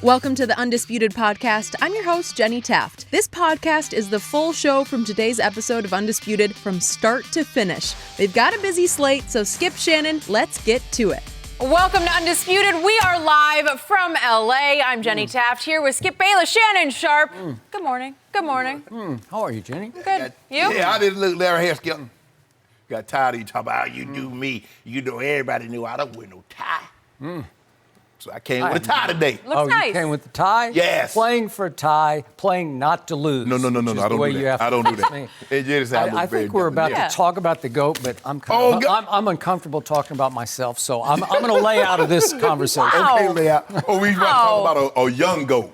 Welcome to the Undisputed podcast. I'm your host, Jenny Taft. This podcast is the full show from today's episode of Undisputed from start to finish. They've got a busy slate, so skip Shannon, let's get to it. Welcome to Undisputed. We are live from LA. I'm Jenny Taft here with Skip Bayless, Shannon Sharpe. Good morning. Good morning. How are you, Jenny? Good. You? Yeah, I didn't look Larry Hair, Skip. Got tired of you talking about how you do me. You know, everybody knew I don't wear no tie. So I came with a tie today. Looks nice. You came with the tie? Yes. Playing for a tie, playing not to lose. No, I don't do that. I don't do that. It just I think we're about to talk about the GOAT, but I'm uncomfortable talking about myself, so I'm going to lay out of this conversation. Wow. Okay, lay out. Oh, we talk about a young GOAT.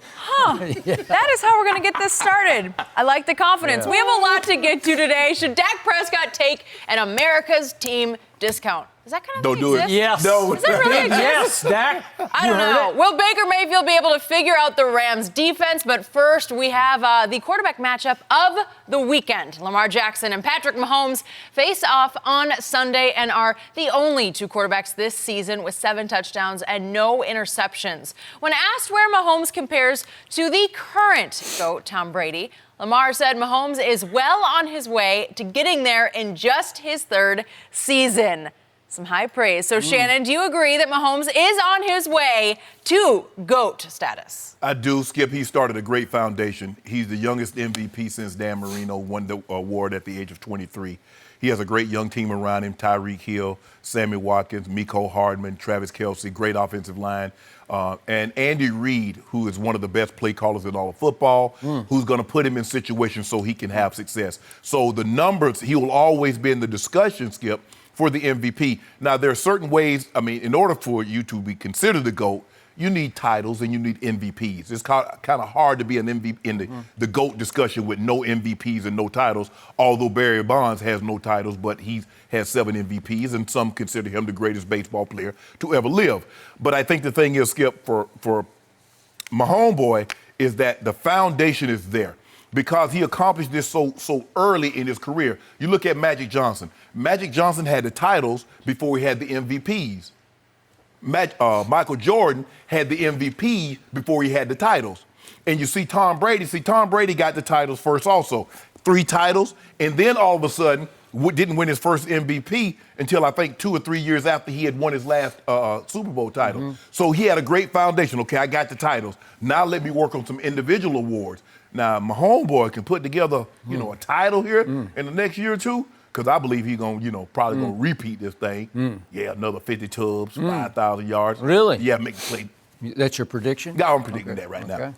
Yeah. That is how we're going to get this started. I like the confidence. Yeah. We have a lot to get to today. Should Dak Prescott take an America's team discount? Is that kind of Don't do it. Yes. No. Does that really exist? Yes, Dak. I don't know. Will Baker Mayfield be able to figure out the Rams' defense? But first, we have the quarterback matchup of the weekend. Lamar Jackson and Patrick Mahomes face off on Sunday and are the only two quarterbacks this season with 7 touchdowns and no interceptions. When asked where Mahomes compares to the current GOAT, Tom Brady, Lamar said Mahomes is well on his way to getting there in just his 3rd season. Some high praise. So, Shannon, do you agree that Mahomes is on his way to GOAT status? I do, Skip. He started a great foundation. He's the youngest MVP since Dan Marino won the award at the age of 23. He has a great young team around him: Tyreek Hill, Sammy Watkins, Mecole Hardman, Travis Kelce, great offensive line. And Andy Reid, who is one of the best play callers in all of football, who's going to put him in situations so he can have success. So the numbers, he will always be in the discussion, Skip, for the MVP. Now, there are certain ways, in order for you to be considered the GOAT, you need titles and you need MVPs. It's kind of hard to be an MVP in the GOAT discussion with no MVPs and no titles, although Barry Bonds has no titles, but he has 7 MVPs, and some consider him the greatest baseball player to ever live. But I think the thing is, Skip, for my homeboy, is that the foundation is there, because he accomplished this so early in his career. You look at Magic Johnson. Magic Johnson had the titles before he had the MVPs. Michael Jordan had the MVP before he had the titles. And you see Tom Brady. Tom Brady got the titles first also. 3 titles, and then all of a sudden didn't win his first MVP until I think 2 or 3 years after he had won his last Super Bowl title. So he had a great foundation. Okay, I got the titles. Now let me work on some individual awards. Now, my homeboy can put together, a title here in the next year or two, because I believe he's going to, probably going to repeat this thing. Yeah, another 50 tubs, 5,000 yards. Really? Yeah, make the play. That's your prediction? Yeah, I'm predicting that right now.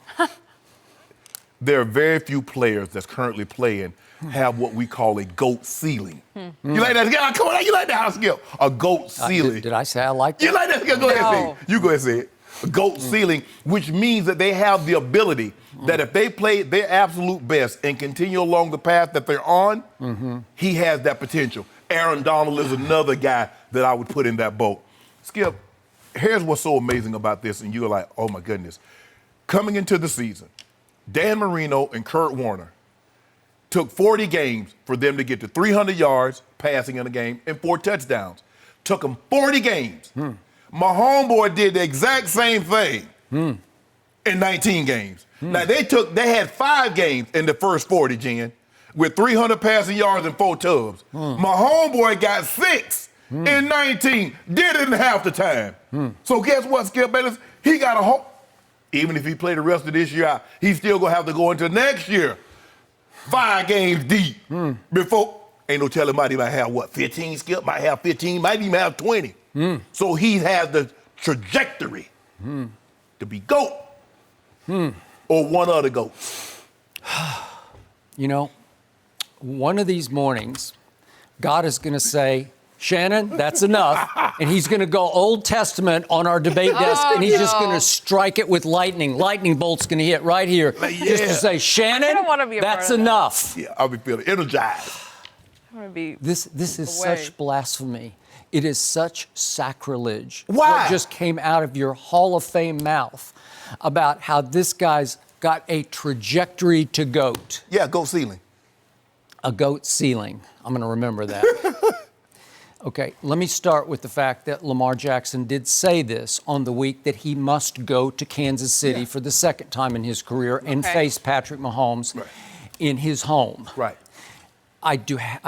There are very few players that's currently playing have what we call a GOAT ceiling. You like that? Yeah, come on, you like that, Skip? A GOAT ceiling. Did I say I like that? You like that? Skip? Go ahead and say it. You go ahead and say it. A GOAT ceiling, which means that they have the ability that if they play their absolute best and continue along the path that they're on, he has that potential. Aaron Donald is another guy that I would put in that boat. Skip, here's what's so amazing about this, and you're like, oh my goodness. Coming into the season, Dan Marino and Kurt Warner took 40 games for them to get to 300 yards passing in a game and 4 touchdowns. Took them 40 games. My homeboy did the exact same thing in 19 games. Now, they had 5 games in the first 40, Jen, with 300 passing yards and 4 tubs. My homeboy got 6 in 19, did it in half the time. So guess what, Skip Bayless? He got a hope. Even if he played the rest of this year out, he's still going to have to go into next year 5 games deep before. Ain't no telling he might have, 15, Skip? Might have 15, might even have 20. So he has the trajectory to be GOAT or one of the GOATs. One of these mornings, God is going to say, Shannon, that's enough. And he's going to go Old Testament on our debate desk, and he's just going to strike it with lightning. Lightning bolt's going to hit right here. Just to say, Shannon, I don't want to be a that's part of enough. Yeah, I'll be feeling energized. I'm going to be This is such blasphemy. It is such sacrilege. Why? What just came out of your Hall of Fame mouth about how this guy's got a trajectory to GOAT. Yeah, GOAT ceiling. A GOAT ceiling. I'm going to remember that. Okay, let me start with the fact that Lamar Jackson did say this on the week that he must go to Kansas City for the second time in his career and face Patrick Mahomes in his home. Right. I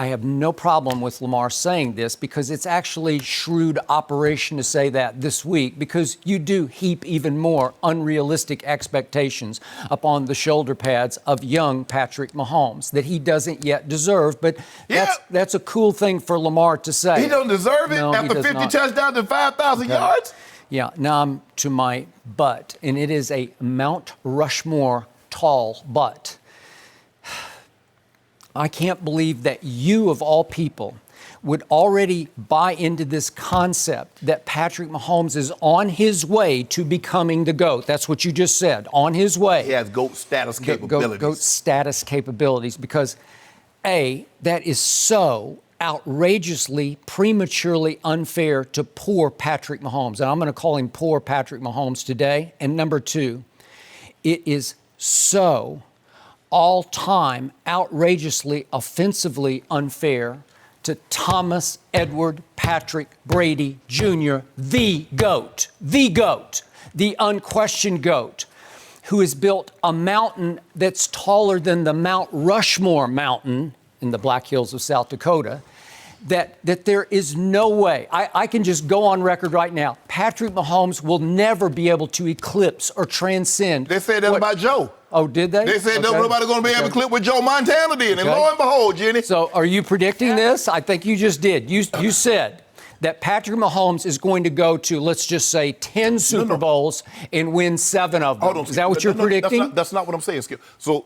have no problem with Lamar saying this because it's actually shrewd operation to say that this week because you do heap even more unrealistic expectations upon the shoulder pads of young Patrick Mahomes that he doesn't yet deserve. But that's a cool thing for Lamar to say. He don't deserve it No, after 50 touchdowns and 5,000 yards? Yeah, now I'm to my butt, and it is a Mount Rushmore tall butt. I can't believe that you, of all people, would already buy into this concept that Patrick Mahomes is on his way to becoming the GOAT. That's what you just said, on his way. He has GOAT status capabilities. GOAT status capabilities because, A, that is so outrageously, prematurely unfair to poor Patrick Mahomes. And I'm going to call him poor Patrick Mahomes today. And number two, it is so all-time outrageously, offensively unfair to Thomas Edward Patrick Brady Jr., the GOAT, the unquestioned GOAT, who has built a mountain that's taller than the Mount Rushmore mountain in the Black Hills of South Dakota, that there is no way, I can just go on record right now, Patrick Mahomes will never be able to eclipse or transcend. They said that about Joe. Oh, did they? They said nobody's going to be able to clip what Joe Montana did. And lo and behold, Jenny. So are you predicting this? I think you just did. You said that Patrick Mahomes is going to go to, let's just say, 10 Super Bowls and win 7 of them. Hold on, is that what you're predicting? That's not what I'm saying, Skip. So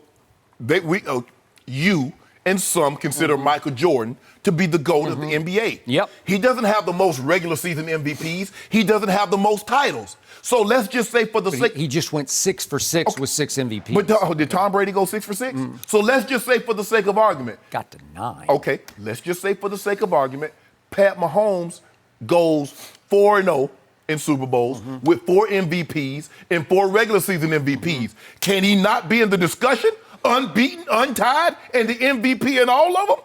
you and some consider Michael Jordan to be the GOAT of the NBA. Yep. He doesn't have the most regular season MVPs. He doesn't have the most titles. So let's just say for the sake... He just went 6 for 6 with 6 MVPs. But did Tom Brady go 6 for 6? So let's just say for the sake of argument. Got to 9. Okay, let's just say for the sake of argument, Pat Mahomes goes 4-0 in Super Bowls with 4 MVPs and 4 regular season MVPs. Can he not be in the discussion? Unbeaten, untied, and the MVP in all of them?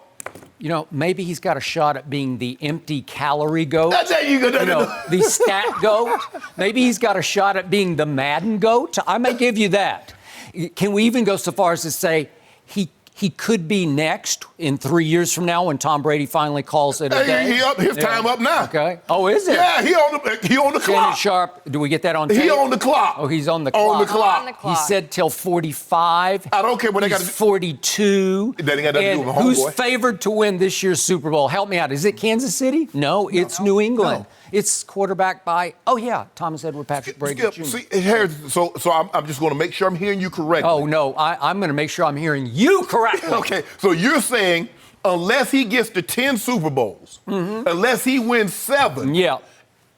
You know, maybe he's got a shot at being the empty calorie GOAT. That's how you know, the stat GOAT. Maybe he's got a shot at being the Madden GOAT. I may give you that. Can we even go so far as to say he could be next in 3 years from now when Tom Brady finally calls it a day? His time up now. Okay. Oh, is it? Yeah, he on the clock. Shannon Sharpe, do we get that on tape? He on the clock. Oh, he's on the clock. On the clock. He said till 45. I don't care what they got to do. 42. That ain't got nothing to do with Mahomes, who's boy. favored to win this year's Super Bowl? Help me out. Is it Kansas City? No, it's New England. No. It's quarterbacked by, Thomas Edward Patrick Brady Jr. So I'm just going to make sure I'm hearing you correctly. Oh, no, I'm going to make sure I'm hearing you correctly. Okay, so you're saying unless he gets to 10 Super Bowls, unless he wins 7,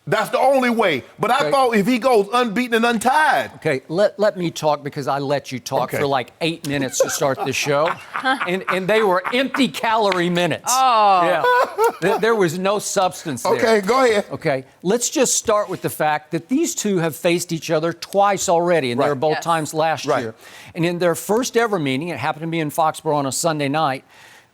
that's the only way. But I thought if he goes unbeaten and untied. Okay, let me talk because I let you talk for like 8 minutes to start the show. and they were empty calorie minutes. Oh. Yeah. There was no substance there. Okay, go ahead. Okay, let's just start with the fact that these two have faced each other twice already, and they were both times last year. And in their first ever meeting, it happened to be in Foxborough on a Sunday night,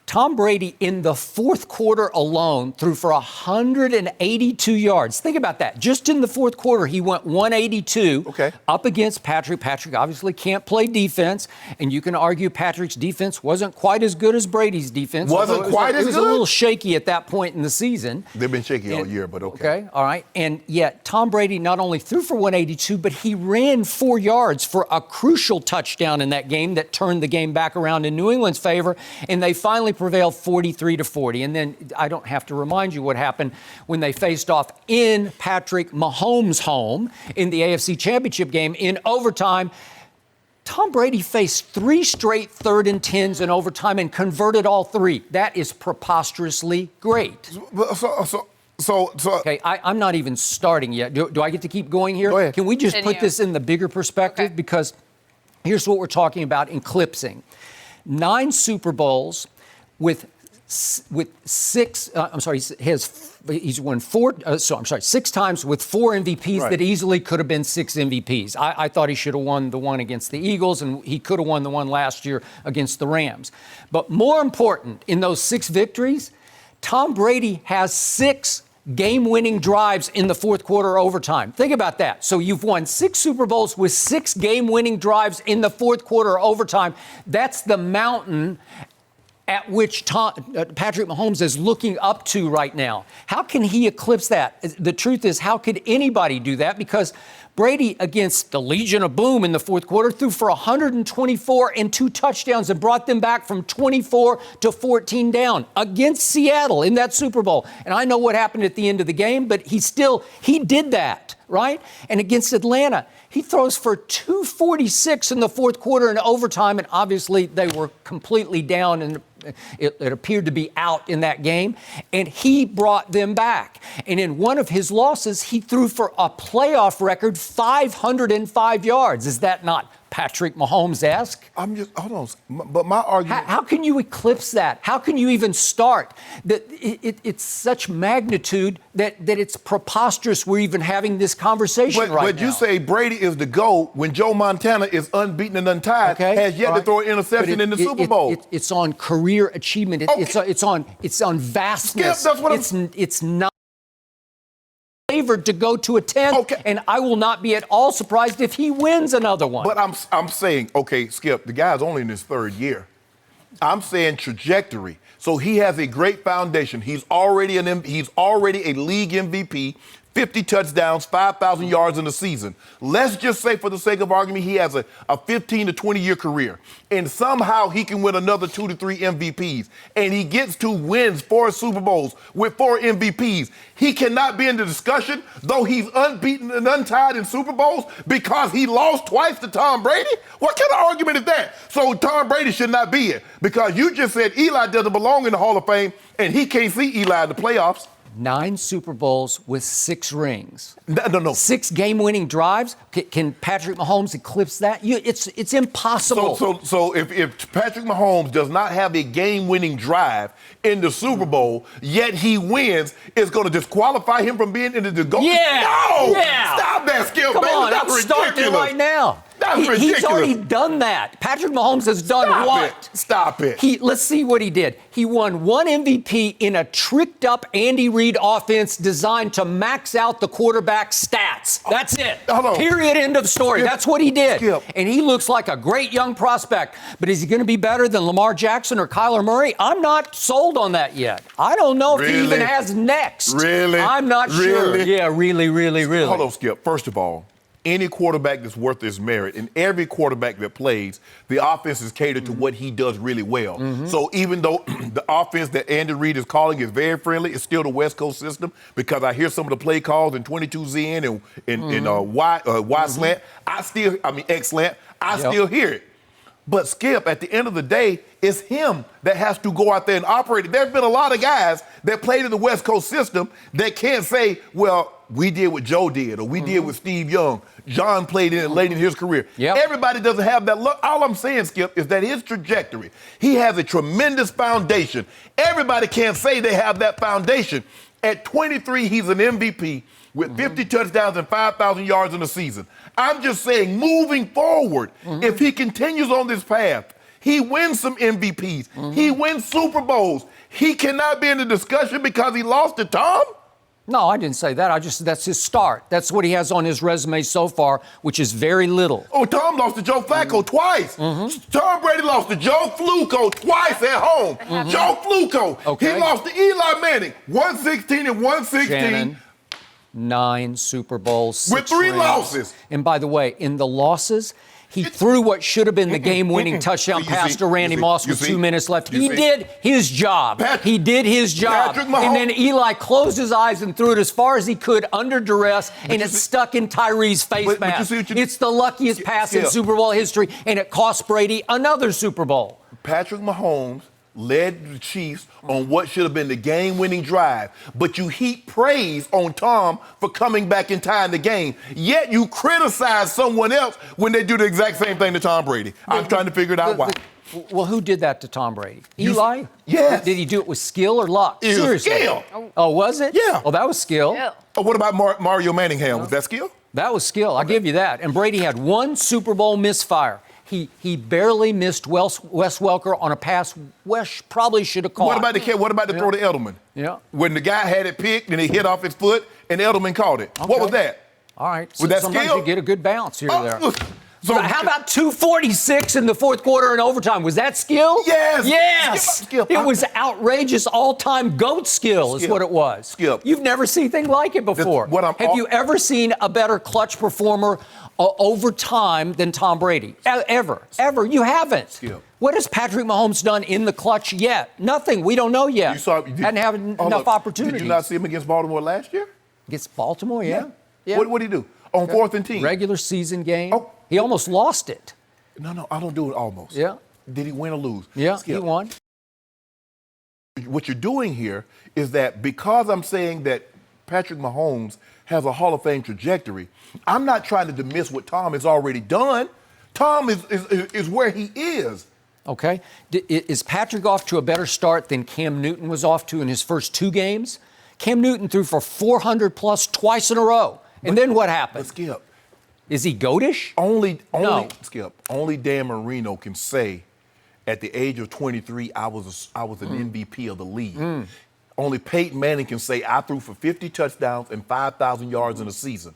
Tom Brady, in the fourth quarter alone, threw for 182 yards. Think about that. Just in the fourth quarter, he went 182 up against Patrick. Patrick obviously can't play defense, and you can argue Patrick's defense wasn't quite as good as Brady's defense. It was a little shaky at that point in the season. They've been shaky all year, but okay. All right. And yet, Tom Brady not only threw for 182, but he ran 4 yards for a crucial touchdown in that game that turned the game back around in New England's favor, and they finally prevailed 43-40. And then I don't have to remind you what happened when they faced off in Patrick Mahomes' home in the AFC Championship game in overtime. Tom Brady faced 3 straight 3rd and 10s in overtime and converted all 3. That is preposterously great. Okay, I'm not even starting yet. Do I get to keep going here? Go ahead. Can we just put this in the bigger perspective? Okay. Because here's what we're talking about eclipsing. 9 Super Bowls with 6, he's won 6 times with 4 MVPs that easily could have been 6 MVPs. I thought he should have won the one against the Eagles, and he could have won the one last year against the Rams. But more important, in those 6 victories, Tom Brady has 6 game-winning drives in the fourth quarter overtime. Think about that. So you've won 6 Super Bowls with 6 game-winning drives in the fourth quarter overtime. That's the mountain at which Patrick Mahomes is looking up to right now. How can he eclipse that? The truth is, how could anybody do that? Because Brady, against the Legion of Boom in the fourth quarter, threw for 124 and 2 touchdowns and brought them back from 24 to 14 down against Seattle in that Super Bowl. And I know what happened at the end of the game, but he did that, right? And against Atlanta, he throws for 246 in the fourth quarter in overtime, and obviously they were completely down and it appeared to be out in that game, and he brought them back. And in one of his losses, he threw for a playoff record 505 yards. Is that not Patrick Mahomes-esque? Hold on. But my argument... How can you eclipse that? How can you even start? It's such magnitude that it's preposterous we're even having this conversation right now. But you say Brady is the GOAT when Joe Montana is unbeaten and untied, has yet to throw an interception in the Super Bowl. It's on career achievement. It's on vastness. Skip, that's what it's not favored to go to a 10th, and I will not be at all surprised if he wins another one. But I'm saying, okay, Skip, the guy's only in his 3rd year. I'm saying trajectory. So he has a great foundation. He's already a league MVP. 50 touchdowns, 5,000 yards in a season. Let's just say, for the sake of argument, he has a 15 to 20-year career, and somehow he can win another 2 to 3 MVPs, and he gets to wins 4 Super Bowls with 4 MVPs. He cannot be in the discussion, though he's unbeaten and untied in Super Bowls, because he lost twice to Tom Brady? What kind of argument is that? So Tom Brady should not be here, because you just said Eli doesn't belong in the Hall of Fame, and he can't see Eli in the playoffs. 9 Super Bowls with 6 rings. No. 6 game-winning drives. Can Patrick Mahomes eclipse that? It's impossible. So if Patrick Mahomes does not have a game-winning drive in the Super Bowl, yet he wins, it's going to disqualify him from being in the GOAT? Yeah! No! Yeah! Stop that, Skip. Come on, that's I'm starting it right now. That's ridiculous. He's already done that. Patrick Mahomes has done what? Stop it. Let's see what he did. He won 1 MVP in a tricked-up Andy Reid offense designed to max out the quarterback's stats. That's it. Period. End of story. Skip. That's what he did. Skip. And he looks like a great young prospect. But is he going to be better than Lamar Jackson or Kyler Murray? I'm not sold on that yet. I don't know if he even has next. Really? I'm not sure. Yeah, really. Hold on, Skip. First of all, any quarterback that's worth his merit, and every quarterback that plays, the offense is catered to what he does really well. So even though the offense that Andy Reid is calling is very friendly, it's still the West Coast system, because I hear some of the play calls in 22Z and Y slant. X slant. I still hear it. But Skip, at the end of the day, it's him that has to go out there and operate it. There have been a lot of guys that played in the West Coast system that can't say, well, we did what Joe did, or we did what Steve Young. John played in it late in his career. Everybody doesn't have that luck. All I'm saying, Skip, is that his trajectory, he has a tremendous foundation. Everybody can't say they have that foundation. At 23, he's an MVP with 50 touchdowns and 5,000 yards in a season. I'm just saying, moving forward, if he continues on this path, he wins some MVPs. He wins Super Bowls. He cannot be in the discussion because he lost to Tom? No, I didn't say that. That's his start. That's what he has on his resume so far, which is very little. Oh, Tom lost to Joe Flacco twice. Tom Brady lost to Joe Flacco twice at home. Joe Flacco. He lost to Eli Manning, 116 and 116. Shannon, 9 Super Bowls, 6 with 3 rings. losses. And by the way, in the losses, he threw what should have been the game-winning touchdown pass to Randy Moss with 2 minutes left. He did his job. He did his job. And then Eli closed his eyes and threw it as far as he could under duress, and it stuck in Tyree's face mask. It's the luckiest pass in Super Bowl history, and it cost Brady another Super Bowl. Patrick Mahomes led the Chiefs on what should have been the game-winning drive, but you heap praise on Tom for coming back and tying the game, yet you criticize someone else when they do the exact same thing to Tom Brady. I'm trying to figure it out why. Well, who did that to Tom Brady? Eli? Yes. Did he do it with skill or luck? Seriously. Skill. Oh, was it? Yeah. Oh, that was skill. Yeah. Oh, what about Mario Manningham? Was that skill? That was skill. I'll give you that. And Brady had 1 Super Bowl misfire. He barely missed Wes Welker on a pass Wes probably should have caught. What about the throw to Edelman? Yeah. When the guy had it picked and he hit off his foot and Edelman caught it. Okay. What was that? All right. Was that sometimes skill? you get a good bounce here or there. So How about 246 in the fourth quarter and overtime? Was that skill? Yes. Yes. Skip. It was outrageous all-time GOAT skill is Skip. what it was. Skip. You've never seen anything like it before. Have you ever seen a better clutch performer over time than Tom Brady? Ever. You haven't. Skip. What has Patrick Mahomes done in the clutch yet? Nothing. We don't know yet. Hadn't had enough opportunities. Did you not see him against Baltimore last year? Against Baltimore, yeah. What did he do? On 4th and 10? Regular season game. Oh. He almost lost it. No, I don't do it almost. Yeah. Did he win or lose? Yeah, Skip. he won. What you're doing here is that because I'm saying that Patrick Mahomes has a Hall of Fame trajectory, I'm not trying to dismiss what Tom has already done. Tom is where he is. Okay. Is Patrick off to a better start than Cam Newton was off to in his first 2 games? Cam Newton threw for 400 plus twice in a row. And then what happened? But Skip. Is he goatish? No. Skip. Only Dan Marino can say, at the age of 23, I was an MVP of the league. Only Peyton Manning can say, I threw for 50 touchdowns and 5,000 yards in a season.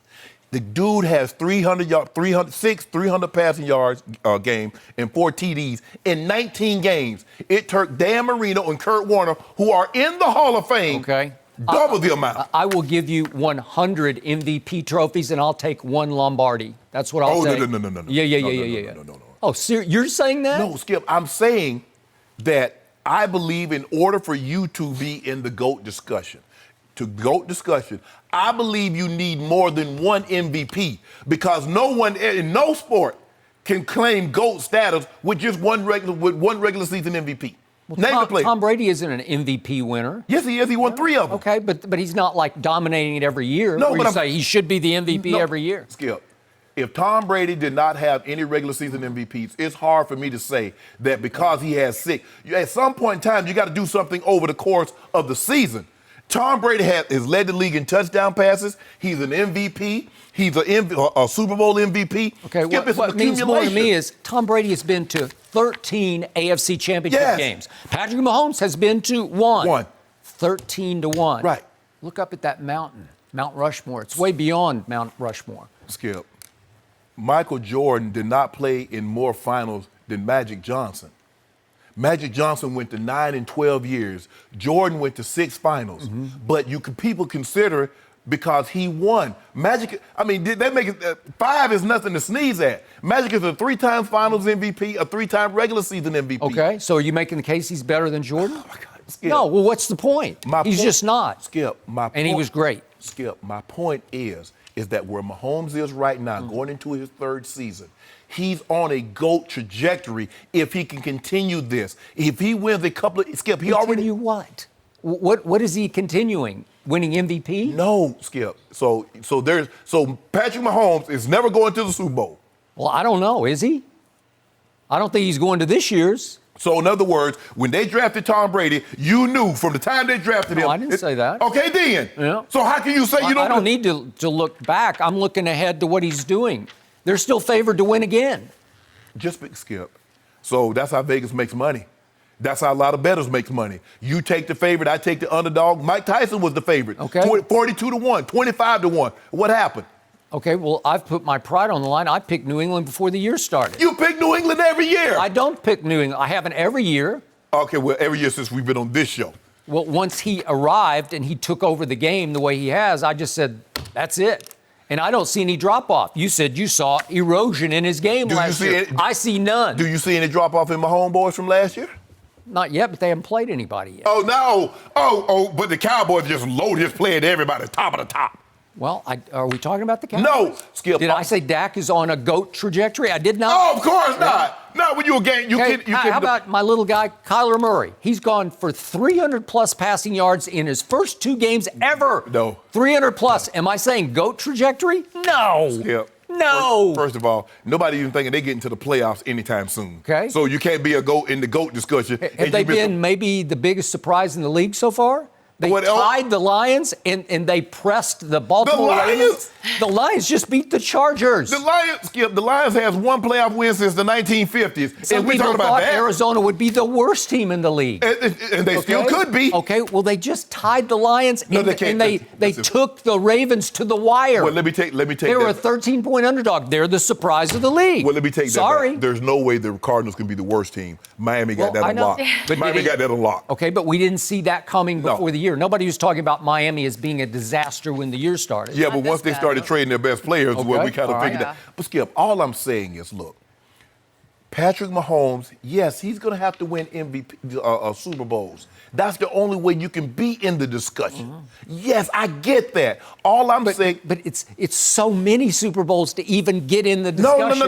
The dude has 300 passing yards game and 4 TDs in 19 games. It took Dan Marino and Kurt Warner, who are in the Hall of Fame, double the amount. I will give you 100 MVP trophies, and I'll take 1 Lombardi. That's what I'll take. No. Yeah. No. Oh, you're saying that? No, Skip. I'm saying that I believe in order for you to be in the GOAT discussion, I believe you need more than 1 MVP because no one in no sport can claim GOAT status with just one regular season MVP. Well, Name the player. Tom Brady isn't an MVP winner. Yes, he is. He won 3 of them. Okay, but he's not like dominating it every year. No, but you say he should be the MVP every year. Skip. If Tom Brady did not have any regular season MVPs, it's hard for me to say that because he has 6. At some point in time, you got to do something over the course of the season. Tom Brady has led the league in touchdown passes. He's an MVP. He's a Super Bowl MVP. Okay, what means more to me is Tom Brady has been to 13 AFC Championship games. Patrick Mahomes has been to 1. 13-1. Right. Look up at that mountain, Mount Rushmore. It's way beyond Mount Rushmore. Skip. Michael Jordan did not play in more finals than Magic Johnson. Magic Johnson went to 9 and 12 years. Jordan went to 6 finals. But people consider it because he won. Magic, did that make it? 5 is nothing to sneeze at. Magic is a 3-time finals MVP, a 3-time regular season MVP. Okay, so are you making the case he's better than Jordan? Oh, my God. Skip. No, well, what's the point? He's just not. Skip, and he was great. Skip, my point is that where Mahomes is right now, going into his 3rd season, he's on a GOAT trajectory if he can continue this. If he wins a couple of... Skip, he already... Continue what? What is he continuing? Winning MVP? No, Skip. So Patrick Mahomes is never going to the Super Bowl. Well, I don't know. Is he? I don't think he's going to this year's. So, in other words, when they drafted Tom Brady, you knew from the time they drafted him. I didn't say that. Okay, then. Yeah. So how can you say you don't? I don't need to look back. I'm looking ahead to what he's doing. They're still favored to win again. Skip. So that's how Vegas makes money. That's how a lot of bettors make money. You take the favorite, I take the underdog. Mike Tyson was the favorite. Okay. 42-1, 25-1. What happened? Okay, well, I've put my pride on the line. I picked New England before the year started. You pick New England every year. I don't pick New England. I haven't every year. Okay, well, every year since we've been on this show. Well, once he arrived and he took over the game the way he has, I just said, that's it. And I don't see any drop-off. You said you saw erosion in his game last year. I see none. Do you see any drop-off in my homeboys from last year? Not yet, but they haven't played anybody yet. Oh, no. But the Cowboys just load his play at everybody, top of the top. Well, are we talking about the Cowboys? No, Skip. Did I say Dak is on a GOAT trajectory? I did not. Oh, of course not. Not when you're a game. How about my little guy, Kyler Murray? He's gone for 300-plus passing yards in his first 2 games ever. No. 300-plus. Am I saying GOAT trajectory? No. Skip. No. First of all, nobody even thinking they get into the playoffs anytime soon. Okay. So you can't be a GOAT in the GOAT discussion. Have they been maybe the biggest surprise in the league so far? They tied the Lions, and they pressed the Baltimore Ravens. The Lions just beat the Chargers. The Lions has one playoff win since the 1950s. Some and we people talking about thought that. Arizona would be the worst team in the league. And they still could be. Okay, well, they just tied the Lions, and they took the Ravens to the wire. Well, let me take They were a 13-point underdog. They're the surprise of the league. Well, let me take Sorry. that back. There's no way the Cardinals can be the worst team. Miami got that I know. unlocked. But Miami got that unlocked. Okay, but we didn't see that coming before the year. Nobody was talking about Miami as being a disaster when the year started. Yeah, but once they started trading their best players, well, we kind of figured that. But Skip, all I'm saying is, look, Patrick Mahomes, yes, he's going to have to win MVP Super Bowls. That's the only way you can be in the discussion. Mm-hmm. Yes, I get that. All I'm saying, but it's so many Super Bowls to even get in the discussion.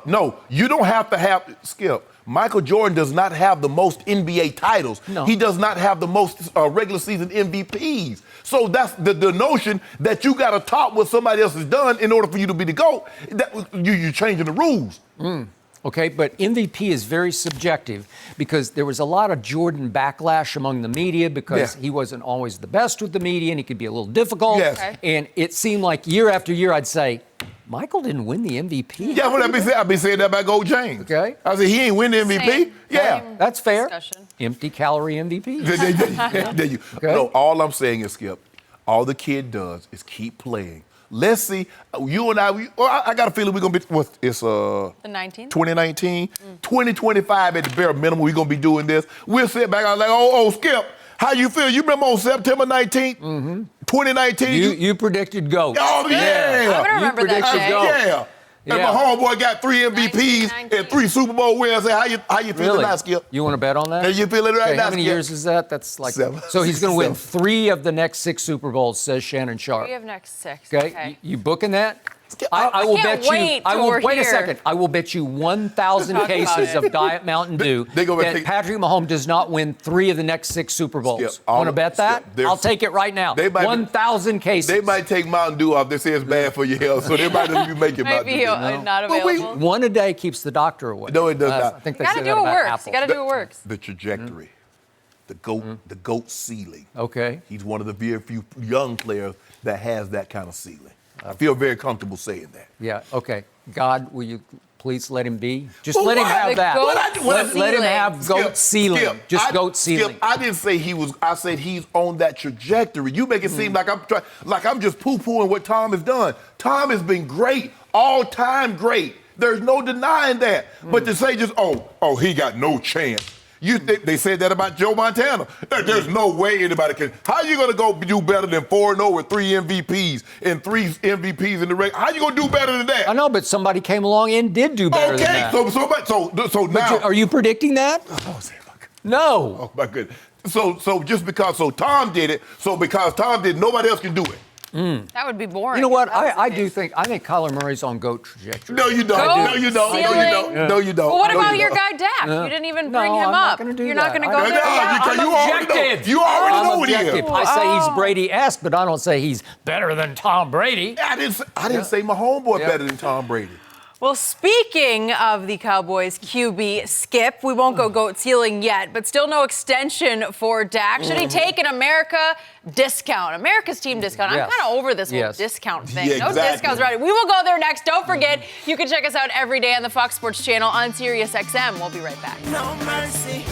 No. You don't have to have Skip. Michael Jordan does not have the most NBA titles. No. He does not have the most regular season MVPs. So that's the notion that you got to top what somebody else has done in order for you to be the GOAT. You're changing the rules. Okay, but MVP is very subjective because there was a lot of Jordan backlash among the media because he wasn't always the best with the media and he could be a little difficult. Yes. Okay. And it seemed like year after year I'd say, Michael didn't win the MVP. Yeah, well, I've been saying that about Gold James. Okay. I said, he ain't win the MVP. Same that's fair. Discussion. Empty calorie MVP. There you. Okay. No, all I'm saying is, Skip, all the kid does is keep playing. Let's see. You and I got a feeling we're going to be, it's the 19th? 2019, 2025 at the bare minimum, we're going to be doing this. We'll sit back and like, Skip, how you feel? You remember on September 19th, 2019? You predicted GOAT. Oh, yeah. I'm going to remember that day. Yeah. And my homeboy got 3 MVPs and 3 Super Bowl wins. How you feeling now, Skip? You want to bet on that? Are you feeling right now, How many Skip? years is that? That's like 7. So he's going to win 3 of the next 6 Super Bowls, says Shannon Sharpe. 3 of next 6. Okay. You booking that? I will bet wait you. Wait a second. I will bet you 1,000 cases of Diet Mountain Dew that Patrick Mahomes does not win 3 of the next 6 Super Bowls. Want to bet that? I'll take it right now. 1,000 cases. They might take Mountain Dew off. They say it's bad for your health, so they might not be making Mountain Dew. Not available. One a day keeps the doctor away. No, it does not. I think they got to do what works. You got to do what works. The trajectory, the GOAT ceiling. Okay. He's one of the very few young players that has that kind of ceiling. I feel very comfortable saying that. Yeah, okay. God, will you please let him be? Just let him have that. Let him have GOAT ceiling. Just GOAT ceiling. Skip, I didn't say he was. I said he's on that trajectory. You make it seem like I'm just poo-pooing what Tom has done. Tom has been great, all-time great. There's no denying that. But to say just, he got no chance. They said that about Joe Montana. There's no way anybody can. How you going to go do better than 4-0 with 3 MVPs and 3 MVPs in the regular? How you going to do better than that? I know, but somebody came along and did do better than that. So now. Are you predicting that? No. Oh, my goodness. So just because Tom did it, because Tom did, nobody else can do it. That would be boring. You know what? I think Kyler Murray's on GOAT trajectory. No, you don't. No, you don't. No, you don't. Well, what about your guy Dak? You didn't even bring him up. You're not going to go there. You already know what he is. I say he's Brady-esque, but I don't say he's better than Tom Brady. I didn't say my homeboy better than Tom Brady. Well, speaking of the Cowboys QB Skip, we won't go GOAT ceiling yet, but still no extension for Dak. Should he take an America's team discount? I'm kind of over this whole discount thing. Yeah, exactly. No discounts, right? We will go there next. Don't forget, you can check us out every day on the Fox Sports channel on SiriusXM. We'll be right back. No mercy.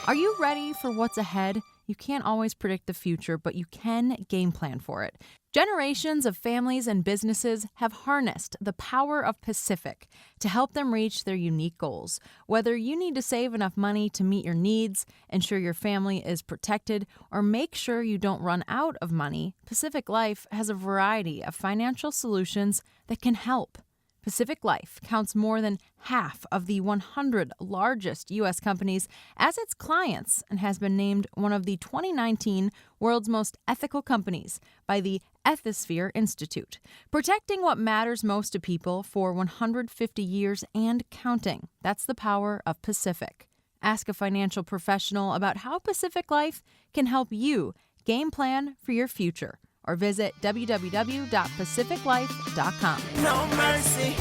Are you ready for what's ahead? You can't always predict the future, but you can game plan for it. Generations of families and businesses have harnessed the power of Pacific to help them reach their unique goals. Whether you need to save enough money to meet your needs, ensure your family is protected, or make sure you don't run out of money, Pacific Life has a variety of financial solutions that can help. Pacific Life counts more than half of the 100 largest U.S. companies as its clients and has been named one of the 2019 World's Most Ethical Companies by the Ethisphere Institute, protecting what matters most to people for 150 years and counting. That's the power of Pacific. Ask a financial professional about how Pacific Life can help you game plan for your future, or visit www.pacificlife.com. No mercy.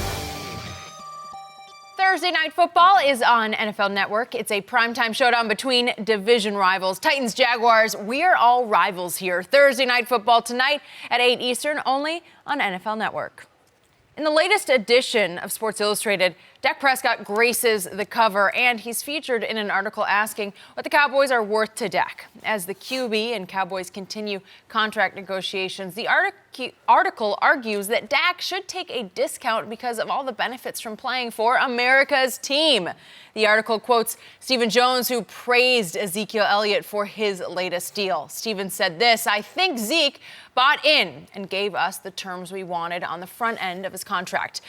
Thursday Night Football is on NFL Network. It's a primetime showdown between division rivals. Titans, Jaguars, we are all rivals here. Thursday Night Football tonight at 8 Eastern, only on NFL Network. In the latest edition of Sports Illustrated, Dak Prescott graces the cover, and he's featured in an article asking what the Cowboys are worth to Dak. As the QB and Cowboys continue contract negotiations, the article argues that Dak should take a discount because of all the benefits from playing for America's team. The article quotes Stephen Jones, who praised Ezekiel Elliott for his latest deal. Stephen said this: "I think Zeke bought in and gave us the terms we wanted on the front end of his contract."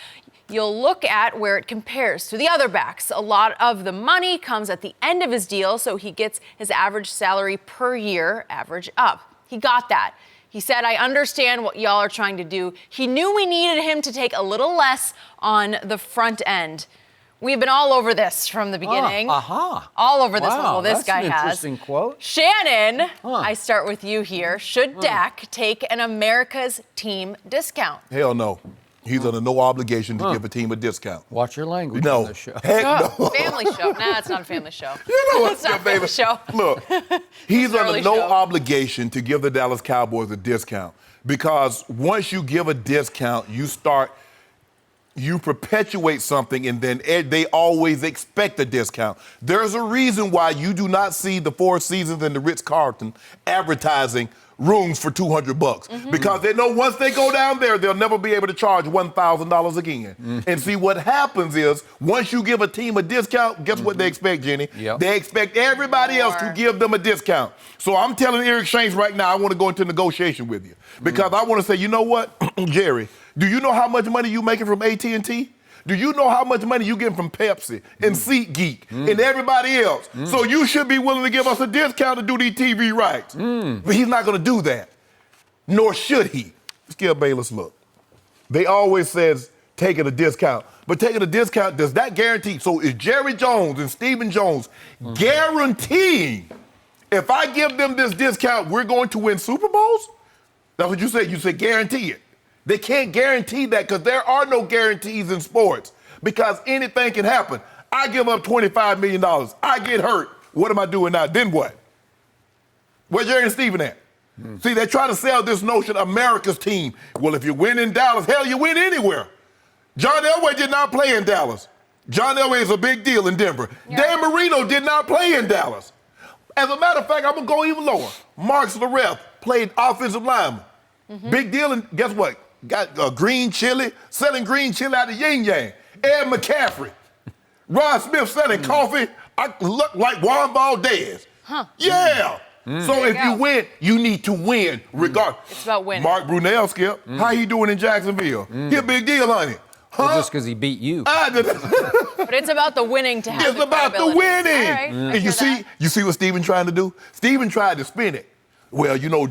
You'll look at where it compares to the other backs. A lot of the money comes at the end of his deal, so he gets his average salary per year average up. He got that. He said, "I understand what y'all are trying to do." He knew we needed him to take a little less on the front end. We've been all over this from the beginning. All over this one. Well, this guy has. That's an interesting quote. Shannon, I start with you here. Should Dak take an America's team discount? Hell no. He's under no obligation to give a team a discount. Watch your language No. on this show. Heck no. Family show. Nah, it's not a family show. You know what, It's not a baby? family show. Look, he's under early no show. obligation to give the Dallas Cowboys a discount, because once you give a discount, you perpetuate something, and then they always expect a discount. There's a reason why you do not see the Four Seasons and the Ritz-Carlton advertising rooms for $200, because they know once they go down there, they'll never be able to charge $1,000 again. And see, what happens is, once you give a team a discount, guess what they expect, Jenny? Yep. They expect everybody else to give them a discount. So I'm telling Eric Shanks right now, I want to go into negotiation with you, because I want to say, you know what, Jerry, do you know how much money you making from AT&T? Do you know how much money you getting from Pepsi and SeatGeek and everybody else? So you should be willing to give us a discount to do these TV rights. But he's not going to do that, nor should he. Let's give Bayless a look. They always says taking a discount, but taking a discount, does that guarantee? So is Jerry Jones and Stephen Jones guaranteeing, if I give them this discount, we're going to win Super Bowls? That's what you said. You said guarantee it. They can't guarantee that, because there are no guarantees in sports, because anything can happen. I give up $25 million. I get hurt. What am I doing now? Then what? Where's Jerry and Stephen at? See, they try to sell this notion, America's team. Well, if you win in Dallas, hell, you win anywhere. John Elway did not play in Dallas. John Elway is a big deal in Denver. Dan Marino did not play in Dallas. As a matter of fact, I'm going to go even lower. Mark Loreth played offensive lineman. Big deal, and guess what? Got green chili, selling green chili out of Yin Yang. Ed McCaffrey. Ron Smith selling coffee. I look like Juan Valdez. Yeah. So if you win, you need to win regardless. It's about winning. Mark Brunell, Skip, how he doing in Jacksonville? He a big deal, honey. Just because he beat you. But it's about the winning to have It's about the winning. All right, And you see what Stephen trying to do? Stephen tried to spin it. Well, you know,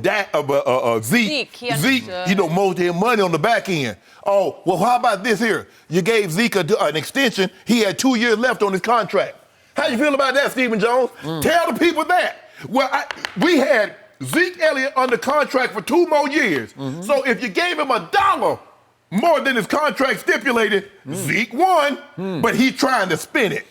Zeke, you know, most of his money on the back end. Oh, well, how about this here? You gave Zeke an extension. He had 2 years left on his contract. How you feel about that, Stephen Jones? Tell the people that. Well, we had Zeke Elliott under contract for 2 more years. So if you gave him $1 more than his contract stipulated, Zeke won, but he's trying to spin it.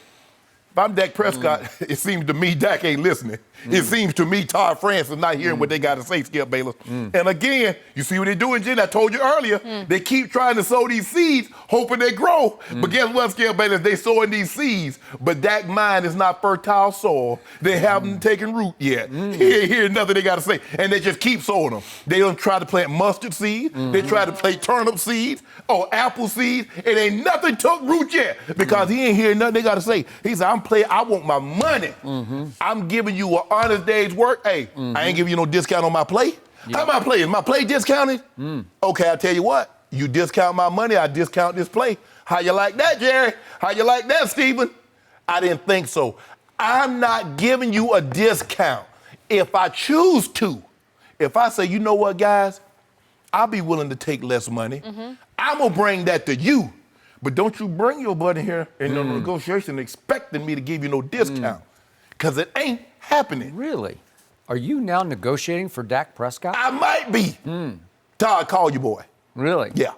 If I'm Dak Prescott, it seems to me Dak ain't listening. It seems to me Todd France is not hearing what they got to say, Skip Bayless. And again, you see what they're doing, Jen? I told you earlier, they keep trying to sow these seeds, hoping they grow. But guess what, Skip Bayless? They sowing these seeds, but Dak's mind is not fertile soil. They haven't taken root yet. He ain't hearing nothing they got to say. And they just keep sowing them. They don't try to plant mustard seeds. They try to plant turnip seeds or apple seeds. It ain't nothing took root yet, because he ain't hearing nothing they got to say. He said, I want my money. I'm giving you an honest day's work. Hey, I ain't giving you no discount on my play. How am I playing? Is my play discounted? Okay, I tell you what. You discount my money, I discount this play. How you like that, Jerry? How you like that, Stephen? I didn't think so. I'm not giving you a discount. If I choose to, if I say, you know what, guys, I'll be willing to take less money. I'm going to bring that to you. But don't you bring your buddy here in the negotiation expecting me to give you no discount, because it ain't happening. Really? Are you now negotiating for Dak Prescott? I might be. Todd, call your boy. Really? Yeah.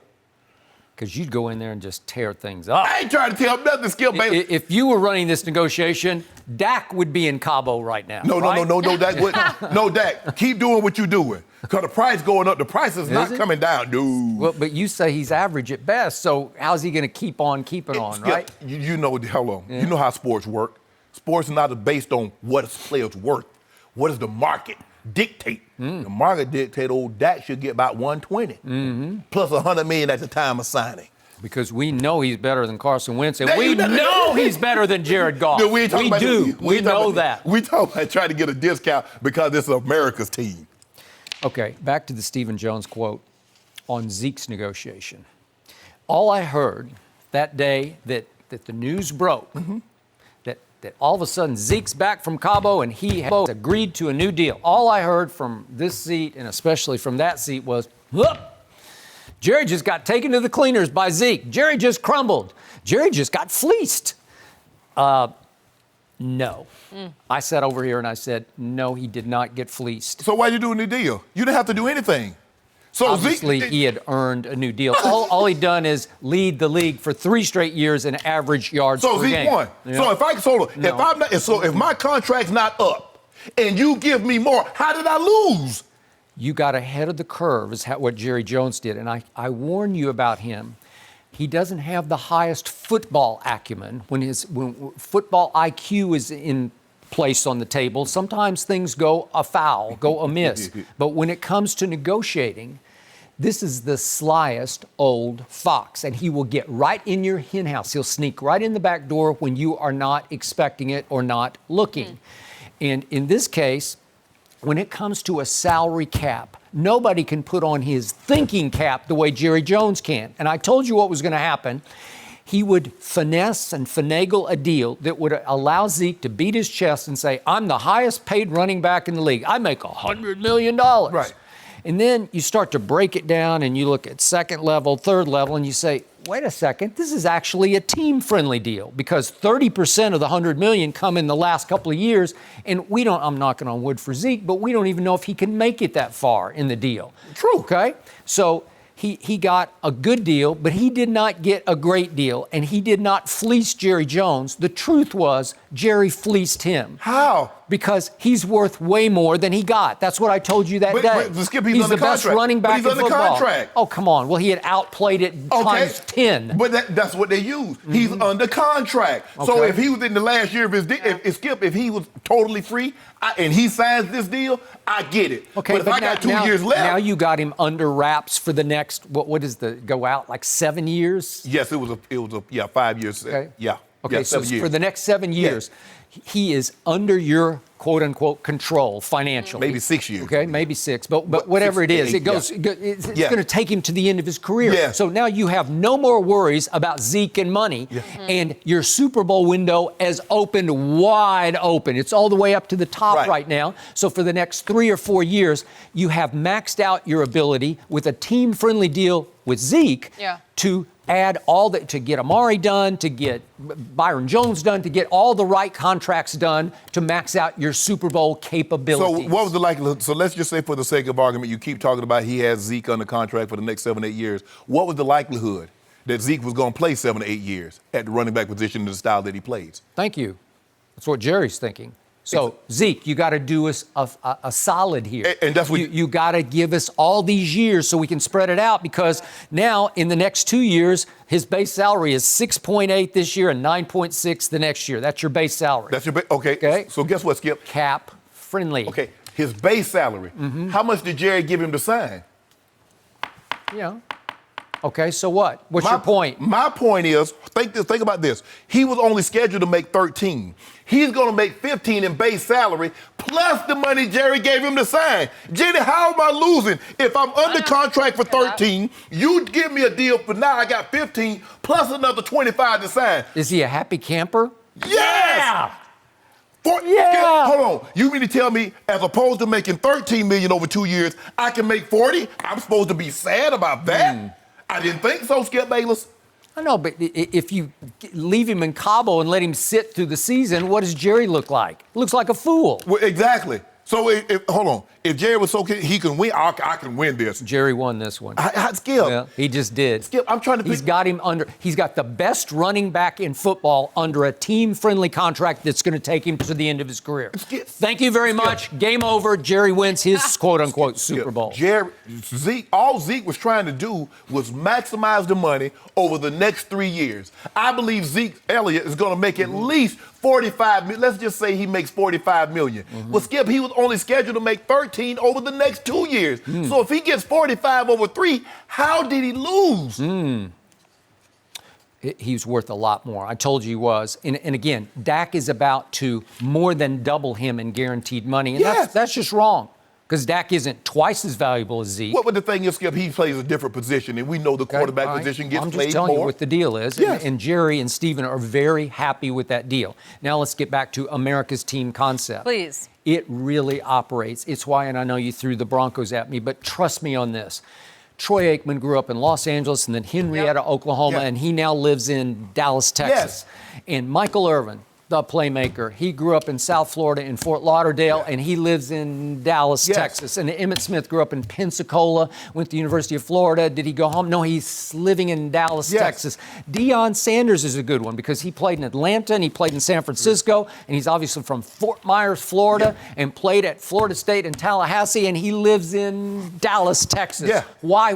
because you'd go in there and just tear things up. I ain't trying to tell nothing, Skip Bayless. If you were running this negotiation, Dak would be in Cabo right now. No, right? no, Dak. No, Dak. Keep doing what you're doing. Because the price going up. The price is not coming down, dude. Well, but you say he's average at best, so how's he going to keep on keeping on, right? You know, hold on. Yeah. You know how sports work. Sports is not based on what a player's worth. What does the market dictate? The market dictate old Dak should get about 120 plus $100 million at the time of signing. Because we know he's better than Carson Wentz, and we know he's better than Jared Goff. We do. We know that. We talk about trying to get a discount because it's America's team. Okay, back to the Stephen Jones quote on Zeke's negotiation. All I heard that day that the news broke, that all of a sudden Zeke's back from Cabo and he has agreed to a new deal. All I heard from this seat, and especially from that seat, was, look, Jerry just got taken to the cleaners by Zeke. Jerry just crumbled. Jerry just got fleeced. No. I sat over here and I said, no, he did not get fleeced. So why did you do a new deal? You didn't have to do anything. So obviously, he had earned a new deal. All he'd done is lead the league for 3 straight years in average yards per game. Zeke won. Yeah. If my contract's not up and you give me more, how did I lose? You got ahead of the curve is what Jerry Jones did, and I warn you about him. He doesn't have the highest football acumen. When football IQ is in place on the table, sometimes things go afoul, go amiss. But when it comes to negotiating, this is the slyest old fox, and he will get right in your henhouse. He'll sneak right in the back door when you are not expecting it or not looking. And in this case, when it comes to a salary cap, nobody can put on his thinking cap the way Jerry Jones can. And I told you what was going to happen. He would finesse and finagle a deal that would allow Zeke to beat his chest and say, I'm the highest paid running back in the league. I make $100 million. Right. And then you start to break it down and you look at second level, third level, and you say, wait a second, this is actually a team-friendly deal because 30% of the $100 million come in the last couple of years, and I'm knocking on wood for Zeke, but we don't even know if he can make it that far in the deal. True. Okay? So he got a good deal, but he did not get a great deal, and he did not fleece Jerry Jones. The truth was Jerry fleeced him. How? Because he's worth way more than he got. That's what I told you that day. But Skip, he's the best running back in football. He's under contract. Oh, come on. Well, he had outplayed it times 10. But that's what they use. He's under contract. Okay. So if he was in the last year of his deal, if he was totally free and he signs this deal, I get it. Okay, but if I got 2 years left. Now you got him under wraps for the next, what is the go out, like 7 years? Yes, it was a 5 years. Okay. Yeah. Okay, so for the next 7 years, he is under your quote-unquote control financially. Maybe 6 years. Okay, maybe 6. But whatever 6 it is, 8, it's going to take him to the end of his career. Yeah. So now you have no more worries about Zeke and money, and your Super Bowl window is opened wide open. It's all the way up to the top right now. So for the next 3 or 4 years, you have maxed out your ability with a team-friendly deal with Zeke to add to get Amari done, to get Byron Jones done, to get all the right contracts done to max out your Super Bowl capabilities. So what was the likelihood? So let's just say for the sake of argument, you keep talking about he has Zeke under contract for the next 7 or 8 years. What was the likelihood that Zeke was going to play 7 or 8 years at the running back position in the style that he plays? Thank you. That's what Jerry's thinking. So, Zeke, you got to do us a solid here. And that's what you got to give us all these years so we can spread it out because now in the next 2 years, his base salary is 6.8 this year and 9.6 the next year. That's your base salary. That's your base. Okay. So guess what, Skip? Cap friendly. Okay. His base salary. How much did Jerry give him to sign? Yeah. Okay, so what? What's your point? My point is, think about this. He was only scheduled to make 13. He's going to make 15 in base salary, plus the money Jerry gave him to sign. Jenny, how am I losing? If I'm under contract for 13, you give me a deal for now I got 15, plus another 25 to sign. Is he a happy camper? Yes! Hold on. You mean to tell me, as opposed to making $13 million over 2 years, I can make 40? I'm supposed to be sad about that? I didn't think so, Skip Bayless. I know, but if you leave him in Cabo and let him sit through the season, what does Jerry look like? Looks like a fool. Well, exactly. So, hold on. if Jerry was so good, he can win. I can win this. Jerry won this one. Skip. Yeah, he just did. Skip, I'm trying to. He's got him under. He's got the best running back in football under a team-friendly contract that's going to take him to the end of his career. Skip. Thank you very much. Game over. Jerry wins his quote-unquote Super Bowl. Zeke. All Zeke was trying to do was maximize the money over the next 3 years. I believe Zeke Elliott is going to make at least 45 million. Let's just say he makes 45 million. Well, Skip, he was only scheduled to make 13 over the next 2 years. So if he gets 45 over 3, how did he lose? He's worth a lot more. I told you he was. And again, Dak is about to more than double him in guaranteed money. And that's just wrong. Because Dak isn't twice as valuable as Zeke. But the thing is, Skip, he plays a different position, and we know the quarterback position gets played more. I'm just telling you what the deal is. Yes. And Jerry and Steven are very happy with that deal. Now let's get back to America's team concept. Please. It really operates. It's why, and I know you threw the Broncos at me, but trust me on this. Troy Aikman grew up in Los Angeles and then Henrietta, Oklahoma, and he now lives in Dallas, Texas. And Michael Irvin, the playmaker, he grew up in South Florida in Fort Lauderdale, and he lives in Dallas, Texas. And Emmitt Smith grew up in Pensacola, went to the University of Florida. Did he go home? No, he's living in Dallas, Texas. Deion Sanders is a good one because he played in Atlanta and he played in San Francisco, and he's obviously from Fort Myers, Florida, and played at Florida State and Tallahassee, and he lives in Dallas, Texas. Why?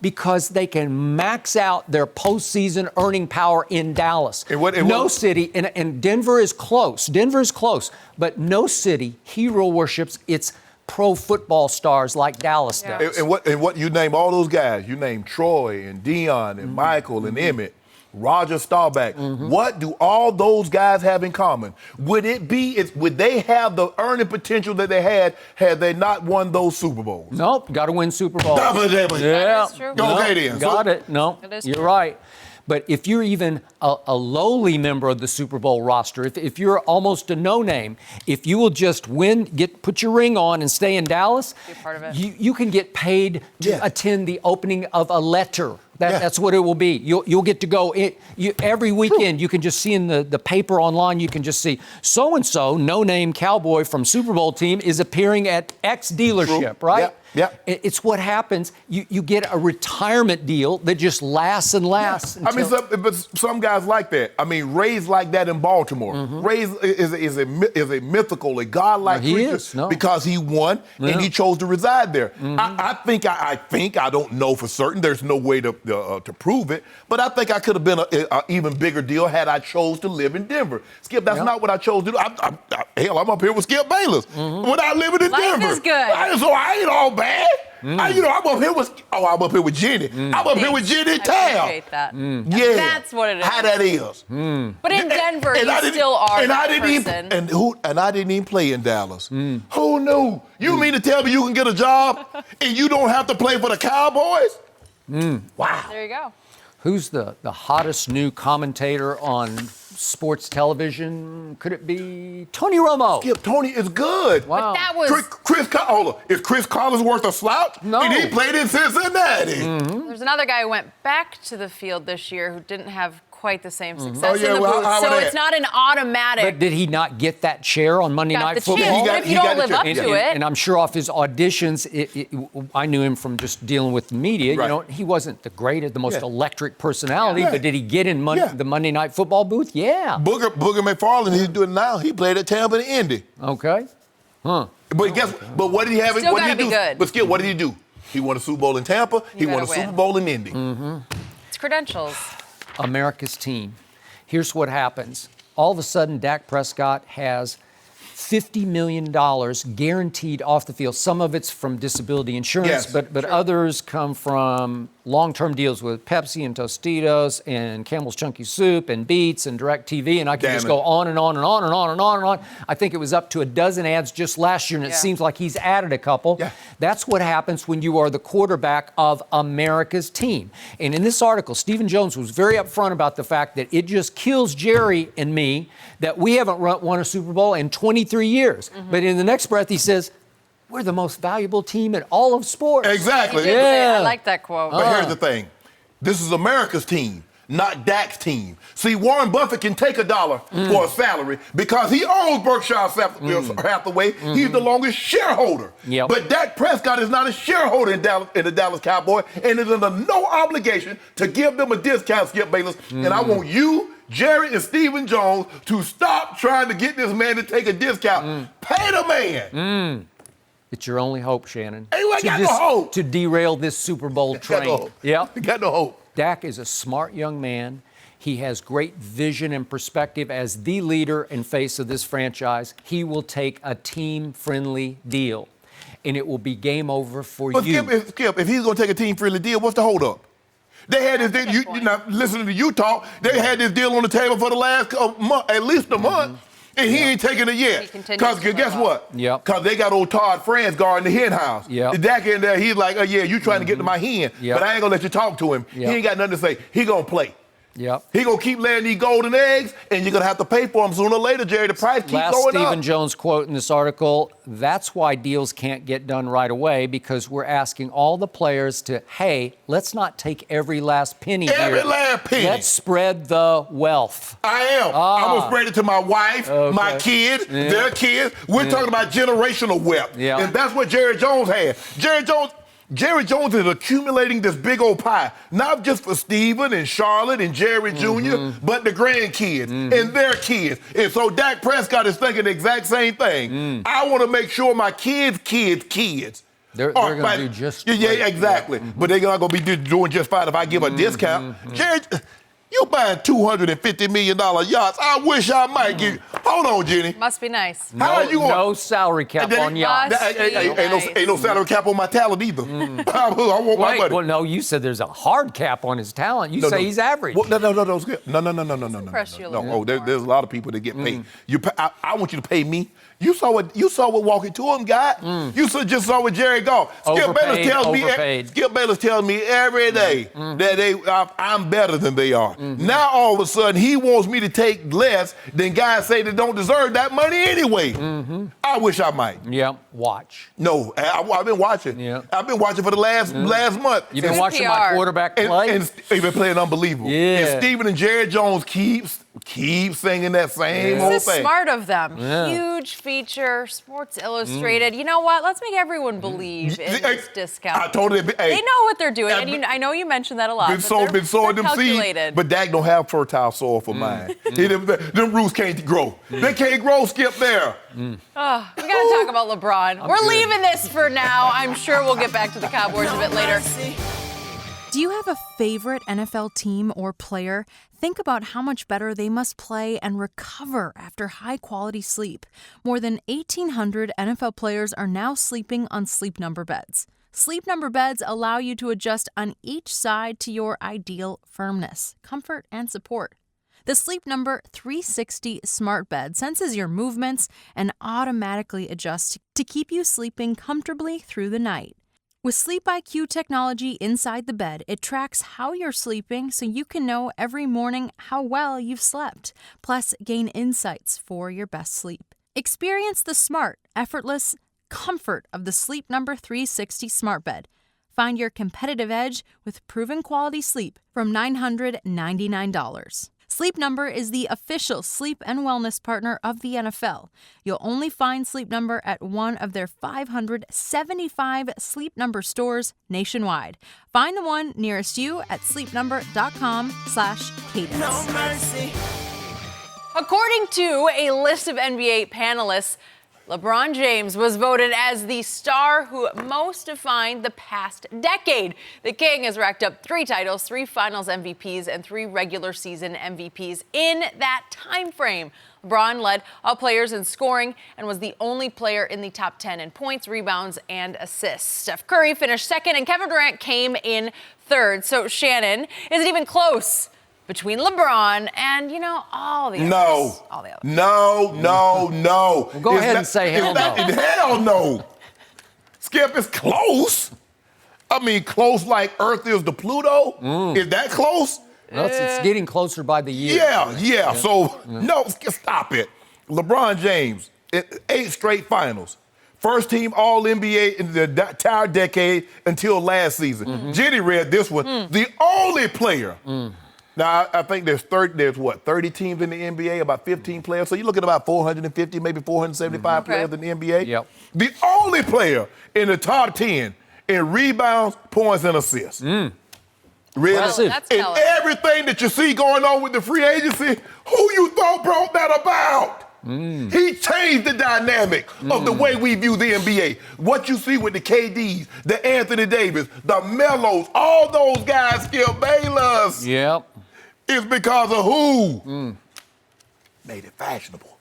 Because they can max out their postseason earning power in Dallas. No city. And Denver is close. But no city hero worships its pro football stars like Dallas does. And what you name all those guys? You name Troy and Deion and Michael and Emmett, Roger Staubach. What do all those guys have in common? Would they have the earning potential that they had they not won those Super Bowls? Nope, got to win Super Bowls. That is true. Okay, then. Got it. No, you're right. But if you're even a lowly member of the Super Bowl roster, if you're almost a no-name, if you will just win, put your ring on and stay in Dallas, be a part of it. You can get paid to attend the opening of a letter. That's what it will be. You'll get to go every weekend. You can just see in the paper online. You can just see so-and-so, no-name cowboy from Super Bowl team is appearing at X dealership, right? Yeah. It's what happens. You get a retirement deal that just lasts and lasts. I mean, but some guys like that. I mean, raised like that in Baltimore. Raised is a mythical, a godlike creature because he won and he chose to reside there. I think I don't know for certain. There's no way to prove it, but I think I could have been an even bigger deal had I chose to live in Denver. Skip, that's not what I chose to do. I'm up here with Skip Bayless without living in Denver. Life is good. So I ain't all bad. I'm up here with Jenny. I'm up here with Jenny and Taft. I appreciate that. Yeah, that's what it is. How that is. But in Denver, you still are that person. And I didn't even play in Dallas. Who knew? You mean to tell me you can get a job and you don't have to play for the Cowboys? Wow. There you go. Who's the hottest new commentator on sports television? Could it be Tony Romo? Skip, Tony is good. Wow. But that was... Is Chris Collinsworth a slouch? No. And he played in Cincinnati. There's another guy who went back to the field this year who didn't have quite the same success in the booth. So it's not an automatic. But did he not get that chair on Monday Night Football? If you don't live up to it. And I'm sure off his auditions, I knew him from just dealing with the media. Right. He wasn't the greatest, the most electric personality, but did he get in the Monday Night Football booth? Yeah. Booger McFarland, he's doing it now. He played at Tampa and Indy. Okay. Huh. But but what did he have? Still what did he gotta do? be good. But Skip, what did he do? He won a Super Bowl in Tampa. He won a Super Bowl in Indy. It's credentials. America's team. Here's what happens. All of a sudden, Dak Prescott has $50 million guaranteed off the field. Some of it's from disability insurance, but others come from long-term deals with Pepsi and Tostitos and Campbell's Chunky Soup and Beats and DirecTV, and I can just go on and on and on and on and on and on. I think it was up to a dozen ads just last year, and it seems like he's added a couple. That's what happens when you are the quarterback of America's team. And in this article, Stephen Jones was very upfront about the fact that it just kills Jerry and me that we haven't won a Super Bowl in 23 years. But in the next breath, he says, we're the most valuable team in all of sports. Exactly. I like that quote. But here's the thing. This is America's team. not Dak's team. See, Warren Buffett can take $1 for a salary because he owns Berkshire Hathaway. He's the longest shareholder. Yep. But Dak Prescott is not a shareholder in the Dallas Cowboys and is under no obligation to give them a discount, Skip Bayless. And I want you, Jerry, and Stephen Jones to stop trying to get this man to take a discount. Pay the man. It's your only hope, Shannon. Hey, I got no hope. To derail this Super Bowl train. Got no hope. Yep. Got no hope. Dak is a smart young man. He has great vision and perspective as the leader and face of this franchise. He will take a team-friendly deal, and it will be game over for you. Skip, if he's going to take a team-friendly deal, what's the holdup? They had this deal. Listening to you talk, they had this deal on the table for the last month, at least a month. And he ain't taking it yet. Because guess what? Yep. Because they got old Todd France guarding the hen house. Yep. Dak in there, he's like, oh, yeah, you trying to get to my hen, Yep. but I ain't going to let you talk to him. Yep. He ain't got nothing to say. He going to play. Yep. He going to keep laying these golden eggs, and you're going to have to pay for them sooner or later, Jerry. The price keeps Last going up. Stephen Jones quote in this article, that's why deals can't get done right away, because we're asking all the players to, hey, let's not take every last penny here. Every last penny. Let's spread the wealth. I am. I'm going to spread it to my wife, my kids, their kids. We're talking about generational wealth. Yeah. And that's what Jerry Jones had. Jerry Jones is accumulating this big old pie, not just for Stephen and Charlotte and Jerry Jr., but the grandkids and their kids. And so Dak Prescott is thinking the exact same thing. I want to make sure my kids' They're going to do just great. Yeah, exactly. But they're not going to be doing just fine if I give a discount. Jerry, you buying $250 million yachts. I wish I might give you. Hold on, Jenny. Must be nice. No salary cap on yachts. Ain't no salary cap on my talent either. I want my money. Well, no, you said there's a hard cap on his talent. You say he's average. Well, no. Oh, there's a lot of people that get paid. I want you to pay me. You saw what Walking to him got. You just saw what Jerry got. Skip Bayless tells me every day that I'm better than they are. Now all of a sudden he wants me to take less than guys say that don't deserve that money anyway. I wish I might. Yeah, watch. No, I've been watching. Yeah. I've been watching for the last month. You've been watching my quarterback play? And he's been playing unbelievable. Yeah. And Stephen and Jerry Jones keep singing that same old thing. This is smart of them. Huge feature, Sports Illustrated. You know what? Let's make everyone believe in this discount. I told them. They know what they're doing. And I know you mentioned that a lot. Been sowing them seeds. But Dak don't have fertile soil for mine. Them roots can't grow. They can't grow, Skip, there. We got to talk about LeBron. We're leaving this for now. I'm sure we'll get back to the Cowboys a bit later. Do you have a favorite NFL team or player? Think about how much better they must play and recover after high-quality sleep. More than 1,800 NFL players are now sleeping on Sleep Number beds. Sleep Number beds allow you to adjust on each side to your ideal firmness, comfort, and support. The Sleep Number 360 smart bed senses your movements and automatically adjusts to keep you sleeping comfortably through the night. With Sleep IQ technology inside the bed, it tracks how you're sleeping so you can know every morning how well you've slept, plus gain insights for your best sleep. Experience the smart, effortless comfort of the Sleep Number 360 smart bed. Find your competitive edge with proven quality sleep from $999. Sleep Number is the official sleep and wellness partner of the NFL. You'll only find Sleep Number at one of their 575 Sleep Number stores nationwide. Find the one nearest you at sleepnumber.com/cadence. No mercy. According to a list of NBA panelists, LeBron James was voted as the star who most defined the past decade. The King has racked up 3 titles, 3 Finals MVPs, and 3 regular season MVPs in that time frame. LeBron led all players in scoring and was the only player in the top 10 in points, rebounds, and assists. Steph Curry finished second, and Kevin Durant came in third. So, Shannon, is it even close between LeBron and, all the others? All the others. No. Well, go ahead and say hell no. Hell no. Skip, it's close. I mean, close like Earth is to Pluto. Is that close? Well, it's getting closer by the year. Yeah. So, no, stop it. LeBron James, 8 straight finals. First team All-NBA in the entire decade until last season. Jenny read this one. The only player Now, I think there's 30 teams in the NBA, about 15 players. So you look at about 450, maybe 475 players in the NBA. Yep. The only player in the top 10 in rebounds, points, and assists. Really? That's and telling. everything that you see going on with the free agency, who you thought brought that about? He changed the dynamic of the way we view the NBA. What you see with the KDs, the Anthony Davis, the Melos, all those guys, Skip Bayless. Yep. It's because of who? Made it fashionable.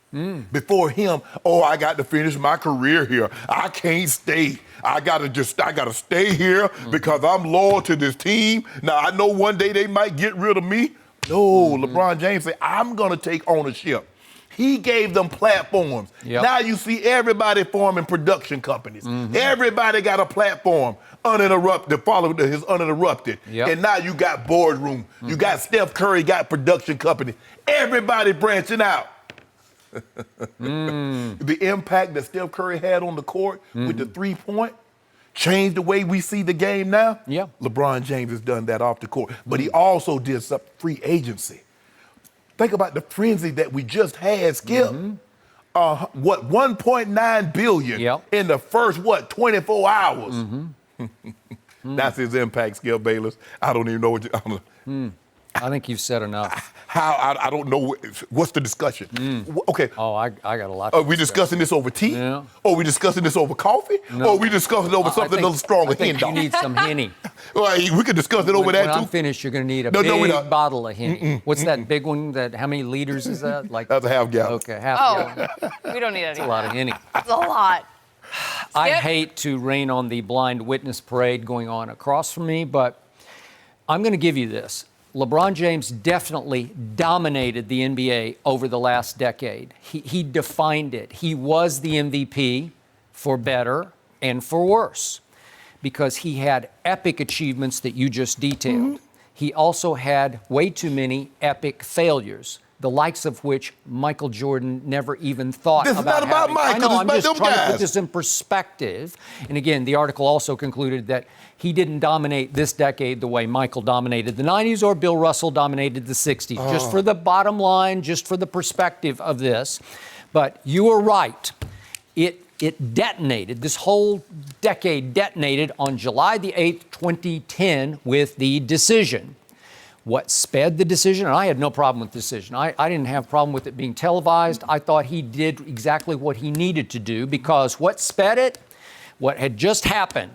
Before him, I got to finish my career here. I can't stay. I gotta stay here because I'm loyal to this team. Now I know one day they might get rid of me. No, LeBron James said, I'm gonna take ownership. He gave them platforms. Yep. Now you see everybody forming production companies. Everybody got a platform, uninterrupted, following his uninterrupted. Yep. And now you got boardroom. You got Steph Curry, got production company. Everybody branching out. The impact that Steph Curry had on the court with the 3-point changed the way we see the game now. Yeah. LeBron James has done that off the court. But he also did some free agency. Think about the frenzy that we just had, Skip. 1.9 billion in the first, 24 hours? That's his impact, Skip Bayless. I don't even know what I think you've said enough. I don't know. What's the discussion? Okay. Oh, I got a lot. Are we discussing this over tea? Yeah. Or are we discussing this over coffee? No. Or are we discussing it over something a little stronger? I think you need some Henny. Well, we could discuss it over When that too. I'm finished, you're going to need a we're big not. bottle of Henny. What's that big one? How many liters is that? That's a half gallon. Okay, half gallon. We don't need any. That's a lot of Henny. That's a lot. I Skip? hate to rain on the blind witness parade going on across from me, but I'm going to give you this. LeBron James definitely dominated the NBA over the last decade. He defined it. He was the MVP for better and for worse because he had epic achievements that you just detailed. He also had way too many epic failures, the likes of which Michael Jordan never even thought This about is not about having. Michael, I know, it's I'm about just them trying to guys. put this in perspective. And again, the article also concluded that he didn't dominate this decade the way Michael dominated the 90s or Bill Russell dominated the 60s. Just for the bottom line, just for the perspective of this. But you were right. It detonated. This whole decade detonated on July the 8th, 2010 with the decision. What sped the decision, and I had no problem with the decision. I didn't have a problem with it being televised. I thought he did exactly what he needed to do because what sped it, what had just happened,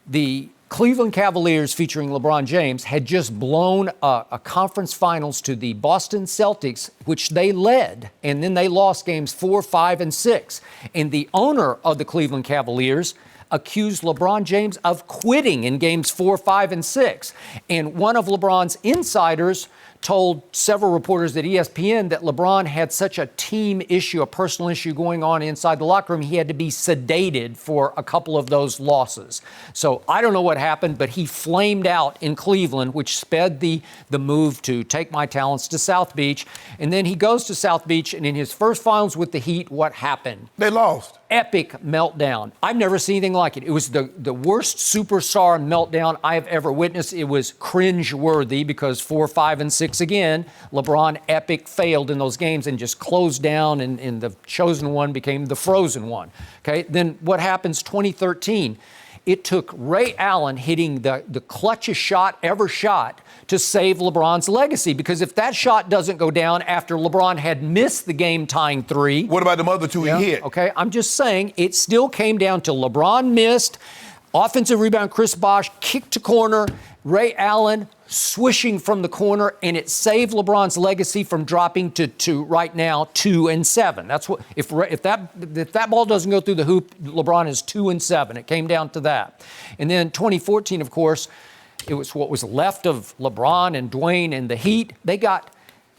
the Cleveland Cavaliers featuring LeBron James had just blown a conference finals to the Boston Celtics, which they led, and then they lost games 4, 5, and 6. And the owner of the Cleveland Cavaliers accused LeBron James of quitting in games 4, 5, and 6. And one of LeBron's insiders told several reporters at ESPN that LeBron had such a team issue, a personal issue going on inside the locker room, he had to be sedated for a couple of those losses. So I don't know what happened, but he flamed out in Cleveland, which sped the move to take my talents to South Beach. And then he goes to South Beach, and in his first finals with the Heat, what happened? They lost. Epic meltdown. I've never seen anything like it. It was the worst superstar meltdown I have ever witnessed. It was cringe-worthy because 4, 5, and 6 again, LeBron epic failed in those games and just closed down, and the chosen one became the frozen one. Okay, then what happens 2013? It took Ray Allen hitting the clutchest shot ever shot to save LeBron's legacy. Because if that shot doesn't go down after LeBron had missed the game-tying 3. What about the other 2 he hit? Okay, I'm just saying it still came down to LeBron missed, offensive rebound, Chris Bosh kicked to corner, Ray Allen swishing from the corner, and it saved LeBron's legacy from dropping to right now 2 and 7. That's what if that ball doesn't go through the hoop, LeBron is 2 and 7. It came down to that. And then 2014, of course, it was what was left of LeBron and Dwayne and the Heat. They got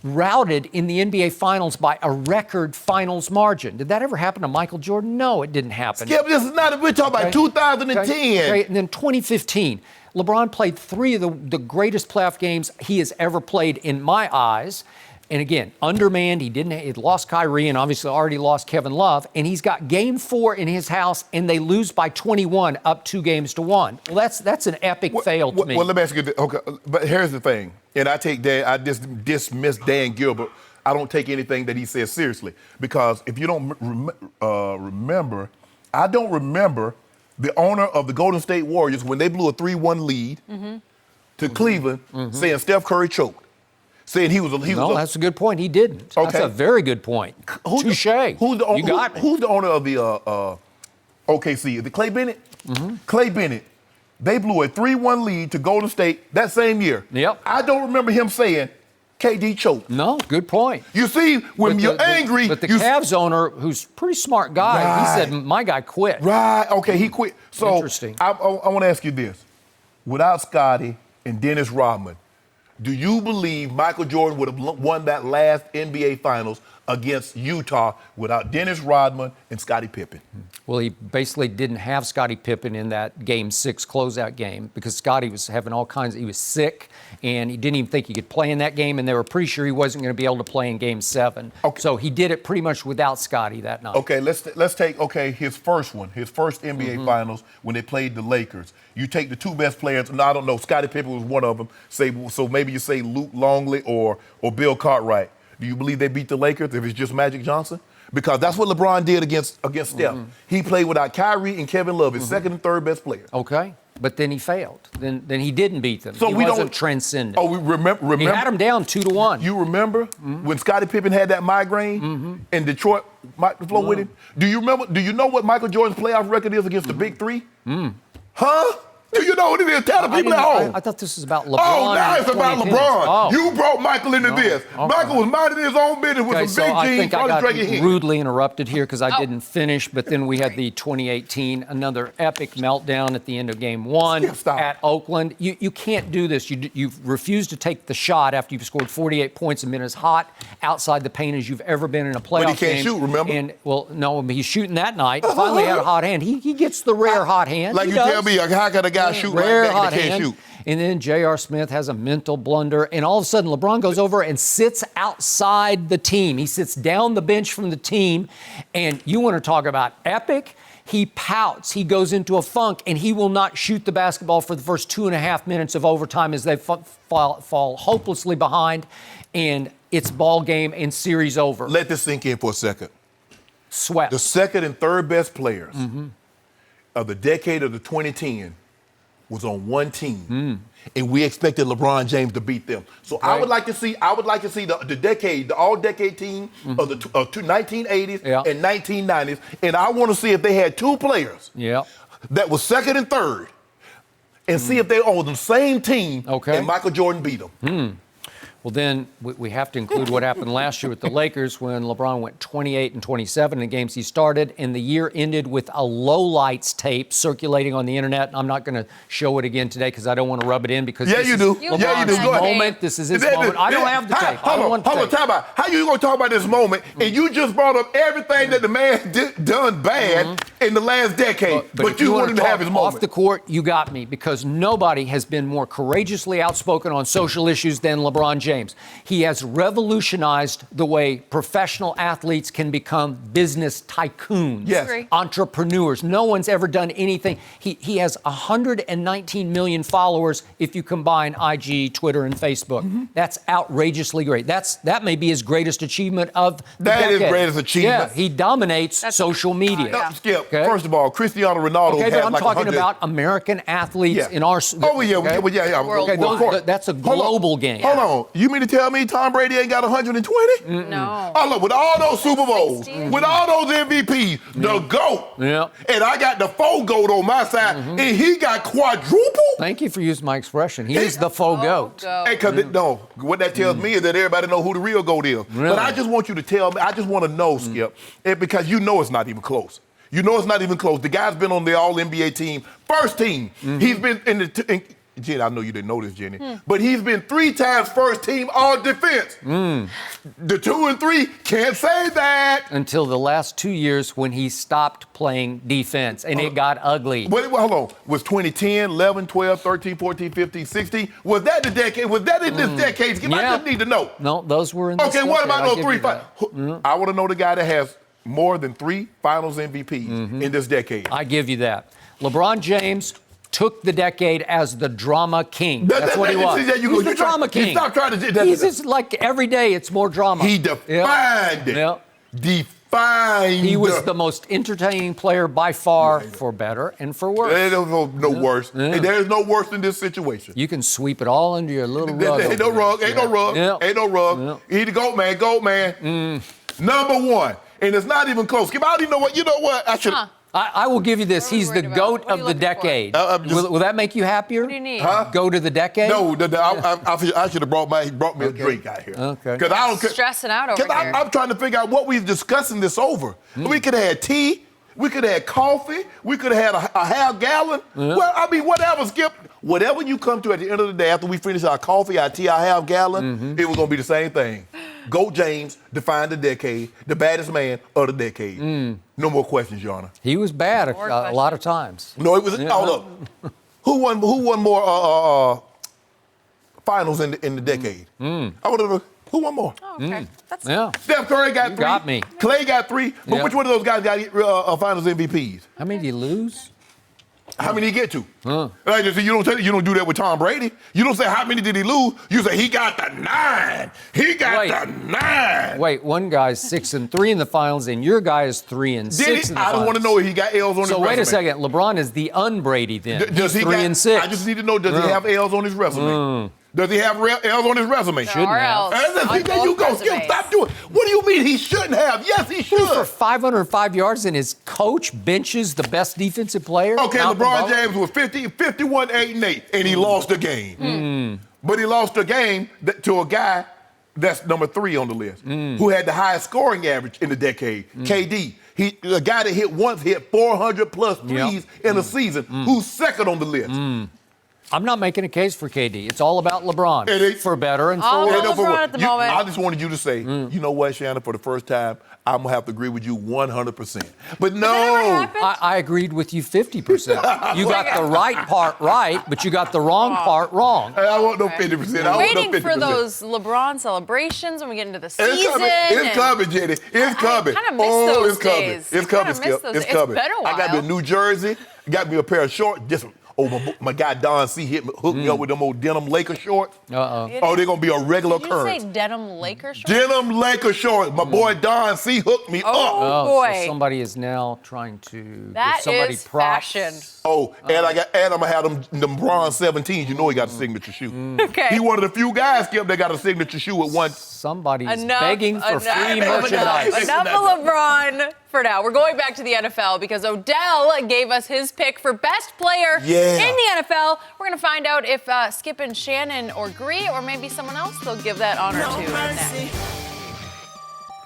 routed in the NBA Finals by a record finals margin. Did that ever happen to Michael Jordan? No, it didn't happen. Skip, this is not, we're talking about 2010. Okay. And then 2015, LeBron played 3 of the greatest playoff games he has ever played in my eyes. And again, undermanned. He'd lost Kyrie and obviously already lost Kevin Love. And he's got game 4 in his house, and they lose by 21, up 2-1. Well, that's an epic fail to me. Well, let me ask you this. Okay, but here's the thing. And I dismiss Dan Gilbert. I don't take anything that he says seriously. Because if you don't remember, I don't remember the owner of the Golden State Warriors, when they blew a 3-1 lead to Cleveland, saying Steph Curry choked. Saying he was that's a good point. He didn't. Okay. That's a very good point. Touche. Who's the owner of the OKC? Is it Clay Bennett? Clay Bennett. They blew a 3-1 lead to Golden State that same year. Yep. I don't remember him saying KD choked. No, good point. You see, when you're angry. But the Cavs owner, who's a pretty smart guy, he said, my guy quit. Right. Okay, he quit. So interesting. I want to ask you this. Without Scottie and Dennis Rodman, do you believe Michael Jordan would have won that last NBA Finals against Utah without Dennis Rodman and Scottie Pippen? Well, he basically didn't have Scottie Pippen in that Game 6 closeout game because Scottie was having he was sick, and he didn't even think he could play in that game, and they were pretty sure he wasn't going to be able to play in Game 7. Okay. So he did it pretty much without Scottie that night. Okay, let's take his first NBA Finals when they played the Lakers. You take the 2 best players, and I don't know, Scottie Pippen was one of them. So maybe you say Luke Longley or Bill Cartwright. Do you believe they beat the Lakers if it's just Magic Johnson? Because that's what LeBron did against Steph. He played without Kyrie and Kevin Love, his second and third best players. Okay, but then he failed. Then he didn't beat them. So he wasn't transcendent. Oh, we remember. He had him down 2-1. You remember when Scottie Pippen had that migraine in Detroit, flow with him? Do you remember? Do you know what Michael Jordan's playoff record is against the Big Three? Huh? Do you know what it is? Tell the people at home. I thought this was about LeBron. Oh, now it's about LeBron. Oh. You brought Michael into this. Okay. Michael was minding his own business with some big jeans. I got rudely interrupted here because I didn't finish, but then we had the 2018, another epic meltdown at the end of Game 1 at Oakland. You can't do this. You've refused to take the shot after you've scored 48 points and been as hot outside the paint as you've ever been in a playoff game. But he can't shoot, remember? And, well, no, he's shooting that night. Finally had a hot hand. He gets the rare hot hand. Like you tell me, how can a guy shoot rare like that hot can't hand. shoot? And then J.R. Smith has a mental blunder, and all of a sudden LeBron goes over and sits outside the team. He sits down the bench from the team, and you want to talk about epic? He pouts. He goes into a funk, and he will not shoot the basketball for the first 2.5 minutes of overtime as they fall hopelessly behind, and it's ball game and series over. Let this sink in for a second. Sweat. The second and third best players of the decade of the 2010 was on one team, and we expected LeBron James to beat them. So I would like to see the all-decade team of the 1980s and 1990s, and I want to see if they had 2 players that was second and third, and see if they were on the same team, and Michael Jordan beat them. Well, then we have to include what happened last year with the Lakers when LeBron went 28 and 27 in games he started, and the year ended with a lowlights tape circulating on the internet. I'm not going to show it again today because I don't want to rub it in because this is LeBron's moment. This is his moment. I don't have the tape. Hold on, talk about how you going to talk about this moment, and you just brought up everything that the man done bad in the last decade, but you wanted to have his moment. Off the court, you got me, because nobody has been more courageously outspoken on social issues than LeBron James. He has revolutionized the way professional athletes can become business tycoons, entrepreneurs. No one's ever done anything. He has 119 million followers if you combine IG, Twitter, and Facebook. That's outrageously great. That may be his greatest achievement of the decade. That is his greatest achievement. Yeah, he dominates social media. No, Skip, first of all, Cristiano Ronaldo but I'm talking about American athletes in our... That's a global game. Hold on. You mean to tell me Tom Brady ain't got 120? No. Oh, look, with all those Super Bowls, with all those MVPs, the GOAT. Yeah. And I got the faux GOAT on my side, and he got quadruple? Thank you for using my expression. He is the faux GOAT. Hey, what that tells me is that everybody know who the real GOAT is. Really? But I just want you to tell me, I just want to know, Skip, because you know it's not even close. You know it's not even close. The guy's been on the All-NBA team, first team. He's been in Jenny, I know you didn't know this, Jenny, but he's been 3 times first team all defense. The 2 and 3 can't say that. Until the last 2 years when he stopped playing defense and it got ugly. Wait, hold on. Was 2010, 11, 12, 13, 14, 15, 16? Was that the decade? Was that in this decade? I just need to know. No, those were in this Okay, what decade. about those 3 finals? I want to know the guy that has more than 3 finals MVPs in this decade. I give you that. LeBron James took the decade as the drama king. That's what he was. He's the drama king. Stop trying to. He's just like every day it's more drama. He defined it. Yeah. Defined. He was the most entertaining player by far, for better and for worse. There's no worse. Yeah. There's no worse in this situation. You can sweep it all under your little rug. Ain't no rug. Ain't no rug. Yeah. Ain't no rug. Yeah. He the GOAT man. GOAT man. Number 1. And it's not even close. Skip, I don't even know what. You know what? I should. I will give you this. He's the GOAT What are you of the looking decade. for? Will that make you happier? What do you need? Go to the decade? No, I should have brought me a drink out here. Okay. Because I don't care. Stressing out over here. I'm trying to figure out what we're discussing this over. We could have had tea. We could have had coffee. We could have had a half gallon. Well, I mean, whatever, Skip. Whatever you come to at the end of the day, after we finish our coffee, our tea, our half gallon, it was going to be the same thing. GOAT James defined the decade, the baddest man of the decade. No more questions, Your Honor. He was bad a lot of times. No, it was. Hold up. Who won more finals in the decade? I want to know who won more. Oh, okay. That's Steph Curry got 3. Got me. Clay got 3. But which one of those guys got finals MVPs? How many did he lose? How many did he get to? Like, you don't do that with Tom Brady. You don't say how many did he lose. You say he got the 9. He got the 9. Wait, one guy's 6-3 in the finals, and your guy is 3-6 in the finals. I don't want to know if he got L's on his resume. So wait a second. LeBron is the un-Brady then. Does he 3-6. I just need to know, does he have L's on his resume? Does he have L's on his resume? Shouldn't have. There you go. Skip, stop doing it. What do you mean he shouldn't have? Yes, he should. For 505 yards and his coach benches the best defensive player? Okay, LeBron James was 51, 8, and 8, and he lost the game. But he lost the game to a guy that's number 3 on the list, who had the highest scoring average in the decade, KD. A guy that hit 400-plus threes in a season, who's second on the list. I'm not making a case for KD. It's all about LeBron, for better and for worse. LeBron at the moment. I just wanted you to say, you know what, Shannon, for the first time, I'm going to have to agree with you 100%. But no. I agreed with you 50%. You got the right part right, but you got the wrong part wrong. I want no 50%. I'm waiting for those LeBron celebrations when we get into the season. It's coming, Jenny. It's coming. I kind of miss those days. It's coming, Skip. It's coming. It's been a while. I got me a New Jersey. Got me a pair of shorts. My guy Don C. hooked me up with them old denim Laker shorts. Oh, they're going to be a regular occurrence. Did you say denim Laker shorts? Denim Laker shorts. My boy Don C. hooked me up. Oh, boy. So somebody is now trying to that give somebody is props. Fashion. And I'm going to have them bronze 17s. You know he got a signature shoe. Okay. He one of the few guys, Skip, that got a signature shoe with one. Somebody's begging for free merchandise. Enough of LeBron for now. We're going back to the NFL because Odell gave us his pick for best player in the NFL. We're going to find out if Skip and Shannon agree, or maybe someone else they'll give that honor to next.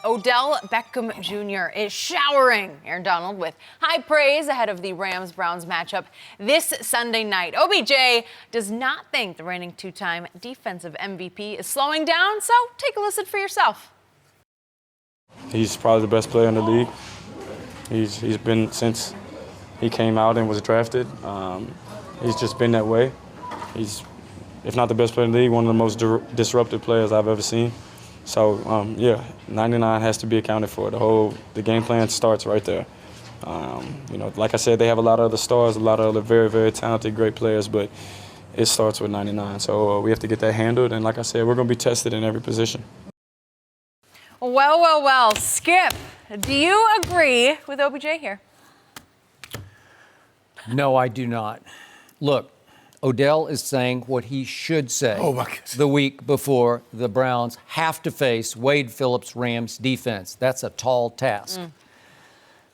Odell Beckham Jr. is showering Aaron Donald with high praise ahead of the Rams-Browns matchup this Sunday night. OBJ does not think the reigning 2-time defensive MVP is slowing down, so take a listen for yourself. He's probably the best player in the league. He's been since he came out and was drafted. He's just been that way. He's, if not the best player in the league, one of the most disruptive players I've ever seen. So, 99 has to be accounted for. The game plan starts right there. Like I said, they have a lot of other stars, a lot of other very, very talented, great players, but it starts with 99. So we have to get that handled, and like I said, we're going to be tested in every position. Well, Skip, do you agree with OBJ here? No, I do not. Look, Odell is saying what he should say the week before the Browns have to face Wade Phillips' Rams defense. That's a tall task.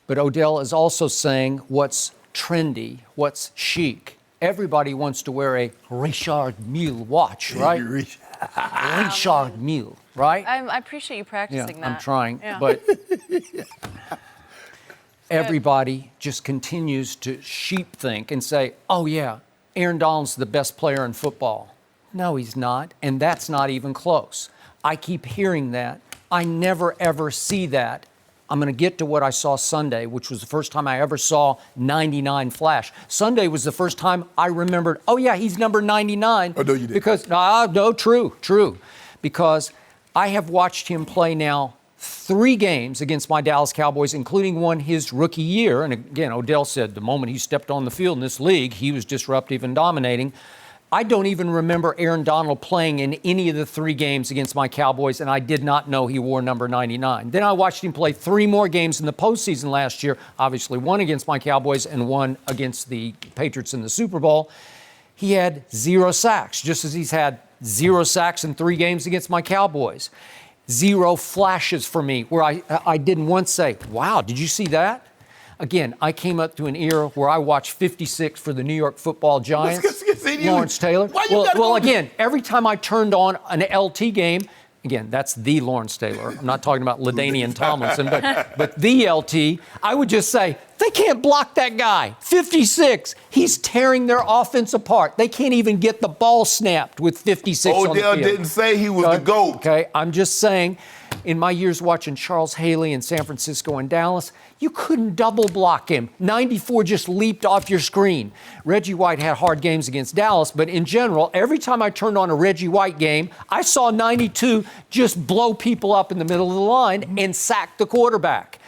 But Odell is also saying what's trendy, what's chic. Everybody wants to wear a Richard Mille watch, right? Richard Mille, right? I appreciate you practicing that. I'm trying, but everybody just continues to sheep think and say, oh, yeah, Aaron Donald's the best player in football. No, he's not, and that's not even close. I keep hearing that. I never, ever see that. I'm going to get to what I saw Sunday, which was the first time I ever saw 99 flash. Sunday was the first time I remembered, oh, yeah, he's number 99. Oh, no, you didn't. Because, no, true. Because I have watched him play now 3 games against my Dallas Cowboys, including one his rookie year. And again, Odell said the moment he stepped on the field in this league, he was disruptive and dominating. I don't even remember Aaron Donald playing in any of the 3 games against my Cowboys, and I did not know he wore number 99. Then I watched him play 3 more games in the postseason last year, obviously one against my Cowboys and one against the Patriots in the Super Bowl. He had 0 sacks, just as he's had 0 sacks in 3 games against my Cowboys. 0 flashes for me where I didn't once say, wow, did you see that? Again, I came up to an era where I watched 56 for the New York Football Giants. Lawrence Taylor. Well, again, every time I turned on an LT game, again, that's the Lawrence Taylor. I'm not talking about LaDainian Tomlinson, but the LT, I would just say, they can't block that guy. 56. He's tearing their offense apart. They can't even get the ball snapped with 56 on the field. Odell didn't say he was the GOAT. Okay, I'm just saying, in my years watching Charles Haley in San Francisco and Dallas, you couldn't double block him. 94 just leaped off your screen. Reggie White had hard games against Dallas, but in general, every time I turned on a Reggie White game, I saw 92 just blow people up in the middle of the line and sack the quarterback.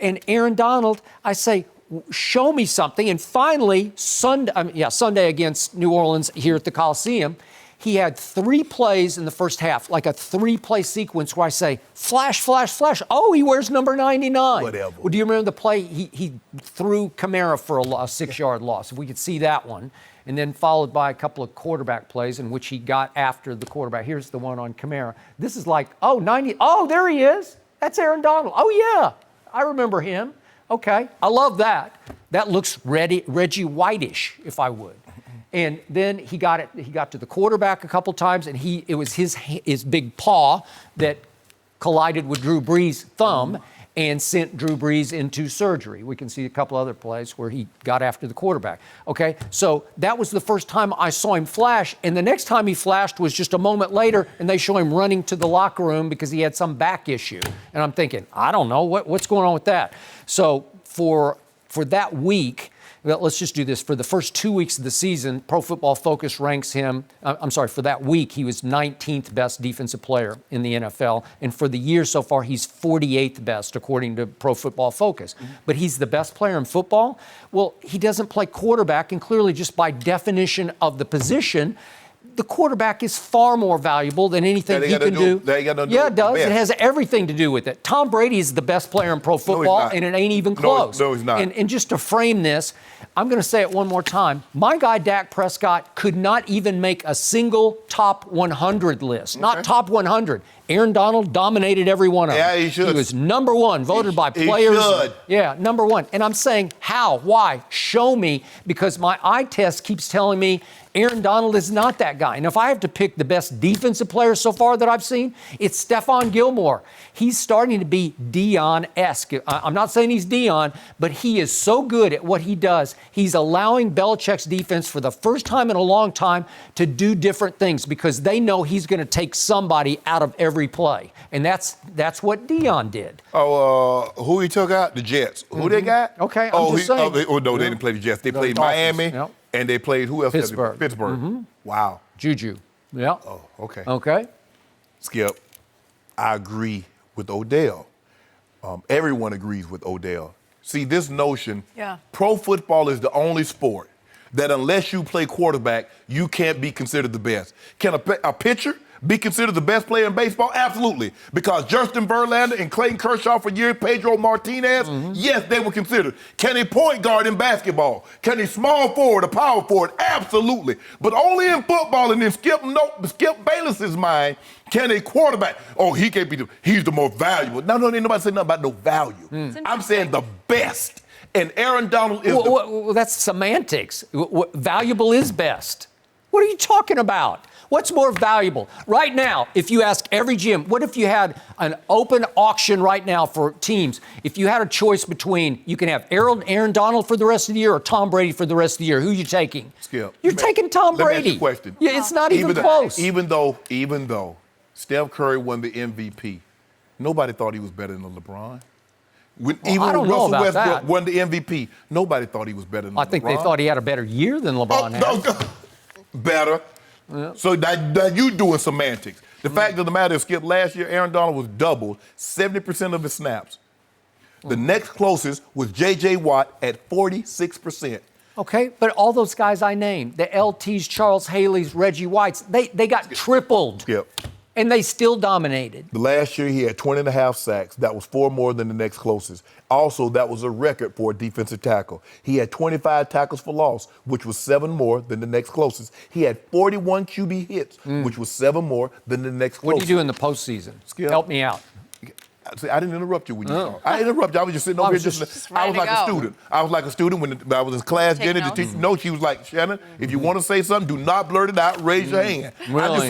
And Aaron Donald, I say, show me something. And finally, Sunday against New Orleans here at the Coliseum, he had 3 plays in the first half, like a 3-play sequence where I say, flash, flash, flash. Oh, he wears number 99. Whatever. Well, do you remember the play? He threw Kamara for a 6-yard loss, if we could see that one. And then followed by a couple of quarterback plays in which he got after the quarterback. Here's the one on Kamara. This is like, 90. Oh, there he is. That's Aaron Donald. Oh, yeah. I remember him. Okay. I love that. That looks Reggie White-ish, if I would. And then he got to the quarterback a couple times, and it was his big paw that collided with Drew Brees' thumb and sent Drew Brees into surgery. We can see a couple other plays where he got after the quarterback. Okay, so that was the first time I saw him flash, and the next time he flashed was just a moment later, and they show him running to the locker room because he had some back issue. And I'm thinking, I don't know, what's going on with that? So for that week, let's just do this. For the first 2 weeks of the season, Pro Football Focus ranks him, for that week, he was 19th best defensive player in the NFL. And for the year so far, he's 48th best, according to Pro Football Focus. But he's the best player in football? Well, he doesn't play quarterback, and clearly just by definition of the position, the quarterback is far more valuable than anything he can do. Yeah, it does. It has everything to do with it. Tom Brady is the best player in pro football, and it ain't even close. No, he's not. And just to frame this, I'm going to say it one more time. My guy, Dak Prescott, could not even make a single top 100 list. Okay. Not top 100. Aaron Donald dominated every one of them. Yeah, he should. He was number 1, voted by players. He should. Yeah, number 1. And I'm saying, how? Why? Show me, because my eye test keeps telling me Aaron Donald is not that guy. And if I have to pick the best defensive player so far that I've seen, it's Stephon Gilmore. He's starting to be Deion-esque. I'm not saying he's Deion, but he is so good at what he does. He's allowing Belichick's defense for the first time in a long time to do different things because they know he's going to take somebody out of every play. And that's what Deion did. Who he took out? The Jets. Who they got? Okay, I'm just saying. They didn't play the Jets. They played Miami. Yep. And they played who else? Pittsburgh. Pittsburgh. Wow. Juju. Yeah. Oh, okay. Okay. Skip, I agree with Odell. Everyone agrees with Odell. See, this notion, pro football is the only sport that unless you play quarterback, you can't be considered the best. Can a pitcher be considered the best player in baseball? Absolutely. Because Justin Verlander and Clayton Kershaw for years, Pedro Martinez, yes, they were considered. Can a point guard in basketball? Can a small forward, a power forward? Absolutely. But only in football, and in Skip Bayless's mind, can a quarterback, he can't be, he's the most valuable. No, ain't nobody saying nothing about no value. I'm saying the best. And Aaron Donald is well, that's semantics. Valuable is best. What are you talking about? What's more valuable? Right now, if you ask every GM, what if you had an open auction right now for teams? If you had a choice between, you can have Aaron Donald for the rest of the year or Tom Brady for the rest of the year, who are you taking? Skip. You're taking Tom Brady. Let me ask you a question. Yeah, it's not even close. Even though Steph Curry won the MVP, nobody thought he was better than LeBron. Even I don't know Russell about Westbrook that. won the MVP, nobody thought he was better than LeBron. I think they thought he had a better year than LeBron had. Better. Yeah. So that you doing semantics. The fact of the matter is, Skip, last year Aaron Donald was doubled 70% of his snaps. The next closest was J.J. Watt at 46%. Okay, but all those guys I named, the LTs, Charles Haley's, Reggie Whites, they got tripled. Skip. And they still dominated. The last year he had 20 and a half sacks. That was 4 more than the next closest. Also, that was a record for a defensive tackle. He had 25 tackles for loss, which was 7 more than the next closest. He had 41 QB hits, which was 7 more than the next closest. What do you do in the postseason? Skip. Help me out. See, I didn't interrupt you when you talked. I interrupted you. I was just sitting over here just I was like a student. I was like a student when I was in class. Jenny, the teacher, she was like, Shannon, if you want to say something, do not blurt it out. Raise your hand. Really?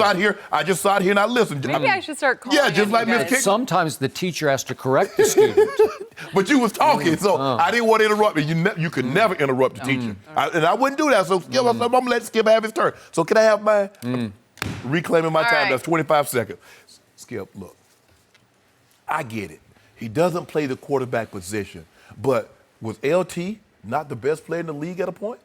I just sat here and I listened. Maybe I should start calling. Yeah, just like Miss Kick. Sometimes the techer has to correct the student. But you was talking, so I didn't want to interrupt you. You could never interrupt the teacher. And I wouldn't do that. So Skip, I'm going to let Skip have his turn. So can I have mine? Reclaiming my time. Right. That's 25 seconds. Skip, look. I get it. He doesn't play the quarterback position. But was LT not the best player in the league at a point?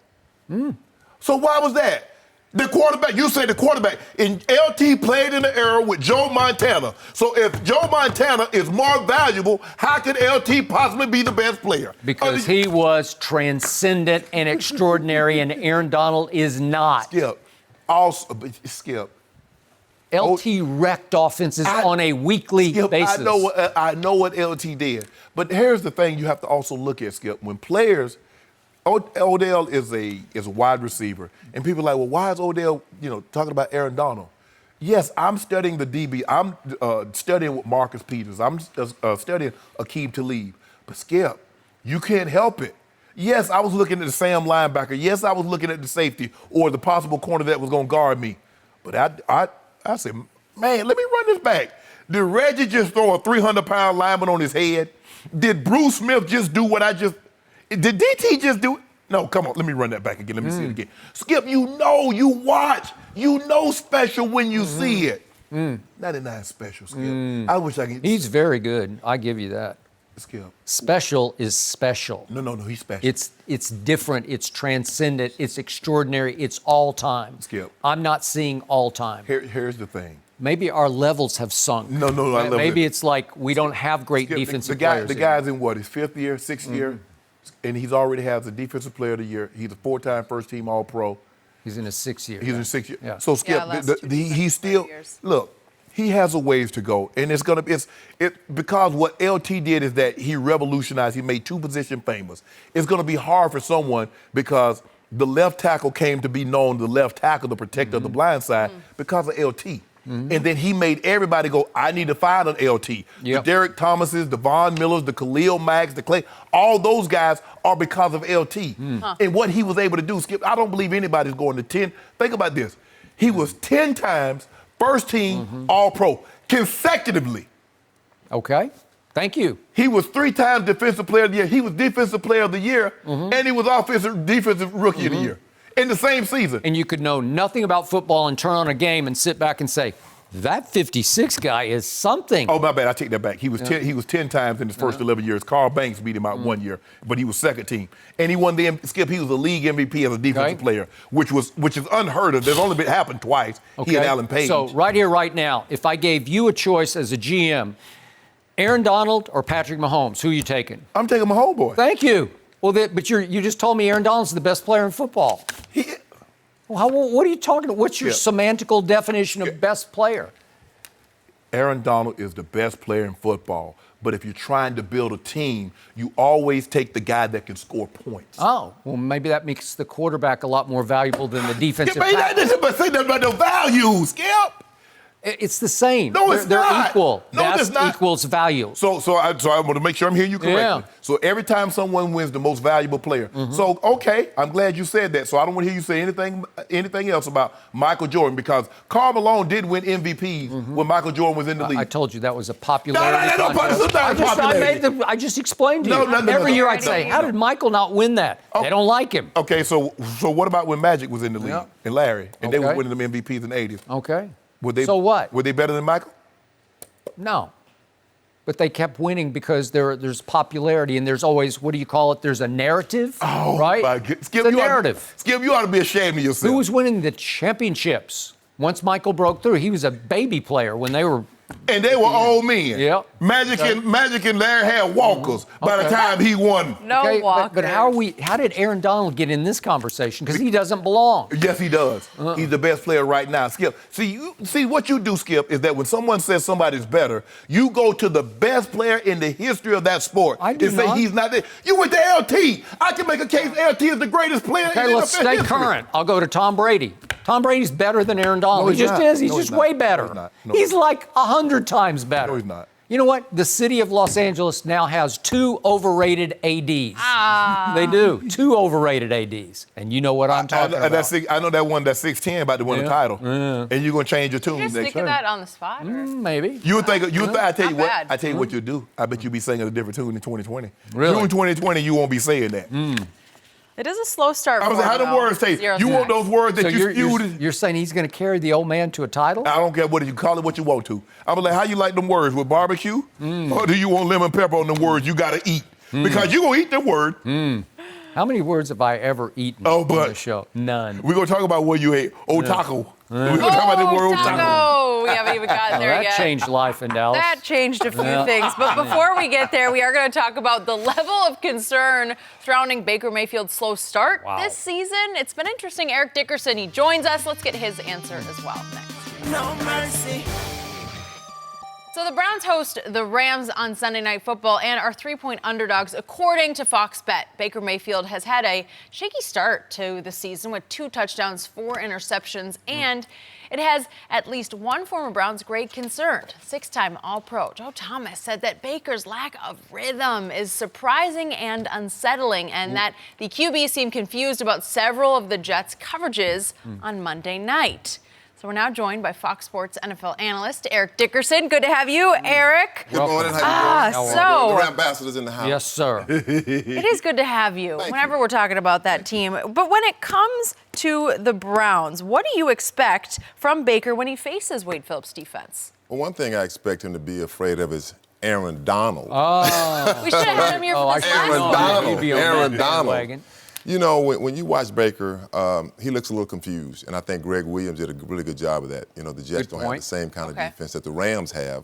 So why was that? The quarterback, you say the quarterback. And LT played in the era with Joe Montana. So if Joe Montana is more valuable, how could LT possibly be the best player? Because he was transcendent and extraordinary, and Aaron Donald is not. Skip. LT wrecked offenses on a weekly basis. I know what LT did. But here's the thing you have to also look at, Skip. When players, Odell is a wide receiver. And people are like, well, why is Odell, talking about Aaron Donald? Yes, I'm studying the DB. I'm studying with Marcus Peters. I'm studying Aqib Talib. But Skip, you can't help it. Yes, I was looking at the Sam linebacker. Yes, I was looking at the safety or the possible corner that was going to guard me. But I said, man, let me run this back. Did Reggie just throw a 300-pound lineman on his head? Did Bruce Smith just do what did DT just do? No, come on, let me run that back again. Let me see it again. Skip, you watch. You know special when you see it. 99 special, Skip. I wish I could. He's very good. I give you that. Skip. Special is special. No, he's special. It's different. It's transcendent. It's extraordinary. It's all time. Skip. I'm not seeing all time. Here's the thing. Maybe our levels have sunk. No, maybe it's like we don't have great defensive players. The guy's in what, his 5th year, 6th year, and he's already has the defensive player of the year. He's a 4-time first-team All-Pro. He's in his 6th year. He's in 6th year. Yeah. So Skip, he's still look. He has a ways to go, and because what LT did is that he revolutionized. He made 2 position famous. It's going to be hard for someone because the left tackle came to be known the left tackle, the protector of the blind side, because of LT. And then he made everybody go, I need to find an LT. Yep. The Derek Thomases, the Von Millers, the Khalil Macks, the Clay, all those guys are because of LT. And what he was able to do, Skip, I don't believe anybody's going to 10. Think about this. He was 10 times first team All-Pro consecutively. Okay. Thank you. He was 3 times Defensive Player of the Year. He was Defensive Player of the Year, and he was Defensive Rookie of the Year in the same season. And you could know nothing about football and turn on a game and sit back and say, that 56 guy is something. Oh, my bad. I take that back. He was 10 times in his first 11 years. Carl Banks beat him out 1 year, but he was second team. And he won Skip, he was a league MVP as a defensive player, which is unheard of. There's only happened twice. Okay. He and Alan Page. So right here, right now, if I gave you a choice as a GM, Aaron Donald or Patrick Mahomes, who are you taking? I'm taking Mahomes, boy. Thank you. Well, but you just told me Aaron Donald's the best player in football. What are you talking about? What's your semantical definition of best player? Aaron Donald is the best player in football. But if you're trying to build a team, you always take the guy that can score points. Oh, well, maybe that makes the quarterback a lot more valuable than the defensive tackle. But say that about the value, Skip. It's the same. No, it's they're not. equal. No, Best it's not. equals value. So I want to make sure I'm hearing you correctly. Yeah. So every time someone wins the most valuable player. So, okay, I'm glad you said that. So I don't want to hear you say anything else about Michael Jordan, because Karl Malone did win MVP when Michael Jordan was in the league. I told you that was a popularity contest. I just explained to you. Every year I'd say, how did Michael not win that? They don't like him. Okay, so what about when Magic was in the league Yeah. and Larry, and they were Okay. winning them MVPs in the 80s? Okay. So what? Were they better than Michael? No. But they kept winning because there's popularity, and there's always, what do you call it? There's a narrative, right? My God. Skip, it's a narrative. Skip, you ought to be ashamed of yourself. Who was winning the championships? Once Michael broke through, he was a baby player when they were. And they were old men. Yep. Magic and Larry had walkers by the time he won. No walkers. But how did Aaron Donald get in this conversation? Because he doesn't belong. Yes, he does. He's the best player right now. Skip, see what you do, Skip, is that when someone says somebody's better, you go to the best player in the history of that sport. I do and say not. he's not there. You went to LT. I can make a case LT is the greatest player in Okay, NFL let's stay history. current. I'll go to Tom Brady. Tom Brady's better than Aaron Donald. No, he he's just not. is. He's No, just he's not. way No, better. he's not. No. He's like 100 times better. No, he's not. You know what? The city of Los Angeles now has 2 overrated ADs. They do. 2 overrated ADs. And you know what I'm talking about. I know that one that's 6'10" about to win the title. And you're going to change your tune Did you just next think of year. that on the spot? Or? Maybe. You would think, I tell you Not what, bad. I tell you what you do. I bet you'll be singing a different tune in 2020. Really? June 2020, you won't be saying that. It is a slow start. I was like, how the words taste? You want those words that So you spewed? you're saying he's going to carry the old man to a title? I don't care what you call it, what you want to. I was like, how you like them words with barbecue, or do you want lemon pepper on the words you got to eat? Because you gonna eat them word. How many words have I ever eaten on the show? None. We're gonna talk about what you ate. Taco. We're gonna talk about the word taco. We haven't even gotten there that yet. changed life in Dallas. That changed a few things. But before we get there, we are going to talk about the level of concern surrounding Baker Mayfield's slow start this season. It's been interesting. Eric Dickerson, he joins us. Let's get his answer as well next. No mercy. So the Browns host the Rams on Sunday Night Football and are 3-point underdogs, according to Fox Bet. Baker Mayfield has had a shaky start to the season with 2 touchdowns, 4 interceptions, and it has at least one former Browns great concerned. 6-time All-Pro Joe Thomas said that Baker's lack of rhythm is surprising and unsettling, and that the QB seemed confused about several of the Jets' coverages on Monday night. So we're now joined by Fox Sports NFL analyst Eric Dickerson. Good to have you, Eric. Good morning. How you doing? So The ambassadors in the house. Yes, sir. it is good to have you Thank whenever you. we're talking about that team. But when it comes to the Browns, what do you expect from Baker when he faces Wade Phillips' defense? Well, one thing I expect him to be afraid of is Aaron Donald. We should have had him here for this Aaron last one. Donald. He'd be on Aaron that Donald. bandwagon. You know, when you watch Baker, he looks a little confused, and I think Greg Williams did a really good job of that. You know, the Jets don't have the same kind of defense that the Rams have.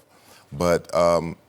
But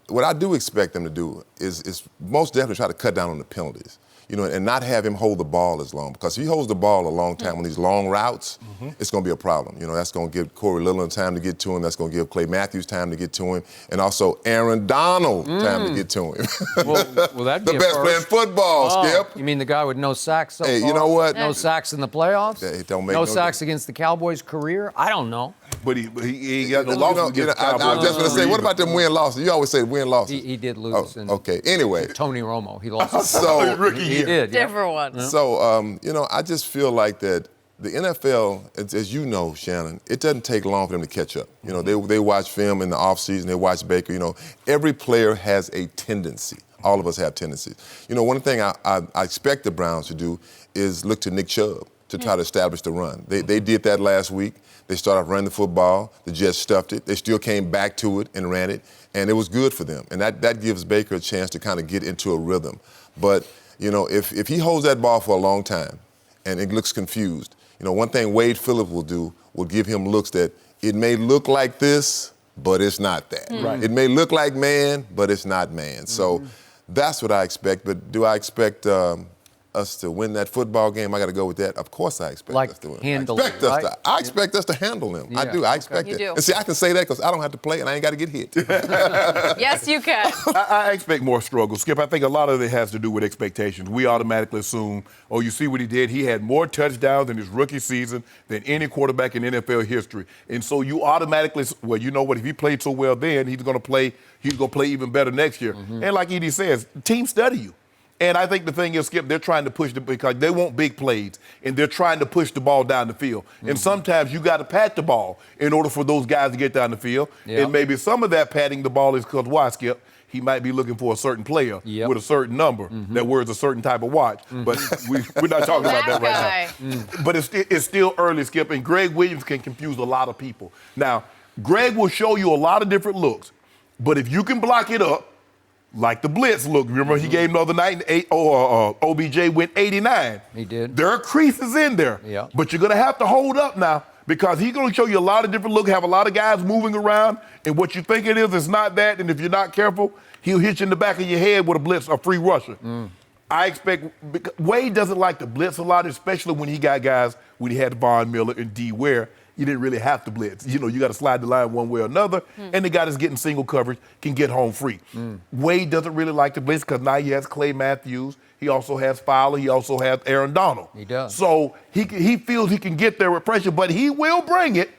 what I do expect them to do is most definitely try to cut down on the penalties. You know, and not have him hold the ball as long. Because if he holds the ball a long time on these long routes, it's going to be a problem. You know, that's going to give Corey Littleton time to get to him. That's going to give Clay Matthews time to get to him. And also Aaron Donald time to get to him. Well, that'd be the a best first. player in football, Skip. You mean the guy with no sacks so Hey, far? you know what? No sacks in the playoffs? It don't make no no sacks difference. against the Cowboys' career? I don't know. But he ain't got no You know, losses against the I Cowboys. was just going to say, what about them win-losses? You always say win-losses. He did lose. Oh, okay. Anyway. Tony Romo, he lost. So, rookie he year. did. Yeah. Different one. So, you know, I just feel like that the NFL, as you know, Shannon, it doesn't take long for them to catch up. You know, they watch film in the offseason, they watch Baker. You know, every player has a tendency. All of us have tendencies. You know, one thing I expect the Browns to do is look to Nick Chubb to try to establish the run. They did that last week. They started off running the football. The Jets stuffed it. They still came back to it and ran it, and it was good for them. And that gives Baker a chance to kind of get into a rhythm. But, you know, if he holds that ball for a long time and it looks confused, you know, one thing Wade Phillips will do will give him looks that it may look like this, but it's not that. Right. It may look like man, but it's not man. So that's what I expect. But do I expect us to win that football game, I got to go with that. Of course, I expect us to win. Handle it, I right? expect us to handle them. I Yeah. do. I expect You it. do. And see, I can say that because I don't have to play and I ain't got to get hit. Yes, you can. I expect more struggle. Skip, I think a lot of it has to do with expectations. We automatically assume, oh, you see what he did? He had more touchdowns in his rookie season than any quarterback in NFL history. And so you automatically, well, you know what? If he played so well then, he's going to play even better next year. And like Edie says, teams study you. And I think the thing is, Skip, they're trying to push because they want big plays, and they're trying to push the ball down the field. And sometimes you got to pat the ball in order for those guys to get down the field. Yep. And maybe some of that patting the ball is because why, Skip? He might be looking for a certain player with a certain number that wears a certain type of watch. But we're not talking about that right now. But it's still early, Skip, and Greg Williams can confuse a lot of people. Now, Greg will show you a lot of different looks, but if you can block it up, like the blitz look. Remember he gave him the other night, and OBJ went 89. He did. There are creases in there. Yeah. But you're going to have to hold up now because he's going to show you a lot of different looks, have a lot of guys moving around, and what you think it is not that, and if you're not careful, he'll hit you in the back of your head with a blitz, a free rusher. I expect Wade doesn't like to blitz a lot, especially when he got guys when he had Von Miller and D. Ware. You didn't really have to blitz. You know, you got to slide the line one way or another, and the guy that's getting single coverage can get home free. Wade doesn't really like to blitz because now he has Clay Matthews. He also has Fowler. He also has Aaron Donald. He does. So he feels he can get there with pressure, but he will bring it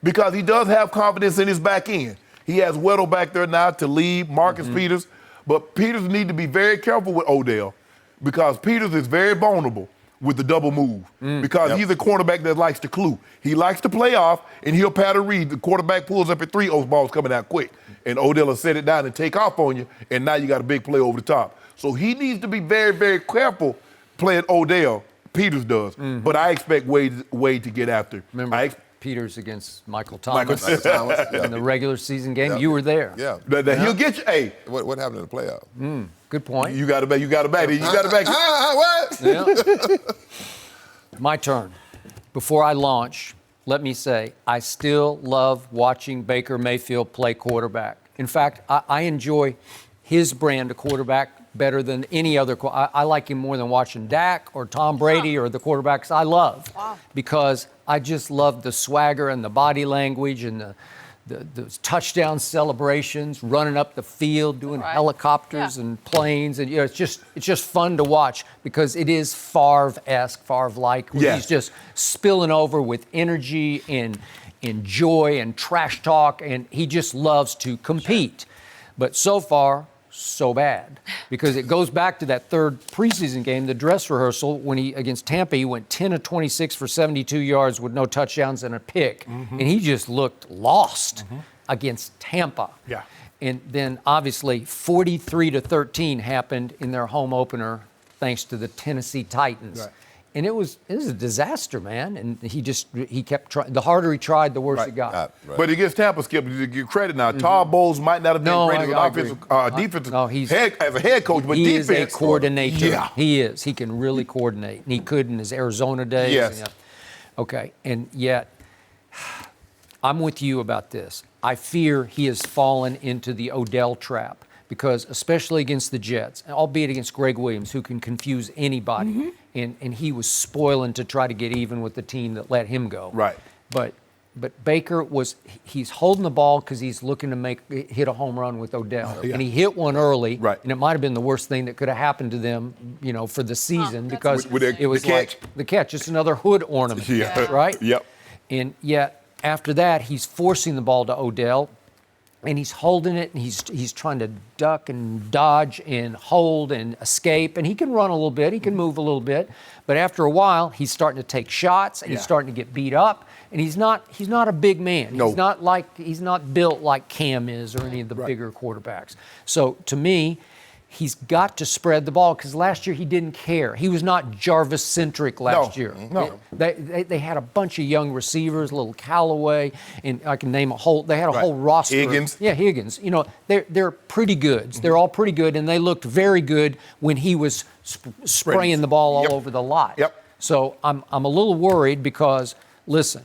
because he does have confidence in his back end. He has Weddle back there now to lead, Marcus Peters. But Peters need to be very careful with Odell because Peters is very vulnerable with the double move because he's a cornerback that likes to clue. He likes to play off, and he'll pattern read. The quarterback pulls up at 3, those balls coming out quick. And Odell will set it down and take off on you, and now you got a big play over the top. So he needs to be very, very careful playing Odell. Peters does. But I expect Wade to get after. Remember Peters against Michael Thomas yeah. in the regular season game? Yeah. You were there. Yeah. He'll get you. Hey, What happened in the playoff? Good point. you got to back. You got to back. What? Yeah. My turn. Before I launch, let me say I still love watching Baker Mayfield play quarterback. In fact, I enjoy his brand of quarterback better than any other. I like him more than watching Dak or Tom Brady or the quarterbacks I love because I just love the swagger and the body language and the touchdown celebrations, running up the field, doing helicopters and planes, and it's just fun to watch because it is Favre-esque, Favre-like. Where he's just spilling over with energy and joy and trash talk, and he just loves to compete. But so far, so bad because it goes back to that third preseason game, the dress rehearsal when he against Tampa, he went 10 of 26 for 72 yards with no touchdowns and a pick, and he just looked lost against Tampa. Yeah. And then obviously 43-13 happened in their home opener thanks to the Tennessee Titans. Right. And it was a disaster, man. And he kept trying. The harder he tried, the worse it got. Right. But against Tampa, Skip, you give credit now. Todd Bowles might not have been great as an offensive, defensive as a head coach, but he defense. He is a coordinator. Yeah. He is. He can really coordinate. And he could in his Arizona days. Yes. Okay. And yet, I'm with you about this. I fear he has fallen into the Odell trap because, especially against the Jets, albeit against Greg Williams, who can confuse anybody, and he was spoiling to try to get even with the team that let him go. Right. But Baker he's holding the ball because he's looking to hit a home run with Odell. And he hit one early, and it might have been the worst thing that could have happened to them, for the season because it was like the catch, just another hood ornament, right? Yep. And yet, after that, he's forcing the ball to Odell, and he's holding it, and he's trying to duck and dodge and hold and escape, and he can run a little bit, he can move a little bit, but after a while, he's starting to take shots, and he's starting to get beat up, and he's not a big man. No. He's not built like Cam is or any of the bigger quarterbacks. So to me, he's got to spread the ball because last year he didn't care. He was not Jarvis-centric last year. No. They had a bunch of young receivers, little Callaway, and I can name they had a whole roster. Higgins. Yeah, Higgins. They're pretty good. They're all pretty good, and they looked very good when he was spraying the ball all over the lot. Yep. So I'm a little worried because, listen,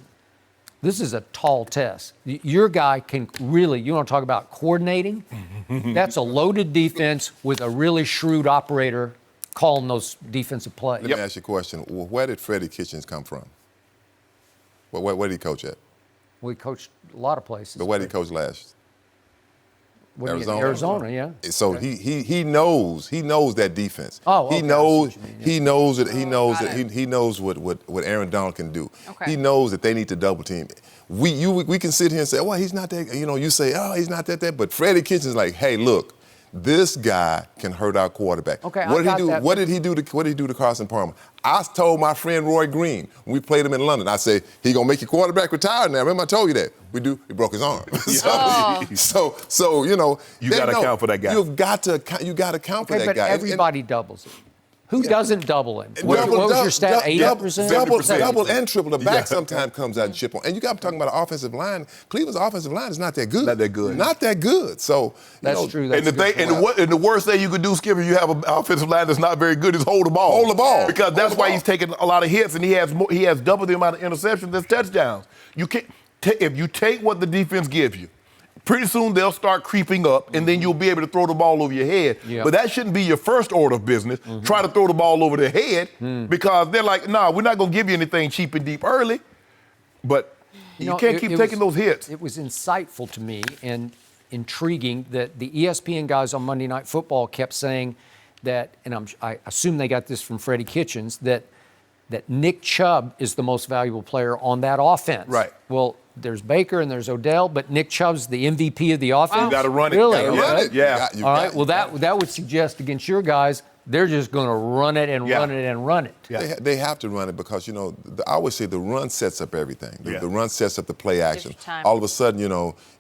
this is a tall test. Your guy can really, you want to talk about coordinating? That's a loaded defense with a really shrewd operator calling those defensive plays. Let me ask you a question. Where did Freddie Kitchens come from? Where did he coach at? We coached a lot of places. But where did he coach last? Arizona, yeah. So he knows that defense. Oh, okay. He knows it. He knows what Aaron Donald can do. Okay. He knows that they need to double team. We can sit here and say, well, he's not that. You say, oh, he's not that. But Freddie Kitchens is like, hey, look, this guy can hurt our quarterback. Okay, What did he do to Carson Palmer? I told my friend Roy Green when we played him in London. I said, he gonna make your quarterback retire now. Remember I told you that. He broke his arm. so you know. You got to account for that guy. You got to account for that but guy. everybody doubles it. Who doesn't double him? What was your stat? 80%? Double and triple. The back sometimes comes out and chip on. And you got to talk about the offensive line. Cleveland's offensive line is not that good. Not that good. So that's true. And the worst thing you could do, Skipper, you have an offensive line that's not very good, is hold the ball. Hold the ball. Because that's why he's taking a lot of hits, and he has double the amount of interceptions as touchdowns. You can't if you take what the defense gives you. Pretty soon they'll start creeping up, and then you'll be able to throw the ball over your head. But that shouldn't be your first order of business. Try to throw the ball over their head because they're like, nah, we're not going to give you anything cheap and deep early. But you can't keep taking those hits. It was insightful to me and intriguing that the ESPN guys on Monday Night Football kept saying that, and I assume they got this from Freddie Kitchens, that Nick Chubb is the most valuable player on that offense. Right. Well, there's Baker and there's Odell, but Nick Chubb's the MVP of the offense. You got to run it. Really? You gotta run it. Yeah. All right. Well, that would suggest against your guys, they're just going to run it and run it and run it. Yeah. They have to run it because, I always say the run sets up everything. The run sets up the play action. All of a sudden,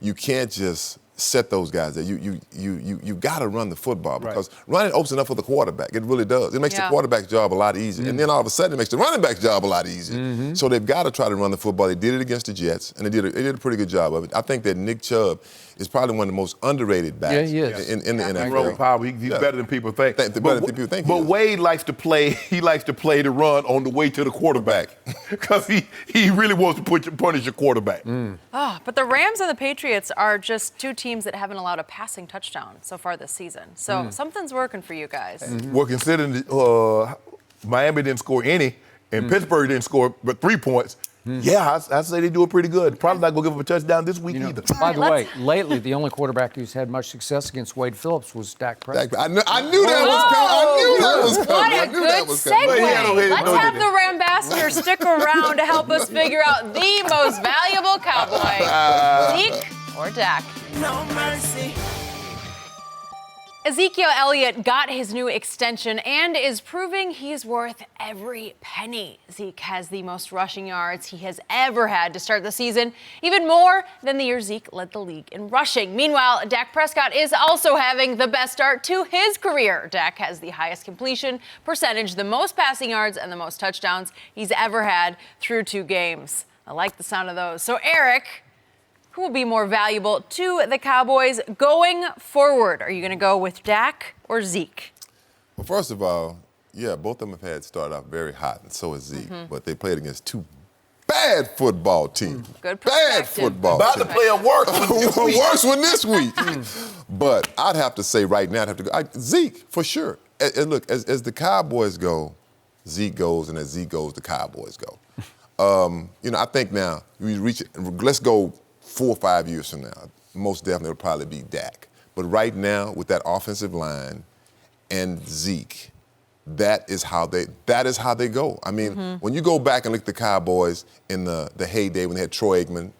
you can't just set those guys there. You got to run the football because running opens it up for the quarterback. It really does. It makes the quarterback's job a lot easier. And then all of a sudden it makes the running back's job a lot easier. So they've got to try to run the football. They did it against the Jets, and they did a pretty good job of it. I think that Nick Chubb is probably one of the most underrated backs in the NFL. Robert Powell, he's better than people think. Better than people think. But Wade likes to play. He likes to play the run on the way to the quarterback because he really wants to punish your quarterback. But the Rams and the Patriots are just two teams that haven't allowed a passing touchdown so far this season. So something's working for you guys. Well, considering Miami didn't score any and Pittsburgh didn't score but 3 points. Yeah, I'd say they do it pretty good. Probably not going to give up a touchdown this week either. By the way, lately, the only quarterback who's had much success against Wade Phillips was Dak Prescott. I knew that was coming. What a good segue. Let's have the Rambassador stick around to help us figure out the most valuable Cowboy, Zeke or Dak. No mercy. Ezekiel Elliott got his new extension and is proving he's worth every penny. Zeke has the most rushing yards he has ever had to start the season, even more than the year Zeke led the league in rushing. Meanwhile, Dak Prescott is also having the best start to his career. Dak has the highest completion percentage, the most passing yards, and the most touchdowns he's ever had through 2 games. I like the sound of those. So, Eric, who will be more valuable to the Cowboys going forward? Are you going to go with Dak or Zeke? Well, first of all, both of them have had started off very hot, and so has Zeke. But they played against 2 bad football teams. Good bad football teams. About to play a worse one this week. But I'd have to say right now, Zeke, for sure. And look, as the Cowboys go, Zeke goes, and as Zeke goes, the Cowboys go. I think now, let's go 4 or 5 years from now, most definitely it'll probably be Dak. But right now, with that offensive line and Zeke, that is how they go. I mean, when you go back and look at the Cowboys in the heyday when they had Troy Aikman,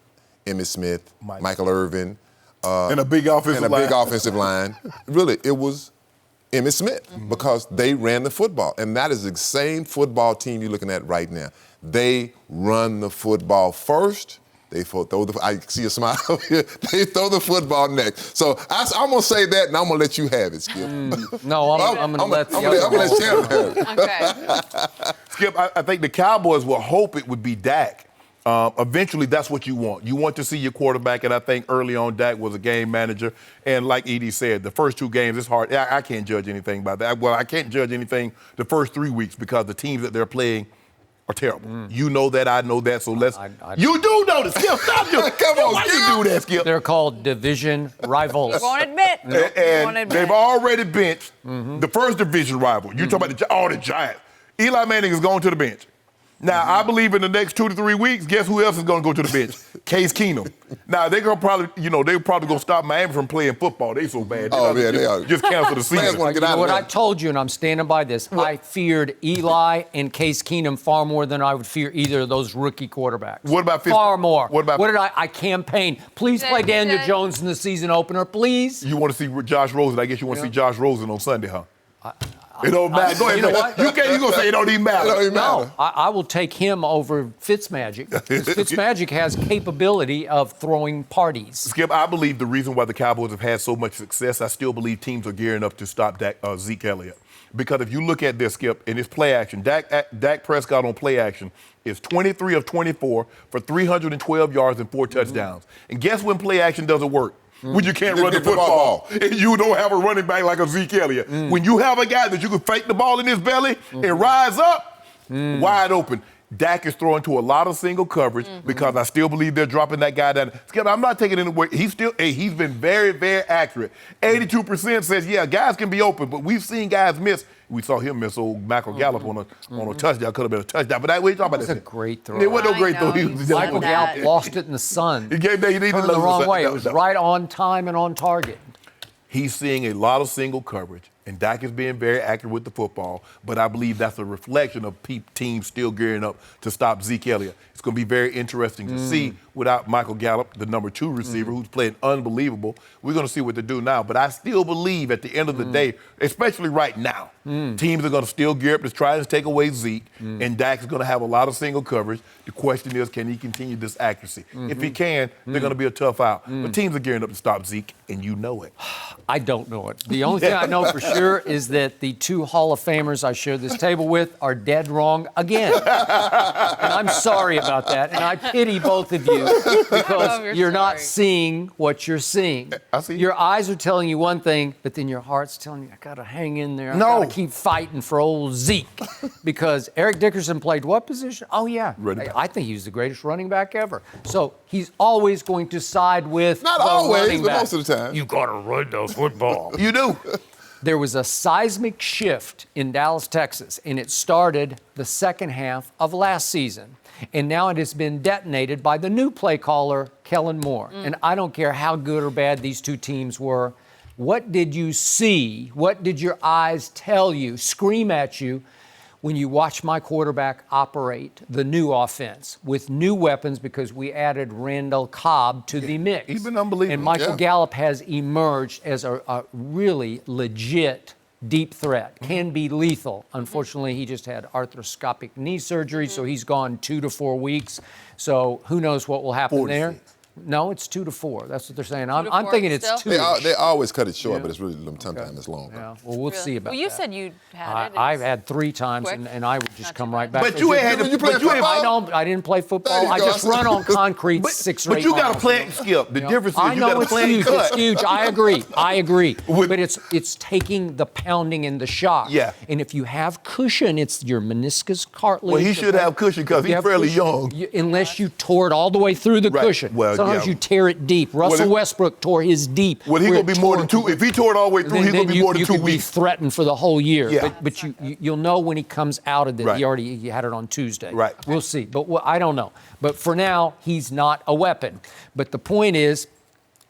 Emmitt Smith, Michael Irvin, and a big offensive line. Really, it was Emmitt Smith because they ran the football. And that is the same football team you're looking at right now. They run the football first. They I see a smile here. They throw the football next. So I'm going to say that, and I'm going to let you have it, Skip. No, I'm going to let Shannon have it. Okay. Skip, I think the Cowboys will hope it would be Dak. Eventually, that's what you want. You want to see your quarterback, and I think early on, Dak was a game manager. And like Edie said, the first 2 games, it's hard. I can't judge anything about that. Well, I can't judge anything the first 3 weeks because the teams that they're playing are terrible. You know that, I know that, so let's... You do know this, Skip. Stop you. Come on, why you do that, Skip? They're called division rivals. Won't admit. And they've already benched the first division rival. You're talking about the Giants. Eli Manning is going to the bench. Now, I believe in the next 2 to 3 weeks, guess who else is going to go to the bench? Case Keenum. Now, they're going to probably, they're probably going to stop Miami from playing football. They so bad. They are. Just cancel the season. What I told you, and I'm standing by this, I feared Eli and Case Keenum far more than I would fear either of those rookie quarterbacks. What about far more? What about? What did I campaigned? Please play Daniel Jones in the season opener, please. You want to see Josh Rosen? I guess you want to see Josh Rosen on Sunday, huh? It don't matter. Go ahead. You know what? You going to say it don't even matter. It don't even matter. No, I will take him over Fitzmagic. Fitzmagic has capability of throwing parties. Skip, I believe the reason why the Cowboys have had so much success, I still believe teams are gearing up to stop Zeke Elliott. Because if you look at this, Skip, in his play action, Dak Prescott on play action is 23 of 24 for 312 yards and 4 touchdowns. And guess when play action doesn't work? When you can't run the football and you don't have a running back like a Zeke Elliott. When you have a guy that you can fake the ball in his belly and rise up, wide open. Dak is throwing to a lot of single coverage because I still believe they're dropping that guy down. Skip, I'm not taking it away. He's been very, very accurate. 82% says, yeah, guys can be open, but we've seen guys miss. We saw him miss old Michael Gallup on a touchdown. Could have been a touchdown, but we talking about It was a great throw. It wasn't no great throw. Michael Gallup lost it in the sun. He turned the wrong way. It was right on time and on target. He's seeing a lot of single coverage, and Dak is being very accurate with the football, but I believe that's a reflection of teams still gearing up to stop Zeke Elliott. It's going to be very interesting to see without Michael Gallup, the number 2 receiver, who's playing unbelievable. We're going to see what they do now, but I still believe at the end of the day, especially right now, teams are going to still gear up to try and take away Zeke, and Dak is going to have a lot of single coverage. The question is, can he continue this accuracy? If he can, they're going to be a tough out. But teams are gearing up to stop Zeke, and you know it. I don't know it. The only thing I know for sure is that the 2 Hall of Famers I share this table with are dead wrong again. And I'm sorry about that, and I pity both of you because you're not seeing what you're seeing. I see. Your eyes are telling you one thing, but then your heart's telling you, I got to hang in there. I No. got to keep fighting for old Zeke. Because Eric Dickerson played what position? Oh, yeah. I think he's the greatest running back ever. So he's always going to side with Not the always, running but back. most of the time. You got to run the football. You do. There was a seismic shift in Dallas, Texas, and it started the second half of last season. And now it has been detonated by the new play caller, Kellen Moore. And I don't care how good or bad these 2 teams were. What did you see? What did your eyes tell you, scream at you, when you watch my quarterback operate the new offense with new weapons because we added Randall Cobb to the mix? He's been unbelievable. And Michael Gallup has emerged as a really legit deep threat, can be lethal. Unfortunately, he just had arthroscopic knee surgery, so he's gone 2 to 4 weeks. So who knows what will happen 4 to there? 6. No, it's 2 to 4. That's what they're saying. 2 to I'm 4 thinking it's still? 2. They always cut it short, but it's really sometimes it's longer. Yeah, well, we'll see about Well, you that. said you had it. I've had 3 times, quick. and I would just Not come too right bad. back. But you ain't had Did you play football? I didn't play There football. you I go. just run on concrete But 6 or 8 you got miles. to plant, Skip. The difference is I you know got to it's plant huge. cut. It's huge. I agree. With- But it's taking the pounding and the shock. Yeah. And if you have cushion, it's your meniscus cartilage. Well, he should have cushion because You he's have fairly cushion. young. Unless you tore it all the way through the Right. cushion. Well, Sometimes yeah. you tear it deep. Russell it- Westbrook tore his deep. Well, he's where going to it be more tore than 2. If he tore it all the way through, he's going to be more than 2 you could be weeks. threatened for the whole year. Yeah. But you'll know when he comes out of it. Right. He had it on Tuesday. Right. We'll see. But I don't know. But for now, he's not a weapon. But the point is,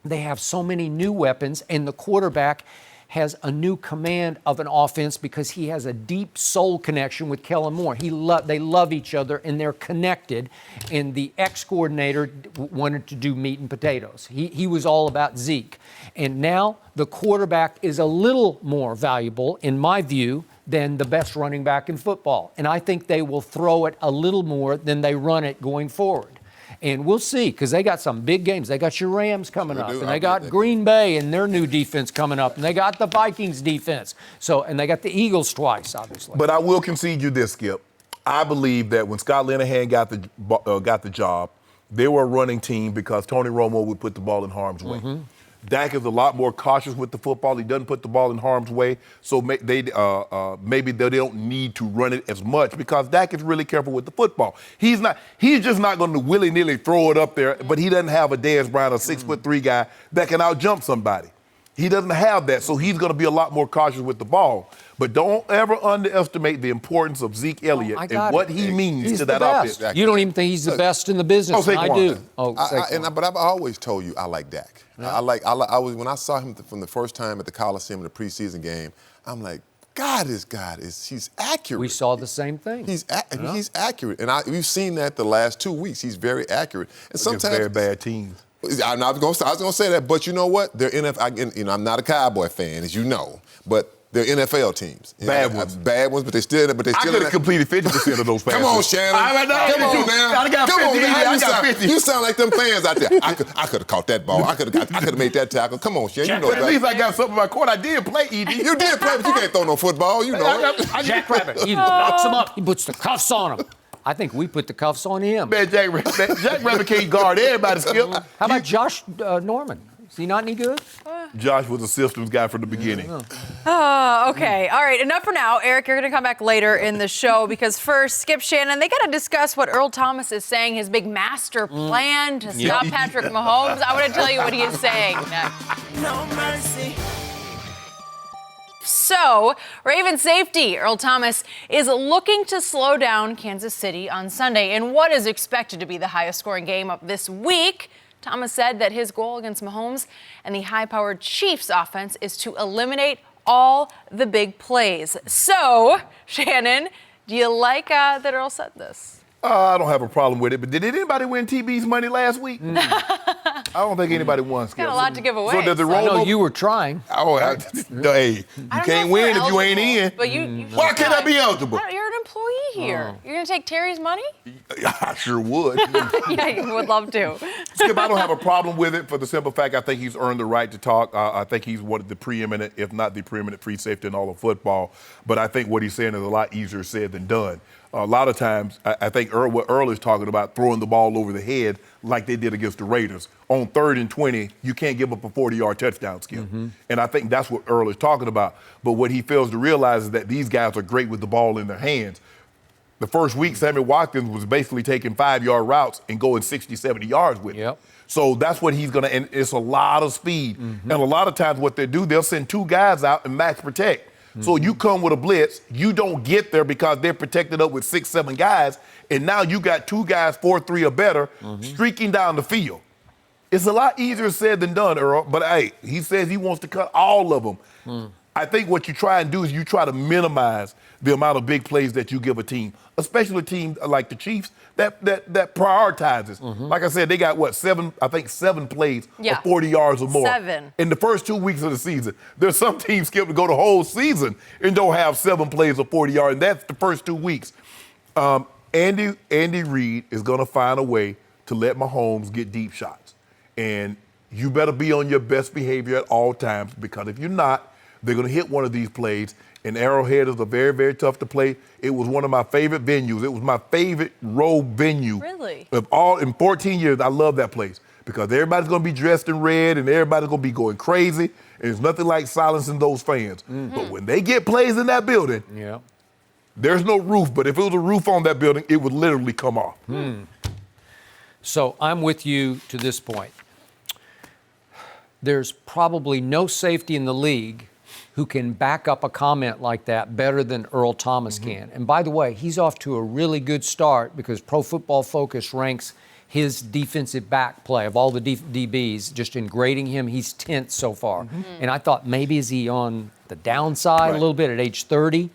they have so many new weapons, and the quarterback has a new command of an offense because he has a deep soul connection with Kellen Moore. They love each other, and they're connected. And the ex-coordinator wanted to do meat and potatoes. He was all about Zeke. And now the quarterback is a little more valuable, in my view, than the best running back in football. And I think they will throw it a little more than they run it going forward. And we'll see, because they got some big games. They got your Rams coming up, and they got Green Bay and their new defense coming up, and they got the Vikings defense. And they got the Eagles twice, obviously. But I will concede you this, Skip. I believe that when Scott Linehan got the job, they were a running team because Tony Romo would put the ball in harm's way. Dak is a lot more cautious with the football. He doesn't put the ball in harm's way, so maybe they don't need to run it as much because Dak is really careful with the football. He's just not going to willy-nilly throw it up there, but he doesn't have a Dez Bryant, a 6'3" guy that can out-jump somebody. He doesn't have that, so he's going to be a lot more cautious with the ball. But don't ever underestimate the importance of Zeke Elliott and what he means to that offense. You don't even think he's the best in the business. I do. But I've always told you I like Dak. Yeah. When I saw him from the first time at the Coliseum in the preseason game, I'm like, God, he's accurate. We saw the same thing. He's accurate, and we've seen that the last 2 weeks. He's very accurate, and sometimes very bad teams. I was going to say that, but you know what? They're NFL. I'm not a Cowboy fan, as you know, but they're NFL teams. Bad ones, but they still. I could have completed 50% of those passes. Come on, Shannon. Come on now. Come on, man. You sound like them fans out there. I could have caught that ball. I could have made that tackle. Come on, Shannon. But at least I got something in my court. I did play, ED. You did play, but you can't throw no football. You know it. Jack Rabbit. He knocks him up. He puts the cuffs on him. I think we put the cuffs on him. Man, Jack Rabbit can't guard everybody, Skip. How about Josh Norman? Is he not any good? Josh was a systems guy from the beginning. Okay. All right. Enough for now. Eric, you're going to come back later in the show because first, Skip, Shannon, they got to discuss what Earl Thomas is saying, his big master plan to stop Patrick Mahomes. I want to tell you what he is saying next. No mercy. So, Ravens safety Earl Thomas is looking to slow down Kansas City on Sunday in what is expected to be the highest scoring game of this week. Thomas said that his goal against Mahomes and the high-powered Chiefs offense is to eliminate all the big plays. So, Shannon, do you like that Earl said this? I don't have a problem with it, but did anybody win TB's money last week? I don't think anybody won. Got a lot to give away. So does it roll? I know you were trying. Hey, you can't win if you ain't in. But you Why can't I be eligible? You're an employee here. You're going to take Terry's money? I sure would. Yeah, you would love to. Skip, I don't have a problem with it for the simple fact I think he's earned the right to talk. I think he's one of the preeminent, if not the preeminent free safety in all of football. But I think what he's saying is a lot easier said than done. A lot of times, I think what Earl is talking about, throwing the ball over the head like they did against the Raiders. On 3rd and 20, you can't give up a 40-yard touchdown, Skip. And I think that's what Earl is talking about. But what he fails to realize is that these guys are great with the ball in their hands. The first week, Sammy Watkins was basically taking 5-yard routes and going 60, 70 yards with it. So that's what he's going to – and it's a lot of speed. And a lot of times what they do, they'll send 2 guys out and max protect. So you come with a blitz, you don't get there because they're protected up with 6, 7 guys, and now you got 2 guys, 4-3 or better, streaking down the field. It's a lot easier said than done, Earl, but hey, he says he wants to cut all of them. I think what you try and do is you try to minimize the amount of big plays that you give a team, especially a team like the Chiefs that prioritizes. Like I said, they got, 7 plays of 40 yards or more. 7. In the first 2 weeks of the season. There's some teams skip to go the whole season and don't have 7 plays of 40 yards, and that's the first 2 weeks. Andy Reid is going to find a way to let Mahomes get deep shots. And you better be on your best behavior at all times because if you're not, they're going to hit one of these plays. And Arrowhead is a very, very tough to play. It was one of my favorite venues. It was my favorite road venue. Really? In 14 years, I love that place because everybody's going to be dressed in red and everybody's going to be going crazy. And there's nothing like silencing those fans. But when they get plays in that building, there's no roof. But if it was a roof on that building, it would literally come off. So I'm with you to this point. There's probably no safety in the league who can back up a comment like that better than Earl Thomas can. And by the way, he's off to a really good start because Pro Football Focus ranks his defensive back play of all the DBs, just in grading him, he's 10th so far. And I thought maybe is he on the downside a little bit at age 30?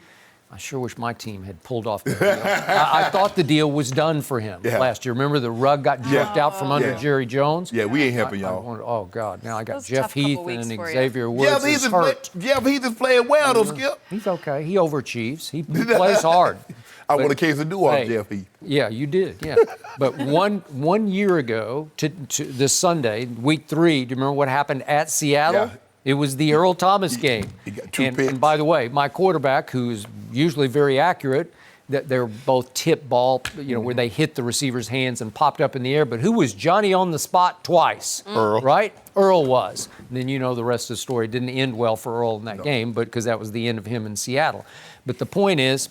I sure wish my team had pulled off the deal. I thought the deal was done for him last year. Remember the rug got jerked out from under Jerry Jones? Yeah, we ain't helping y'all. Oh, God. Now I got Jeff Heath and Xavier Woods is hurt. Jeff Heath is playing well, though, Skip. He's okay. He overachieves. He plays hard. I want a case of do-off, Jeff Heath. Yeah, you did, But one year ago, to this Sunday, week 3, do you remember what happened at Seattle? Yeah. It was the Earl Thomas game. He got 2 picks. And by the way, my quarterback, who is usually very accurate, that they're both tip ball, where they hit the receiver's hands and popped up in the air. But who was Johnny on the spot twice? Earl. Right? Earl was. And then you know the rest of the story. It didn't end well for Earl in that game, but because that was the end of him in Seattle. But the point is,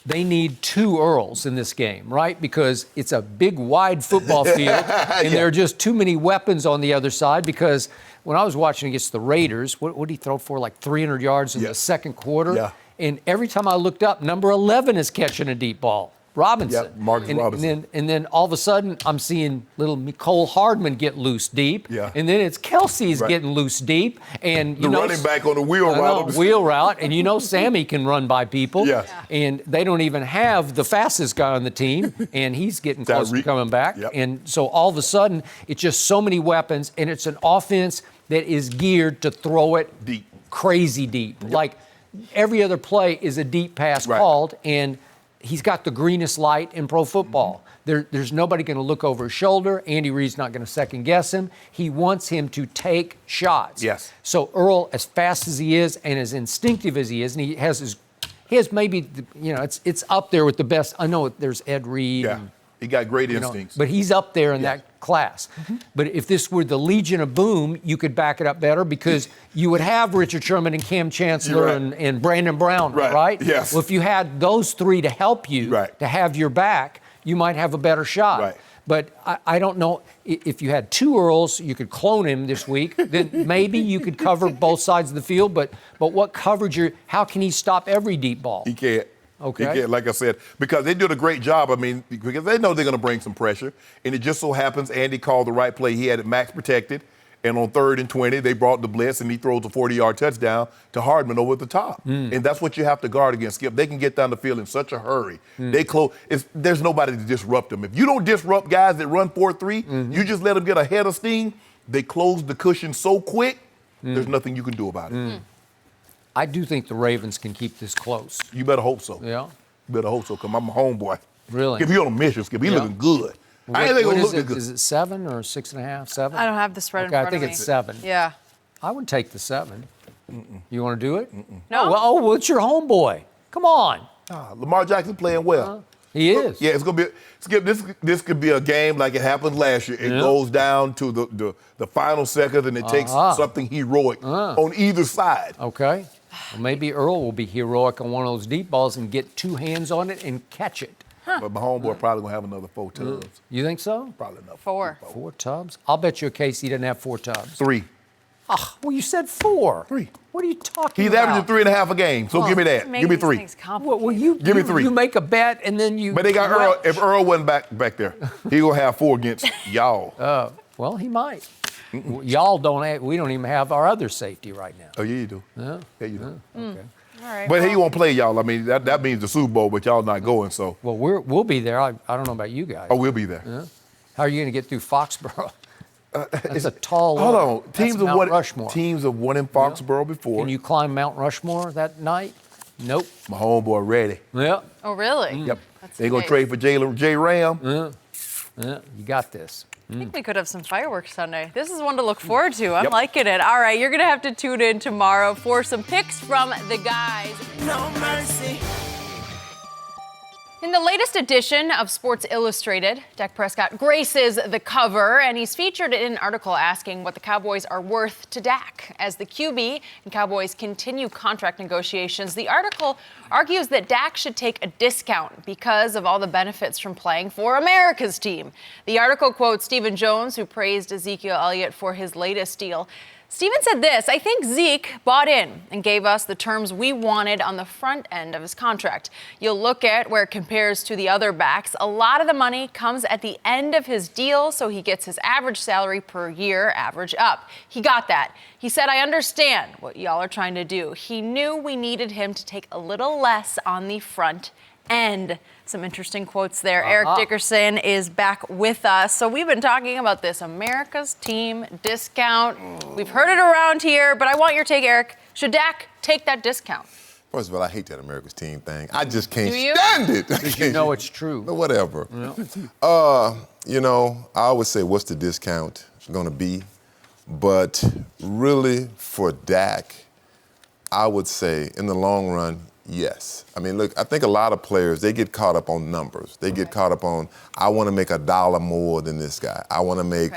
they need 2 Earls in this game, right? Because it's a big, wide football field, and there are just too many weapons on the other side. Because when I was watching against the Raiders, what did he throw for, like 300 yards in the second quarter? Yeah. And every time I looked up, number 11 is catching a deep ball. Robinson. Yep, Marcus Robinson. And then all of a sudden, I'm seeing little Mecole Hardman get loose deep. Yeah. And then it's Kelsey's getting loose deep. And the running back on the wheel route. Wheel route. And you know Sammy can run by people. Yeah. And they don't even have the fastest guy on the team. And he's getting close to coming back. Yep. And so all of a sudden, it's just so many weapons. And it's an offense that is geared to throw it deep. Crazy deep. Yep. Like every other play is a deep pass called. And he's got the greenest light in pro football. There's nobody going to look over his shoulder. Andy Reid's not going to second guess him. He wants him to take shots. Yes. So Earl, as fast as he is and as instinctive as he is, and he has maybe, it's up there with the best. I know there's Ed Reed. Yeah. He got great instincts. But he's up there in that class. But if this were the Legion of Boom, you could back it up better because you would have Richard Sherman and Cam Chancellor and Brandon Brown, right? Yes. Well, if you had those 3 to help you, to have your back, you might have a better shot. Right. But I don't know, if you had 2 Earls, you could clone him this week, then maybe you could cover both sides of the field. But what coverage, how can he stop every deep ball? He can't. Okay. He can't, like I said, because they did a great job. I mean, because they know they're going to bring some pressure. And it just so happens Andy called the right play. He had it max protected. And on 3rd and 20, they brought the blitz, and he throws a 40-yard touchdown to Hardman over the top. And that's what you have to guard against, Skip. They can get down the field in such a hurry. They close. There's nobody to disrupt them. If you don't disrupt guys that run 4-3, you just let them get a head of steam, they close the cushion so quick, there's nothing you can do about it. I do think the Ravens can keep this close. You better hope so. Yeah. You better hope so, because I'm a homeboy. Really? Skip, he on a mission, Skip. He looking good. I ain't think What he'll is look it? good. Is it 7 or 6.5? 7? I don't have the spread in front of me. I think it's 7. Yeah. I would take the 7. You want to do it? No. Well, it's your homeboy. Come on. Lamar Jackson playing well. He is. Yeah, it's gonna be Skip. This could be a game like it happened last year. It goes down to the final second, and it takes something heroic on either side. Okay. Well, maybe Earl will be heroic on one of those deep balls and get 2 hands on it and catch it. But my homeboy probably gonna have another 4 tubs. You think so? Probably enough. 4. 4 tubs? I'll bet you a case he doesn't have 4 tubs. 3. Well, you said 4. 3. What are you talking He's about? averaging 3.5 a game. So give me that. Give me 3. Well, you Give me 3. You make a bet and then you. But they got Earl. If Earl wasn't back there, he gonna have 4 against y'all. Well, he might. Y'all don't. We don't even have our other safety right now. Oh yeah, you do. Yeah. Yeah, you do. Okay. All right. But he won't play y'all. I mean, that means the Super Bowl, but y'all not going. So. Well, we'll be there. I don't know about you guys. Oh, we'll be there. Yeah. How are you going to get through Foxborough? That's a tall. Hold on. Teams have won in Foxborough before. Can you climb Mount Rushmore that night? Nope. My homeboy ready. Yeah. Oh, really? Yep. That's They gonna nice. trade for J. Ram. Yeah. You got this. I think we could have some fireworks Sunday. This is one to look forward to. I'm liking it. All right, you're going to have to tune in tomorrow for some picks from the guys. No mercy. In the latest edition of Sports Illustrated, Dak Prescott graces the cover, and he's featured in an article asking what the Cowboys are worth to Dak. As the QB and Cowboys continue contract negotiations, the article argues that Dak should take a discount because of all the benefits from playing for America's team. The article quotes Stephen Jones, who praised Ezekiel Elliott for his latest deal. Stephen said this: I think Zeke bought in and gave us the terms we wanted on the front end of his contract. You'll look at where it compares to the other backs. A lot of the money comes at the end of his deal, so he gets his average salary per year average up. He got that. He said, I understand what y'all are trying to do. He knew we needed him to take a little less on the front end. Some interesting quotes there. Eric Dickerson is back with us. So we've been talking about this America's team discount. We've heard it around here, but I want your take, Eric. Should Dak take that discount? First of all, I hate that America's team thing. I just can't Do you? stand it. Because you know it's true. But whatever. You know, I always say, what's the discount going to be? But really, for Dak, I would say, in the long run, yes. I mean, look, I think a lot of players, they get caught up on numbers. They get caught up on, I want to make $1 more than this guy. I want to make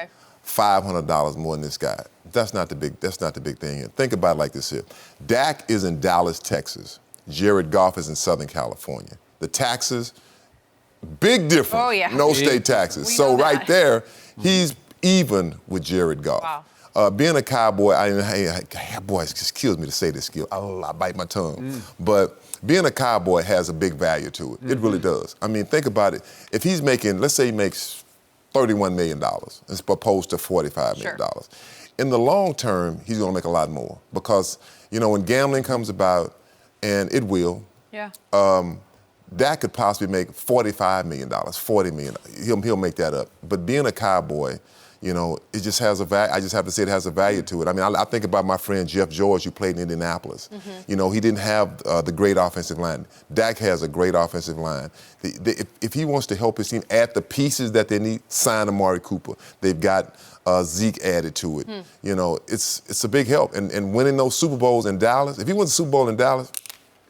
$500 more than this guy. That's not the big thing here. Think about it like this here. Dak is in Dallas, Texas. Jared Goff is in Southern California. The taxes, big difference. Oh, yeah. No state taxes. So right there, he's even with Jared Goff. Wow. Being a Cowboy, boy, it just kills me to say this skill. I bite my tongue. But being a Cowboy has a big value to it. It really does. I mean, think about it. If he's making, let's say he makes $31 million as opposed to $45 million. Sure. In the long term, he's going to make a lot more because, when gambling comes about, and it will, Dak could possibly make $45 million, $40 million. He'll make that up. But being a Cowboy, it just has a value. I just have to say it has a value to it. I mean, I think about my friend Jeff George, who played in Indianapolis. He didn't have the great offensive line. Dak has a great offensive line. If he wants to help his team add the pieces that they need, sign Amari Cooper. They've got Zeke added to it. It's a big help. And winning those Super Bowls in Dallas, if he wins the Super Bowl in Dallas,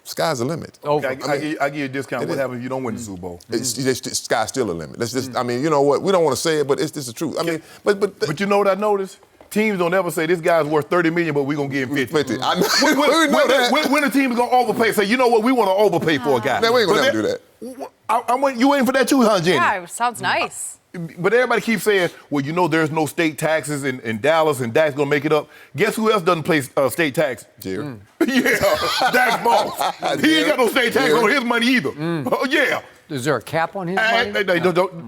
sky's the limit. Okay, I give you a discount. What happens if you don't win the Super Bowl? Sky's still a limit. Let's just, I mean, you know what? We don't want to say it, but it's the truth. I mean, but you know what I noticed? Teams don't ever say this guy's worth $30 million, but we're gonna give him 50. I know. When a team's gonna overpay, say, you know what? We want to overpay for a guy. No, we ain't gonna ever do that. You waiting for that too, huh, Jenny? Yeah, it sounds nice. But everybody keeps saying, well, there's no state taxes in Dallas, and Dak's gonna make it up. Guess who else doesn't pay state tax? Jerry. Yeah, Dak's boss. He ain't got no state tax on his money either. Oh, yeah. Is there a cap on his money?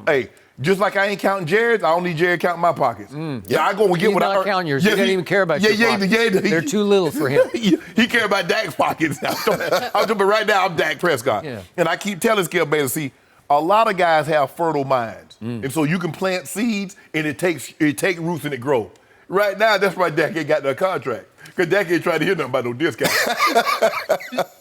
Hey, just like I ain't counting Jared's, I don't need Jared counting my pockets. Yeah, I go and get what I earn. Counting yours. He doesn't even care about your pockets. They're too little for him. He care about Dak's pockets. But right now, I'm Dak Prescott. Yeah. And I keep telling Skip Bayless, see, a lot of guys have fertile minds. And so you can plant seeds, and it takes roots and it grows. Right now, that's why Dak ain't got no contract. Because Dak ain't trying to hear nothing about no discount.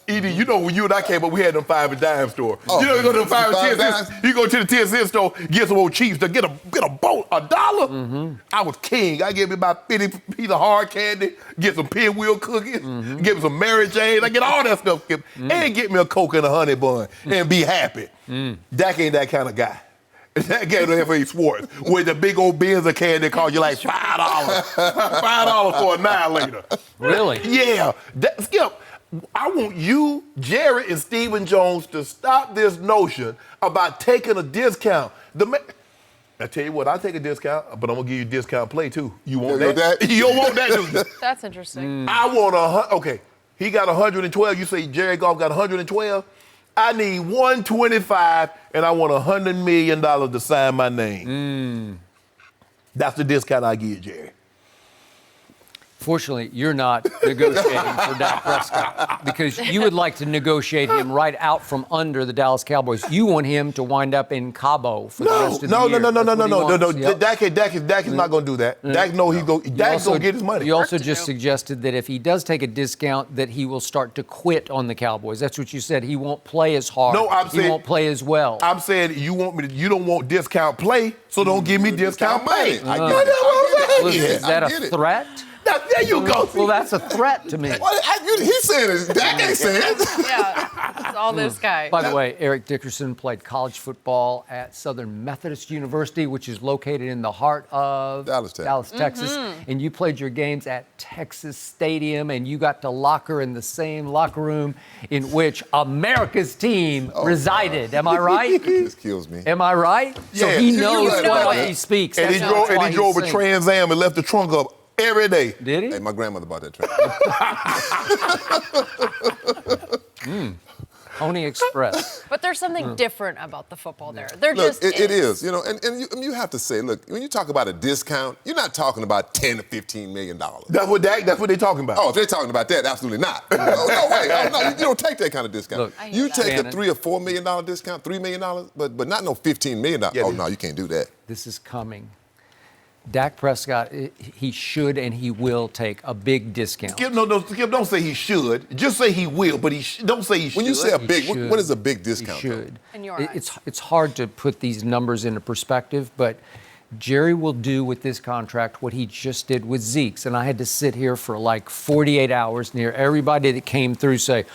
Edie, when you and I came up, we had them 5 and dime store. You go to the 5 and 10 cents. You go to the 10 cent store, get some old cheese to get a bolt, $1. I was king. I gave me about 50 pieces of hard candy, get some pinwheel cookies, get me some Mary Jane. I get all that stuff, and get me a Coke and a honey bun, and be happy. Dak ain't that kind of guy. That guy don't have any Schwartz with the big old bins of candy cost you like $5. $5 for a annihilator. Really? Yeah. Skip, I want you, Jared, and Stephen Jones to stop this notion about taking a discount. I tell you what, I'll take a discount, but I'm going to give you a discount play, too. You want that? You don't want that, do you? That's interesting. I want okay, he got 112. You say Jared Goff got 112. I need 125, and I want $100 million to sign my name. That's the discount I give, Jerry. Fortunately, you're not negotiating for Dak Prescott because you would like to negotiate him right out from under the Dallas Cowboys. You want him to wind up in Cabo for the rest of the year. No. Yep. Dak is not going to do that. Dak know Dak's going to get his money. You also just suggested that if he does take a discount, that he will start to quit on the Cowboys. That's what you said. He won't play as hard. No, I'm saying he won't play as well. I'm saying you don't want discount play, so don't give me discount pay. I get it. Is that a threat? There you go. Well, that's a threat to me. He's saying it. Dak ain't saying it. Yeah, it's all this guy. By the way, Eric Dickerson played college football at Southern Methodist University, which is located in the heart of Dallas, Texas. And you played your games at Texas Stadium, and you got to locker in the same locker room in which America's team resided. Am I right? This kills me. Am I right? Yeah. So he knows what he speaks. And he drove a Trans Am and left the trunk up every day. Did he? Hey, my grandmother bought that train. Pony Express. But there's something different about the football there. It is, and you have to say, look, when you talk about a discount, you're not talking about $10 to $15 million. That's what they're talking about. Oh, if they're talking about that, absolutely not. No, you don't take that kind of discount. Look, you take a $3 or $4 million discount, $3 million, but not no $15 million. Yeah, no, you can't do that. This is coming. Dak Prescott, he should and he will take a big discount. Skip, don't say he should. Just say he will, but don't say he should. When you say a big, what is a big discount? He should. In your eyes. It's hard to put these numbers into perspective, but Jerry will do with this contract what he just did with Zeke's. And I had to sit here for like 48 hours near everybody that came through say,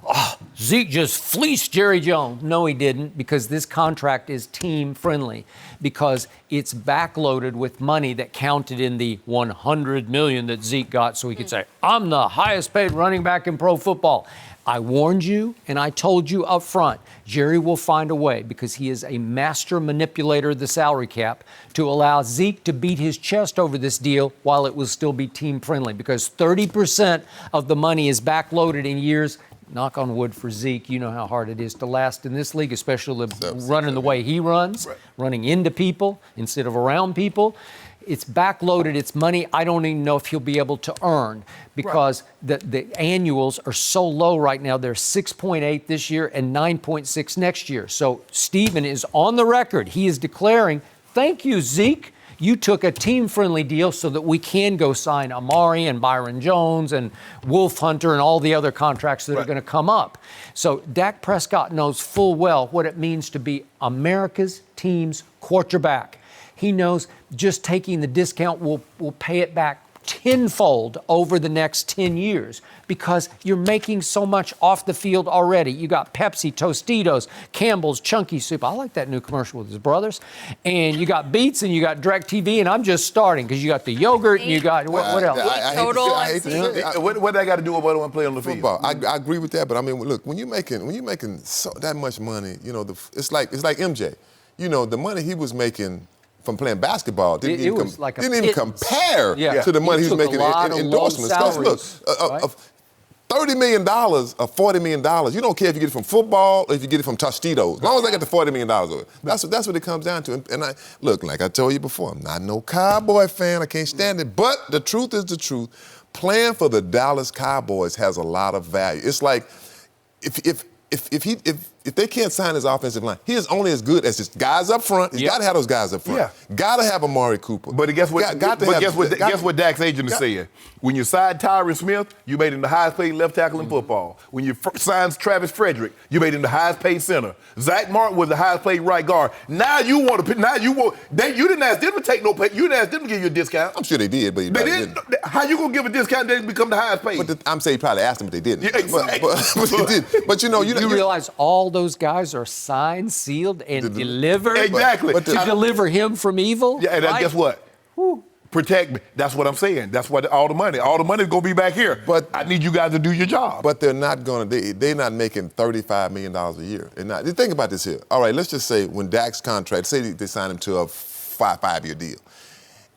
oh, Zeke just fleeced Jerry Jones. No, he didn't, because this contract is team friendly, because it's backloaded with money that counted in the $100 million that Zeke got, so he could say, I'm the highest paid running back in pro football. I warned you, and I told you up front, Jerry will find a way, because he is a master manipulator of the salary cap, to allow Zeke to beat his chest over this deal while it will still be team friendly, because 30% of the money is backloaded in years. Knock on wood for Zeke. You know how hard it is to last in this league, especially running the way he runs, running into people instead of around people. It's backloaded. It's money I don't even know if he'll be able to earn, because the annuals are so low right now. They're 6.8 this year and 9.6 next year. So Stephen is on the record. He is declaring, thank you, Zeke. You took a team-friendly deal so that we can go sign Amari and Byron Jones and Wolf Hunter and all the other contracts that are going to come up. So Dak Prescott knows full well what it means to be America's team's quarterback. He knows just taking the discount will pay it back tenfold over the next 10 years, because you're making so much off the field already. You got Pepsi, Tostitos, Campbell's Chunky Soup. I like that new commercial with his brothers. And you got Beats, and you got DirecTV, and I'm just starting, because you got the yogurt, and you got, what else? What that got to do with what I want to play on the field? Football. I agree with that, but I mean, look, when you're making that much money, you know, it's like MJ. You know, the money he was making from playing basketball didn't even compare to the money he's making in endorsements. Look, $30 million or $40 million, you don't care if you get it from football or if you get it from Tostitos. As long as I get the $40 million of it. That's what it comes down to. And I look, like I told you before, I'm not no Cowboy fan. I can't stand it. But the truth is the truth. Playing for the Dallas Cowboys has a lot of value. It's like if they can't sign his offensive line, he is only as good as his guys up front. He's got to have those guys up front. Got to have Amari Cooper. But guess what? Guess what Dak's agent is saying? When you signed Tyron Smith, you made him the highest paid left tackle in football. When you signed Travis Frederick, you made him the highest paid center. Zach Martin was the highest paid right guard. Now you want to. You didn't ask them to take no pay. You didn't ask them to give you a discount. I'm sure they did, but they didn't. How you gonna give a discount? They become the highest paid. But I'm saying he probably asked them, but they didn't. Yeah, exactly. But they did. But you realize all those guys are signed, sealed, and delivered. Exactly. To deliver him from evil. Yeah, and guess what? Protect me. That's what I'm saying. That's what all the money is going to be back here. But I need you guys to do your job. But they're not going to. They're not making $35 million a year. They're not. Think about this here. All right, let's just say when Dak's contract, say they sign him to a five-year deal,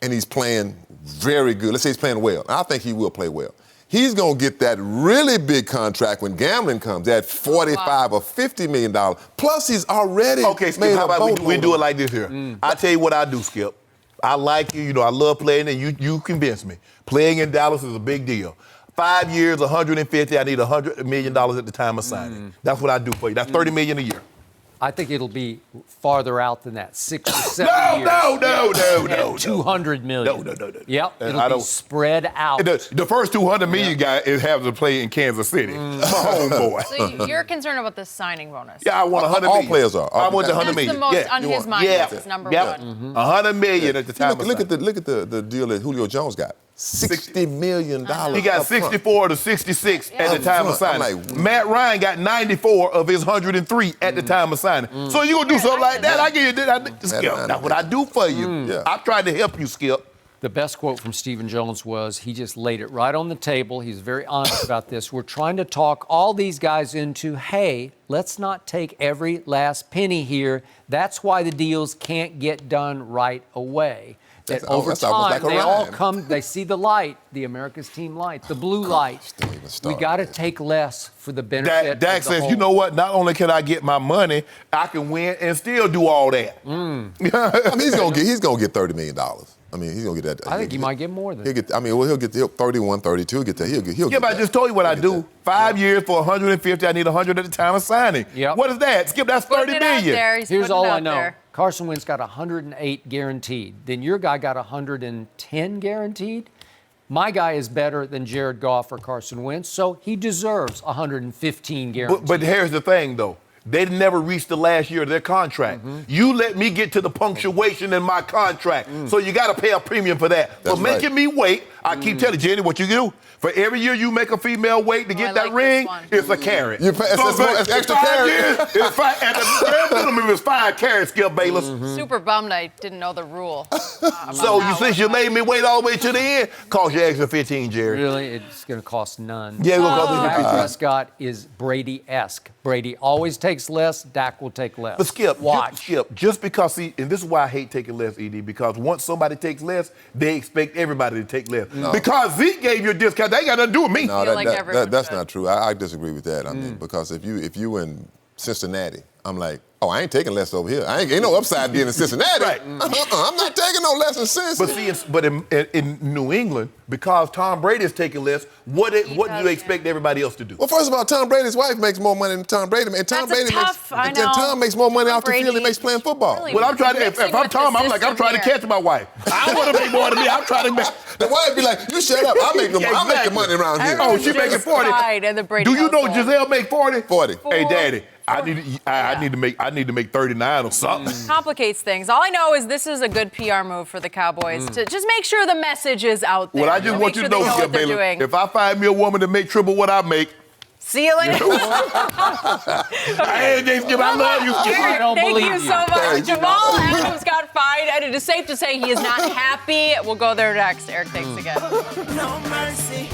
and he's playing very good. Let's say he's playing well. And I think he will play well. He's going to get that really big contract when gambling comes at $45 or $50 million. Plus, he's already okay, Skip, how about we do it like this here? I tell you what I do, Skip. I like you. You know, I love playing, and you convince me. Playing in Dallas is a big deal. 5 years, $150. I need $100 million at the time of signing. That's what I do for you. That's $30 million a year. I think it'll be farther out than that, 6 or 7 years. No. $200 million. No. Yep, it'll be spread out. The first $200 million guy is having to play in Kansas City. My homeboy. So you're concerned about the signing bonus? Yeah, I want $100 million. All players are. I want the $100 million. That's the most on his mind. That's number one. $100 million at the time. Look at the deal that Julio Jones got. $60 million. He got 64 to 66 at the time of signing. Matt Ryan got 94 of his 103 at the time of signing. So you gonna do something like that? I give you this. Skip. That's what I do for you. I'm trying to help you, Skip. The best quote from Stephen Jones was, he just laid it right on the table. He's very honest about this. We're trying to talk all these guys into, hey, let's not take every last penny here. That's why the deals can't get done right away. That over time, they all come, they see the light, the America's team light, the blue light. We got to take less for the benefit Dak of the says, whole. you know what? Not only can I get my money, I can win and still do all that. I mean, he's gonna get $30 million. I mean, he's gonna get that. I think he might get more than that. He'll get 31, 32. He'll get that. He'll get I just told you what I do. 5 years for 150. I need 100 at the time of signing. Yep. What is that? Skip, that's $30 million. Here's all I know. Carson Wentz got 108 guaranteed. Then your guy got 110 guaranteed. My guy is better than Jared Goff or Carson Wentz, so he deserves 115 guaranteed. But here's the thing, though. They never reached the last year of their contract. You let me get to the punctuation in my contract, so you got to pay a premium for that. That's For making me wait, I keep telling Jenny what you do. For every year you make a female wait to get that ring, it's a carrot. It's extra carrot. It's five, at the bare minimum, it's 5 carrots, Skip Bayless. Super bummed I didn't know the rule. So since you made me wait all the way to the end, cost you extra 15, Jerry. Really, it's going to cost none. Yeah, it's gonna cost you Dak 15. Prescott is Brady-esque. Brady always takes less. Dak will take less. But Skip, watch. Skip, just because and this is why I hate taking less, ED, because once somebody takes less, they expect everybody to take less. No. Because Zeke gave you a discount, they ain't got nothing to do with me. No, feel like everyone that's should. not true. I disagree with that. I mean, because if you in Cincinnati, I'm like, oh, I ain't taking less over here. Ain't no upside being in Cincinnati. Right. I'm not taking no less in Cincinnati. But in New England, because Tom Brady is taking less, what do you expect everybody else to do? Well, first of all, Tom Brady's wife makes more money than Tom Brady, and Tom That's Brady tough, I know. Tom makes more money off the Brady field than he makes playing football. really Well, I'm trying to. If mixing I'm with Tom, the I'm system trying to here. catch my wife. I want to make more than me. I'm trying to make. The wife be like, you shut up. I make the money around here. Oh, she making 40. And the Brady Do you know household. Giselle make 40? 40. Hey, Daddy, I need to make 39 or something. Complicates things. All I know is this is a good PR move for the Cowboys to just make sure the message is out there. Well, I just want you to know, Skip what they're Bayless, doing. if I find me a woman that make triple what I make, See you later. hey, James, Skip, I love you, Skip. I don't Thank believe you you. so much. Thank you. Jamal Adams got fined, and it is safe to say he is not happy. We'll go there next. Eric, thanks again. No mercy.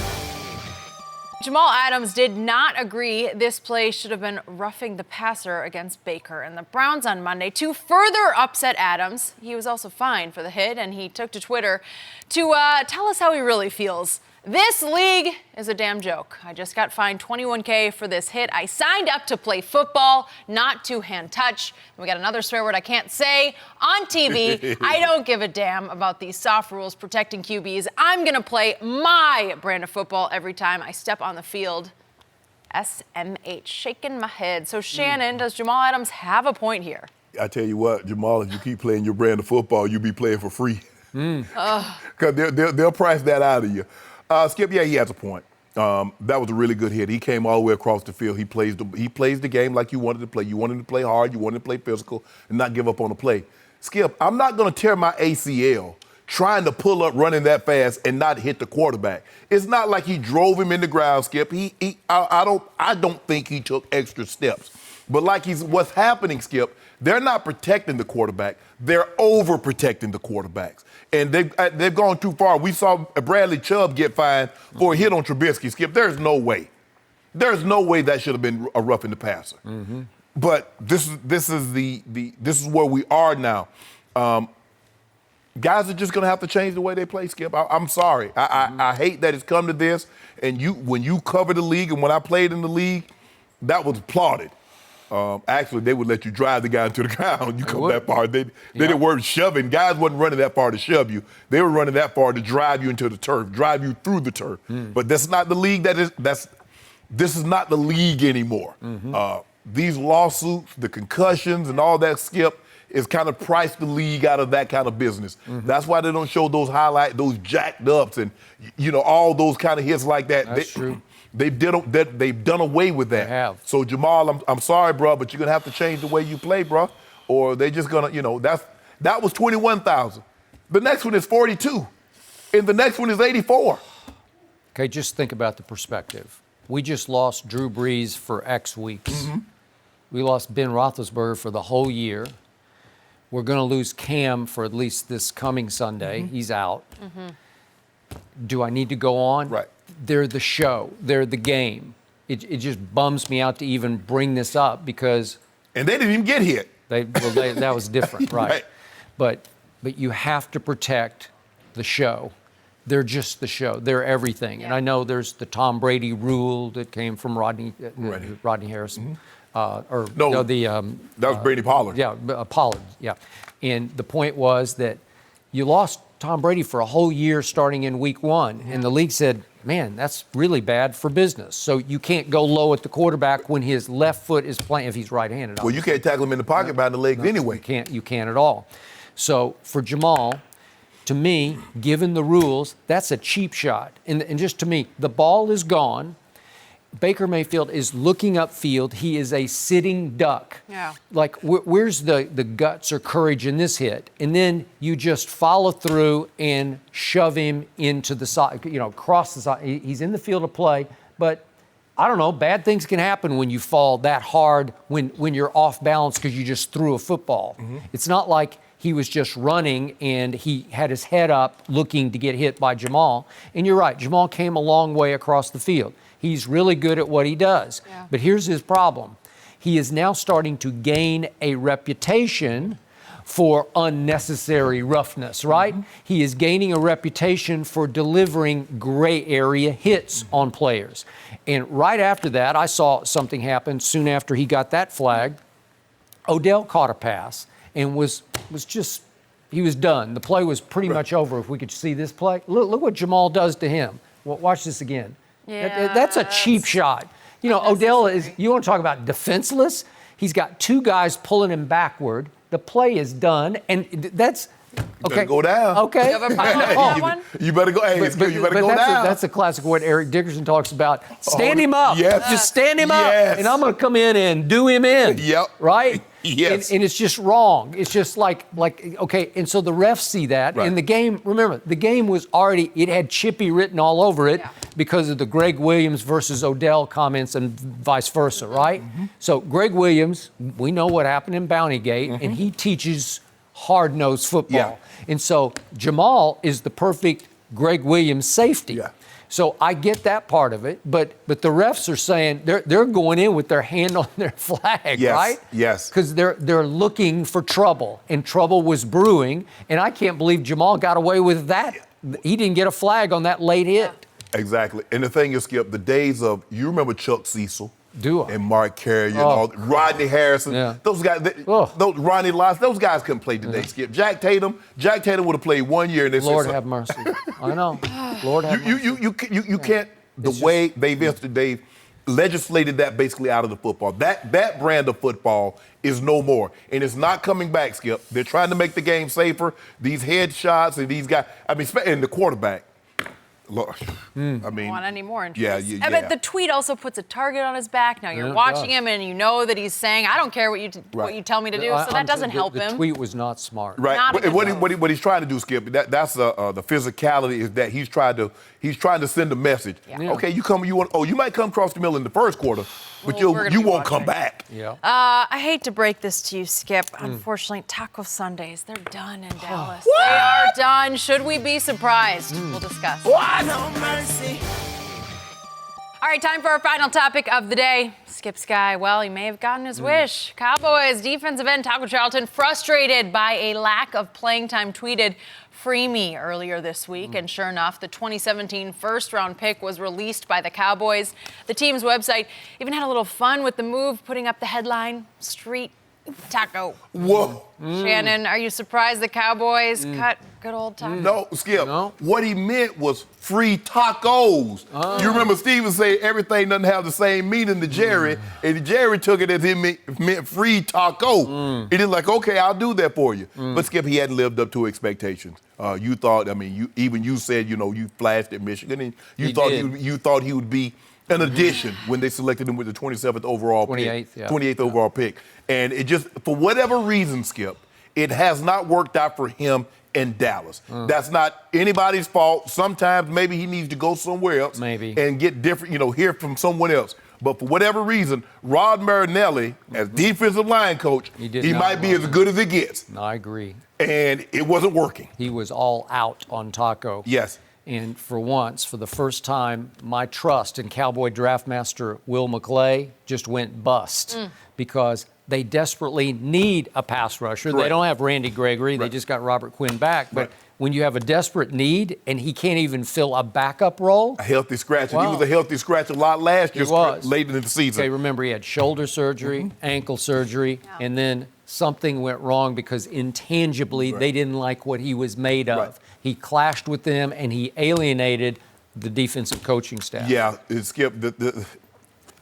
Jamal Adams did not agree this play should have been roughing the passer against Baker and the Browns on Monday. To further upset Adams, he was also fined for the hit, and he took to Twitter to tell us how he really feels. This league is a damn joke. I just got fined $21K for this hit. I signed up to play football, not to hand touch. And we got another swear word I can't say on TV. I don't give a damn about these soft rules protecting QBs. I'm going to play my brand of football every time I step on the field. SMH, shaking my head. So Shannon, does Jamal Adams have a point here? I tell you what, Jamal, if you keep playing your brand of football, you'll be playing for free. Because they'll price that out of you. Skip, yeah, he has a point. That was a really good hit. He came all the way across the field. He plays the game like you wanted to play. You wanted to play hard. You wanted to play physical and not give up on the play. Skip, I'm not going to tear my ACL trying to pull up running that fast and not hit the quarterback. It's not like he drove him in the ground, Skip. I don't think he took extra steps. But what's happening, Skip, they're not protecting the quarterback. They're overprotecting the quarterbacks. And they've gone too far. We saw Bradley Chubb get fined for a hit on Trubisky. Skip, there's no way. There's no way that should have been a roughing the passer. But this is where we are now. Guys are just going to have to change the way they play, Skip. I'm sorry. I hate that it's come to this. And when you cover the league and when I played in the league, that was applauded. Actually, they would let you drive the guy into the ground. You come that far. They didn't work shoving. Guys wasn't running that far to shove you. They were running that far to drive you into the turf, drive you through the turf. But that's not the league this is not the league anymore. These lawsuits, the concussions and all that, Skip, is kind of priced the league out of that kind of business. That's why they don't show those highlights, those jacked ups and, all those kind of hits like that. That's true. They've done away with that. They have. So, Jamal, I'm sorry, bro, but you're going to have to change the way you play, bro, or they're just going to, that was 21,000. The next one is 42, and the next one is 84. Okay, just think about the perspective. We just lost Drew Brees for X weeks. We lost Ben Roethlisberger for the whole year. We're going to lose Cam for at least this coming Sunday. He's out. Do I need to go on? Right. They're the show. They're the game. It just bums me out to even bring this up because And they didn't even get hit. that was different, right? Right. But you have to protect the show. They're just the show. They're everything. And I know there's the Tom Brady rule that came from Rodney Harrison. That was Brady Pollard. Yeah, Pollard, yeah. And the point was that you lost Tom Brady for a whole year starting in week one. And the league said, man, that's really bad for business. So you can't go low at the quarterback when his left foot is playing, if he's right-handed. Well, you can't tackle him in the pocket by the legs anyway. You can't at all. So for Jamal, to me, given the rules, that's a cheap shot. And just to me, the ball is gone. Baker Mayfield is looking upfield. He is a sitting duck. Yeah. Like, where's the guts or courage in this hit? And then you just follow through and shove him into the side, cross the side. He's in the field of play, but I don't know, bad things can happen when you fall that hard when you're off balance because you just threw a football. It's not like he was just running and he had his head up looking to get hit by Jamal. And you're right, Jamal came a long way across the field. He's really good at what he does. Yeah. But here's his problem. He is now starting to gain a reputation for unnecessary roughness, right? He is gaining a reputation for delivering gray area hits on players. And right after that, I saw something happen soon after he got that flag. Odell caught a pass and was done. The play was pretty much over. If we could see this play, look what Jamal does to him. Well, watch this again. Yeah, that's a cheap shot. Odell is, you want to talk about defenseless? He's got two guys pulling him backward. The play is done, and that's okay. Go down. Okay. You have a problem with that one? You better go. Hey, you better go down. That's a classic what Eric Dickerson talks about. Stand him up. Yes. Just stand him up, and I'm going to come in and do him in. Yep. Right? Yes. And it's just wrong. It's just like okay. And so the refs see that, right. and the game. Remember, the game was already. It had Chippy written all over it because of the Greg Williams versus Odell comments and vice versa. Right? So Greg Williams, we know what happened in Bountygate, and he teaches hard-nosed football. Yeah. And so Jamal is the perfect Greg Williams safety. Yeah. So I get that part of it, but the refs are saying they're going in with their hand on their flag, right? Yes. Because they're looking for trouble, and trouble was brewing, and I can't believe Jamal got away with that. He didn't get a flag on that late hit. Exactly. And the thing is, Skip, the days of, you remember Chuck Cecil? And Mark Carrier, and all, Rodney Harrison, those guys, those Ronnie Lott, those guys couldn't play today, Skip. Jack Tatum would have played 1 year. And they Lord have mercy. I know. Lord have mercy. You can't, way they've legislated that basically out of the football. That brand of football is no more. And it's not coming back, Skip. They're trying to make the game safer. These headshots and these guys, and the quarterback. Look, I mean, want any more interest? Yeah. But the tweet also puts a target on his back. Now you're watching him, and you know that he's saying, "I don't care what you tell me to do." So that doesn't help him. The tweet was not smart. Right. What he's trying to do, Skip, that's the physicality is that he's trying to send a message. Yeah. Okay, you might come across the middle in the first quarter, but you won't come back. Yeah. I hate to break this to you, Skip. Unfortunately, Taco Sundays, they're done in Dallas. They are done. Should we be surprised? We'll discuss. No mercy. All right, time for our final topic of the day. Skip Sky, well, he may have gotten his wish. Cowboys defensive end Taco Charlton, frustrated by a lack of playing time, tweeted, "Free me," earlier this week. And sure enough, the 2017 first-round pick was released by the Cowboys. The team's website even had a little fun with the move, putting up the headline, "Street Taco." Whoa. Shannon, are you surprised the Cowboys cut good old Taco? No, Skip. No. What he meant was free tacos. You remember Steven saying everything doesn't have the same meaning to Jerry, and Jerry took it as it meant free taco. It is like, okay, I'll do that for you. But Skip, he hadn't lived up to expectations. You thought, you said, you flashed at Michigan, and you thought he would be an addition when they selected him with the 27th overall pick. 28th overall pick. And it just, for whatever reason, Skip, it has not worked out for him in Dallas. That's not anybody's fault. Sometimes maybe he needs to go somewhere else and get different, hear from someone else. But for whatever reason, Rod Marinelli, as defensive line coach, he might be as good as it gets. I agree. And it wasn't working. He was all out on Taco. Yes. And for once, for the first time, my trust in Cowboy draft master Will McClay just went bust because they desperately need a pass rusher. Correct. They don't have Randy Gregory. They just got Robert Quinn back. But when you have a desperate need and he can't even fill a backup role. A healthy scratch. Wow. He was a healthy scratch a lot last year, late in the season. Okay, remember he had shoulder surgery, ankle surgery, and then something went wrong because intangibly they didn't like what he was made of. Right. He clashed with them and he alienated the defensive coaching staff. Yeah, Skip,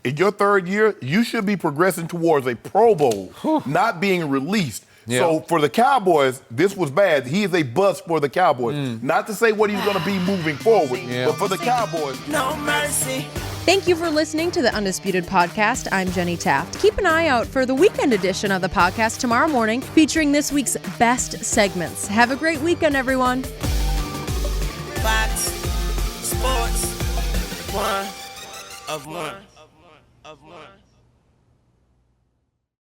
in your third year, you should be progressing towards a Pro Bowl, not being released. Yeah. So for the Cowboys, this was bad. He is a bust for the Cowboys. Not to say what he's going to be moving forward, but for the Cowboys. No mercy. Thank you for listening to the Undisputed Podcast. I'm Jenny Taft. Keep an eye out for the weekend edition of the podcast tomorrow morning, featuring this week's best segments. Have a great weekend, everyone. Fox Sports, one of one.